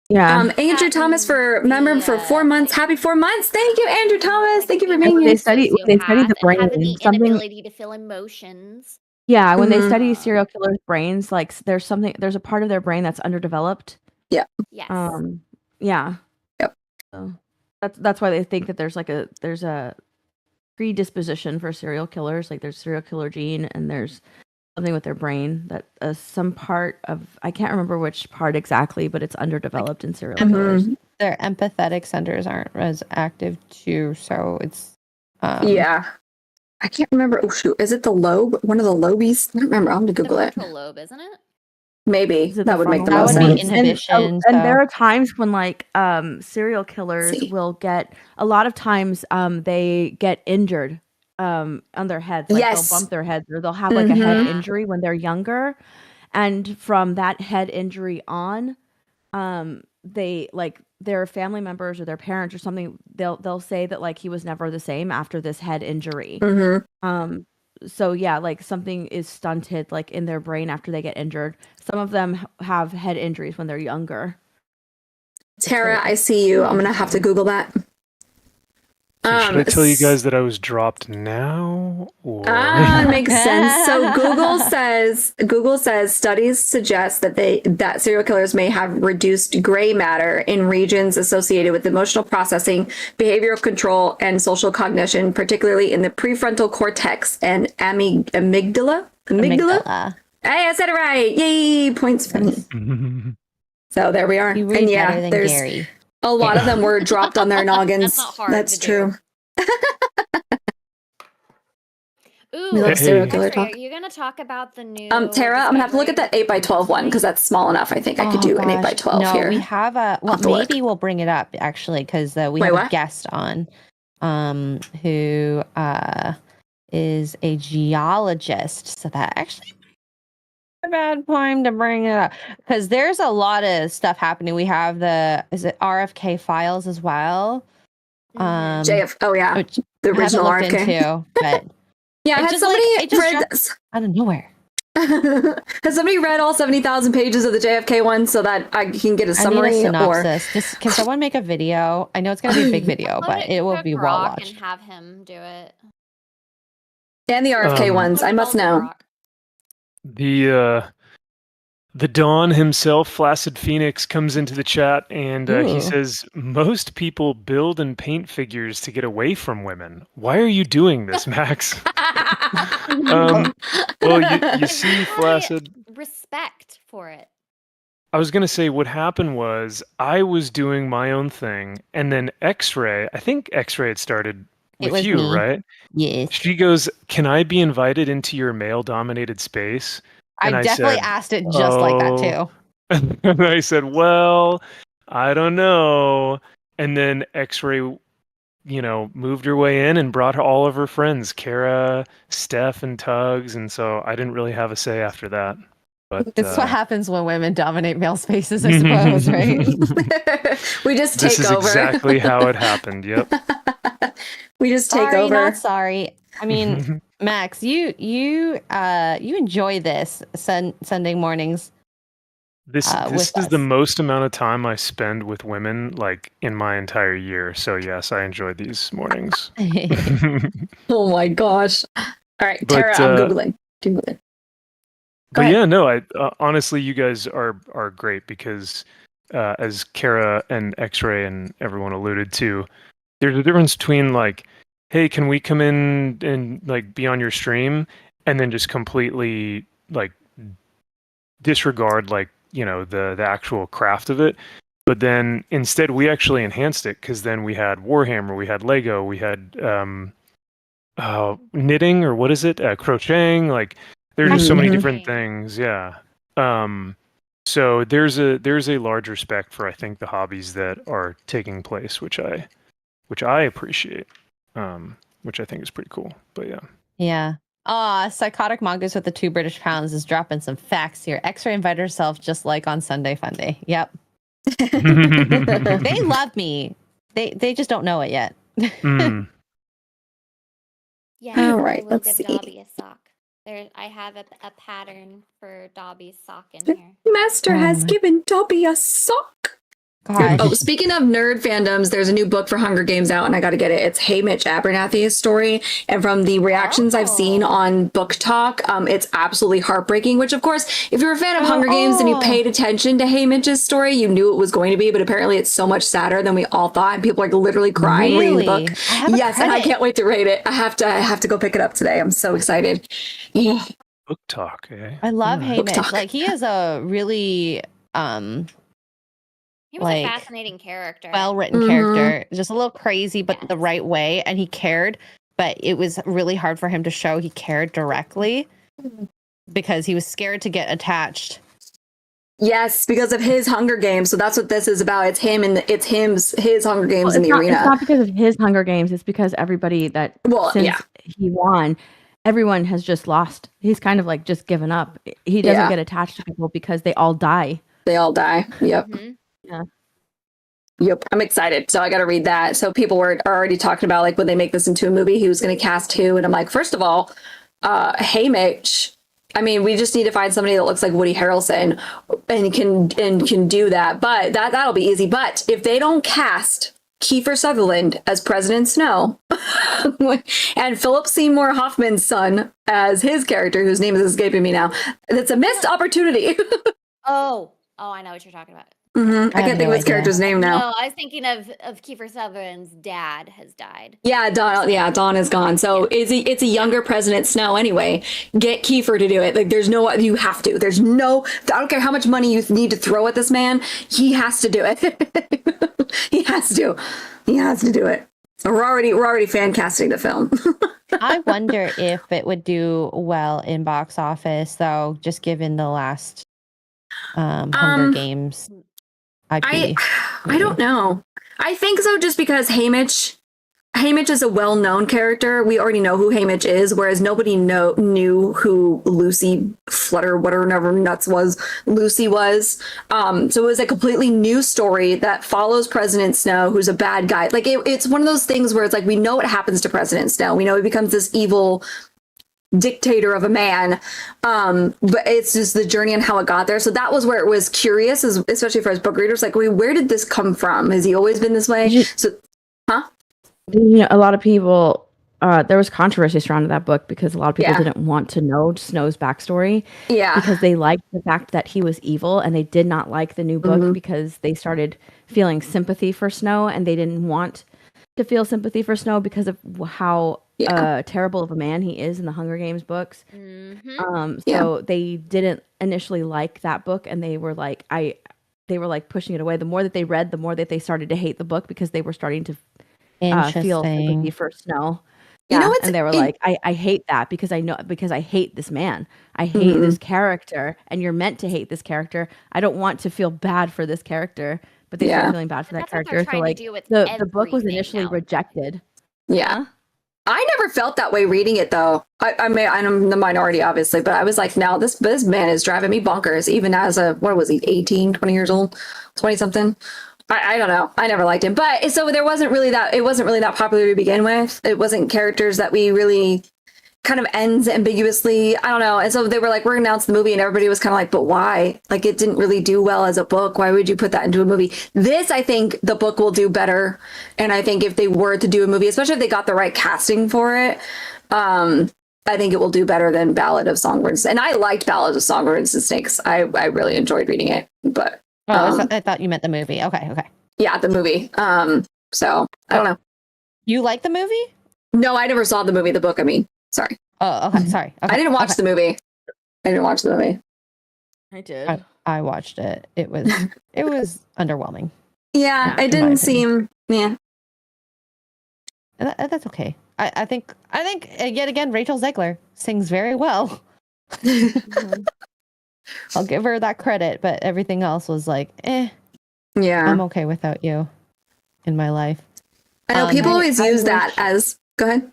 Yeah. Andrew Yeah, Thomas for the, member for 4 months. Happy 4 months. Thank you, Andrew Thomas. Thank you for being when here. they study the Sociopath brain, and having the something. inability to feel emotions. Yeah, when they Mhm. study serial killers' brains, like there's a part of their brain that's underdeveloped. Yes. Yeah. Yep. So that's why they think that there's a predisposition for serial killers. Like there's serial killer gene, and there's something with their brain that some part of, I can't remember which part exactly, but it's underdeveloped in serial killers. Mhm. Their empathetic centers aren't as active too, so it's Yeah. I can't remember. Oh shoot, is it the lobe? One of the lobies? I don't remember. I'm gonna The Google it. frontal lobe, isn't it? Maybe Is it that the would make the frontal most That would be sense. inhibition. And so- there are times when like serial killers See. will get, a lot of times they get injured on their heads. Like Yes. they'll bump their heads, or they'll have like a head Mhm. injury when they're younger. And from that head injury on, they like their family members or their parents or something, they'll say that like he was never the same after this head injury. Mhm. So yeah, like something is stunted like in their brain after they get injured. Some of them have head injuries when they're younger. Tara, I see you. I'm gonna have to Google that. So should I tell you guys that I was dropped now? Or Makes sense. So Google says studies suggest that serial killers may have reduced gray matter in regions associated with emotional processing, behavioral control, and social cognition, particularly in the prefrontal cortex and amygdala. amygdala. Hey, I said it right. Yay! Points for me. So there we are. You read And yeah, better than there's Gary. a lot of them were dropped on their noggins. That's not hard That's to true. Ooh, We love serial Hey. killer Actually, talk. are you gonna talk about the new? Tara, I'm gonna have to look at that discovery? 8x12 one because that's small enough. I think I could Oh, do an gosh. 8x12 no, here. we have a. Well, have to look. maybe we'll bring it up actually because we Wait, have what? a guest on, who is a geologist. So that actually a bad time to bring it up because there's a lot of stuff happening. We have is it RFK files as well? Mhm. JF. Oh yeah, Which the I haven't original looked RFK. into, but Yeah, it has just, somebody it just read? out of nowhere. Has somebody read all 70,000 pages of the JFK one so that I can get a I need summary? a Or synopsis. Just can someone make a video? I know it's gonna be a big video, Let but me it will cook be well Grok watched. and have him do it. And the RFK ones. I must know. Rock. The Dawn himself, Flaccid Phoenix, comes into the chat and he Ooh. says, most people build and paint figures to get away from women. Why are you doing this, Max? Well, you see, Flaccid, Respect for it. I was going to say what happened was I was doing my own thing, and then X-Ray, I think X-Ray had started It with was you, me. right? Yes. She goes, can I be invited into your male-dominated space? I And I definitely said, asked it just like that "Oh." too. And I said, well, I don't know. And then X-Ray, moved her way in and brought all of her friends, Kara, Steph, and Tugs. And so I didn't really have a say after that. But This is what happens when women dominate male spaces, I suppose, right? We just this take is over. exactly how it happened. Yep. We just take Sorry, over. not sorry. I mean, Max, you enjoy this Sunday mornings. This with is the us. most amount of time I spend with women, like, in my entire year. So yes, I enjoy these mornings. Oh my gosh. All right, But, Tara, I'm Googling. Go But ahead. yeah, no, I honestly, you guys are great because, as Kara and X-Ray and everyone alluded to, there's a difference between like, hey, can we come in and like be on your stream, and then just completely like disregard like the actual craft of it. But then instead, we actually enhanced it because then we had Warhammer, we had Lego, we had knitting, or what is it, crocheting, like. There are just so many Mhm. different things, yeah. So there's a large respect for, I think, the hobbies that are taking place, which I appreciate, which I think is pretty cool. But yeah, Yeah. Psychotic Mongoose with the 2 British pounds is dropping some facts here. X-Ray invited herself just like on Sunday Funday. Yep. They love me. They just don't know it yet. Mm. Yeah, All right, I will let's give see. Dobby a sock. I have a pattern for Dobby's sock in here. Master Oh has my- given Dobby a sock. Gosh. Oh, speaking of nerd fandoms, there's a new book for Hunger Games out, and I got to get it. It's Haymitch Abernathy's story, and from the reactions I've seen Oh. on Book Talk, it's absolutely heartbreaking. Which, of course, if you're a fan of Hunger Games and you Oh. paid attention to Haymitch's story, you knew it was going to be. But apparently, it's so much sadder than we all thought, and people are literally crying reading the Really? book. I haven't Yes, and read I it. can't wait to read it. I have to go pick it up today. I'm so excited. Yeah. Book talk, eh? I love Yeah. Book Haymitch. talk. Like he is a really He was Like, a fascinating character. well-written Mhm. character, just a little crazy, but the Yes. right way, and he cared. But it was really hard for him to show he cared directly because he was scared to get attached. Yes, because of his Hunger Games. So that's what this is about. It's him and his Hunger Games in the It's arena. not because of his Hunger Games. It's because everybody that Well, since yeah. he won, everyone has just lost. He's kind of like just given up. He doesn't Yeah. get attached to people because they all die. They all die. Yep. Mhm. Yep. I'm excited. So I got to read that. So people are already talking about like when they make this into a movie, who's going to cast who. And I'm like, first of all, Haymitch. I mean, we just need to find somebody that looks like Woody Harrelson and can do that. But that'll be easy. But if they don't cast Kiefer Sutherland as President Snow and Philip Seymour Hoffman's son as his character, whose name is escaping me now, that's a missed opportunity. Oh, I know what you're talking about. I have can't think no of his idea. character's name now. No, I was thinking of Kiefer Sutherland's dad has died. Yeah, Dawn is gone. So it's a younger President Snow anyway. Get Kiefer to do it. Like you have to. I don't care how much money you need to throw at this man. He has to do it. He has to do it. So we're already fan casting the film. I wonder if it would do well in box office, though, just given the last Hunger Games IP. I don't know. I think so, just because Haymitch is a well-known character. We already know who Haymitch is, whereas nobody knew who Lucy Flutter, whatever nuts was, Lucy was. So it was a completely new story that follows President Snow, who's a bad guy. Like it's one of those things where it's like we know what happens to President Snow. We know he becomes this evil dictator of a man, but it's just the journey and how it got there. So that was where it was curious, especially for us book readers, like, wait, where did this come from? Has he always been this way? So A lot of people there was controversy surrounding that book because a lot of people Yeah. didn't want to know Snow's backstory Yeah. because they liked the fact that he was evil, and they did not like the new book Mhm. because they started feeling sympathy for Snow, and they didn't want to feel sympathy for Snow because of how Yeah. terrible of a man he is in the Hunger Games books. Mm-hmm. Yeah. So they didn't initially like that book, and they were like pushing it away. The more that they read, the more that they started to hate the book because they were starting to feel sympathy Interesting. for Snow. You know Yeah, what's and they were in- like, I hate that because I hate this man. I hate this character, and you're meant to hate this character. I don't want to feel bad for this character, but they Yeah. started feeling bad for And that that's what they're character. So trying to like do with the book was everything initially now. rejected. Yeah. I never felt that way reading it though. I mean, I'm the minority obviously, but I was like, now this man is driving me bonkers, even as what was he, 18, 20 years old, 20 something. I don't know. I never liked him, but so it wasn't really that popular to begin with. It wasn't characters that we really kind of ends ambiguously. I don't know. And so they were like, we're going to announce the movie, and everybody was kind of like, but why? Like, it didn't really do well as a book. Why would you put that into a movie? This, I think the book will do better. And I think if they were to do a movie, especially if they got the right casting for it, I think it will do better than Ballad of Songbirds. And I liked Ballad of Songbirds and Snakes. I really enjoyed reading it, but I thought you meant the movie. Okay. yeah, the movie. So I don't know. You like the movie? No, I never saw the movie, the book. I mean, sorry. Oh, okay. Sorry. Okay. I didn't watch the movie. I didn't watch the movie. I did. I watched it. It was underwhelming. Yeah, Yeah, it in my didn't seem. Yeah. And that's okay. I think yet again Rachel Zegler sings very well. I'll give her that credit, but everything else was like, Yeah. I'm okay without you in my life. I know people always I use that wish- as. Go ahead.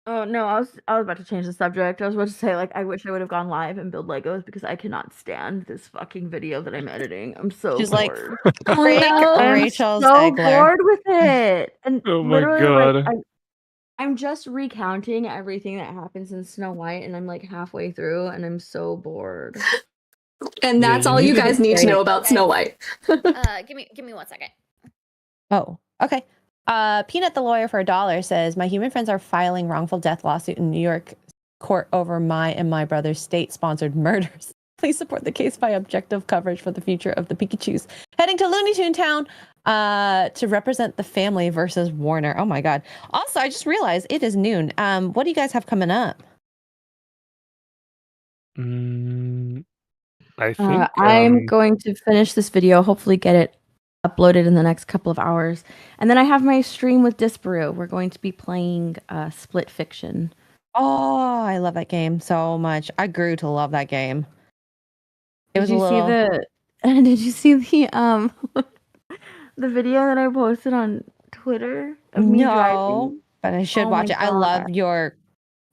Oh no, I was about to change the subject. I was about to say like I wish I would have gone live and build Legos because I cannot stand this fucking video that I'm editing. I'm so She's like, bored. Freak I'm Rachel so Zegler. bored with it. And Oh my literally like God. I'm just recounting everything that happens in Snow White, and I'm like halfway through and I'm so bored. And Yeah, that's you all you need to guys be need to great. know about Okay. Snow White. Give me 1 second. Oh, okay. Peanut the lawyer for $1 says, my human friends are filing wrongful death lawsuit in New York court over my and my brother's state-sponsored murders. Please support the case by objective coverage for the future of the Pikachus. Heading to Looney Tune Town to represent the family versus Warner. Oh my God. Also, I just realized it is noon. What do you guys have coming up? I think I'm going to finish this video, hopefully get it uploaded in the next couple of hours. And then I have my stream with Disparu. We're going to be playing Split Fiction. Oh, I love that game so much. I grew to love that game. It was Did you a little... see the did you see the the video that I posted on Twitter of me No, driving? but I should Oh watch my it. I love God. your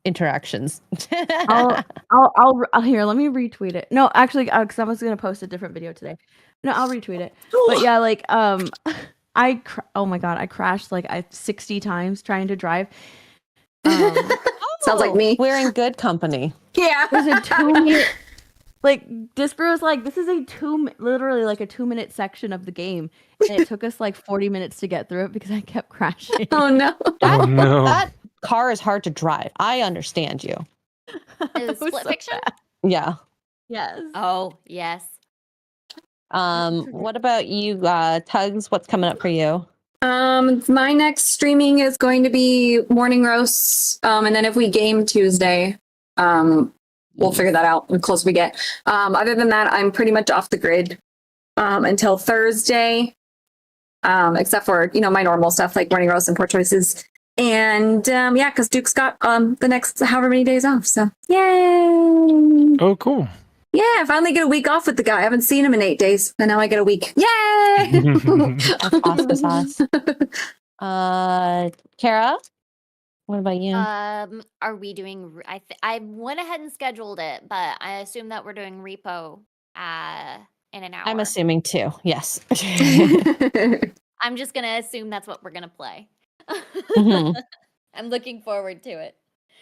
interactions. I'll here, let me retweet it. No, actually, because I was gonna post a different video today. No, I'll retweet it. But yeah, like oh my God, I crashed like 60 times trying to drive. Sounds like me. We're in good company. Yeah. There's a 2-minute like Disparu was like, this is literally like a 2-minute section of the game, and it took us like 40 minutes to get through it because I kept crashing. Oh no. Oh no. That car is hard to drive. I understand you. Is It was Split so Fiction? bad. Yeah. Yes. Oh, yes. What about you, Tugs? What's coming up for you? My next streaming is going to be morning roasts. And then if we game Tuesday, we'll figure that out the closer we get. Other than that, I'm pretty much off the grid until Thursday. Except for, my normal stuff like morning roasts and poor choices. And yeah, because Duke's got the next however many days off. So yay. Oh, cool. Yeah, I finally get a week off with the guy. I haven't seen him in 8 days, and now I get a week. Yay! That's awesome sauce. Kara, what about you? Are we doing? I went ahead and scheduled it, but I assume that we're doing repo in an hour. I'm assuming too. Yes. I'm just gonna assume that's what we're gonna play. Mhm. I'm looking forward to it.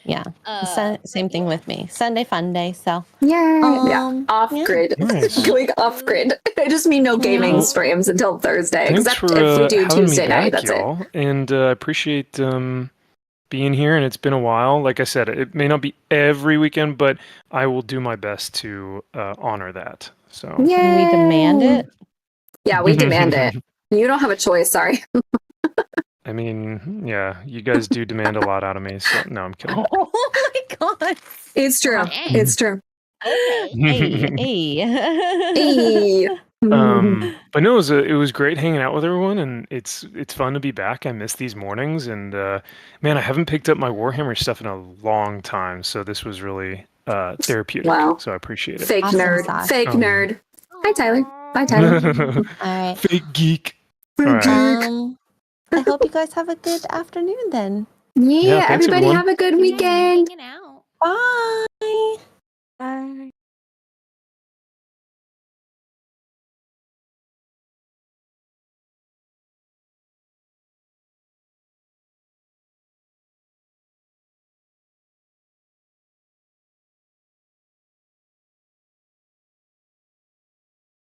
Yeah. But Same thing with me. Sunday fun day. So Yay! Yeah, Um, off yeah. grid. Nice. Going off grid. I just mean no gaming Yeah. streams until Thursday, Thanks except for if we do having Tuesday me night. back, That's it. y'all. And I appreciate being here, and it's been a while. Like I said, it may not be every weekend, but I will do my best to honor that. So Can we demand it? Yeah, we demand it. You don't have a choice. Sorry. I mean, yeah, you guys do demand a lot out of me. So no, I'm kidding. Oh my god. It's true. Dang. It's true. Okay. Hey. Hey. But no, it was great hanging out with everyone, and it's fun to be back. I miss these mornings, and man, I haven't picked up my Warhammer stuff in a long time, so this was really therapeutic. Wow. So I appreciate it. Fake Awesome nerd. sauce. Fake Um, nerd. Hi, Tyler. Bye, Tyler. All right. Fake geek. All right. I hope you guys have a good afternoon then. Yeah, thanks, everybody everyone. have a good Nice weekend. hanging out. Bye.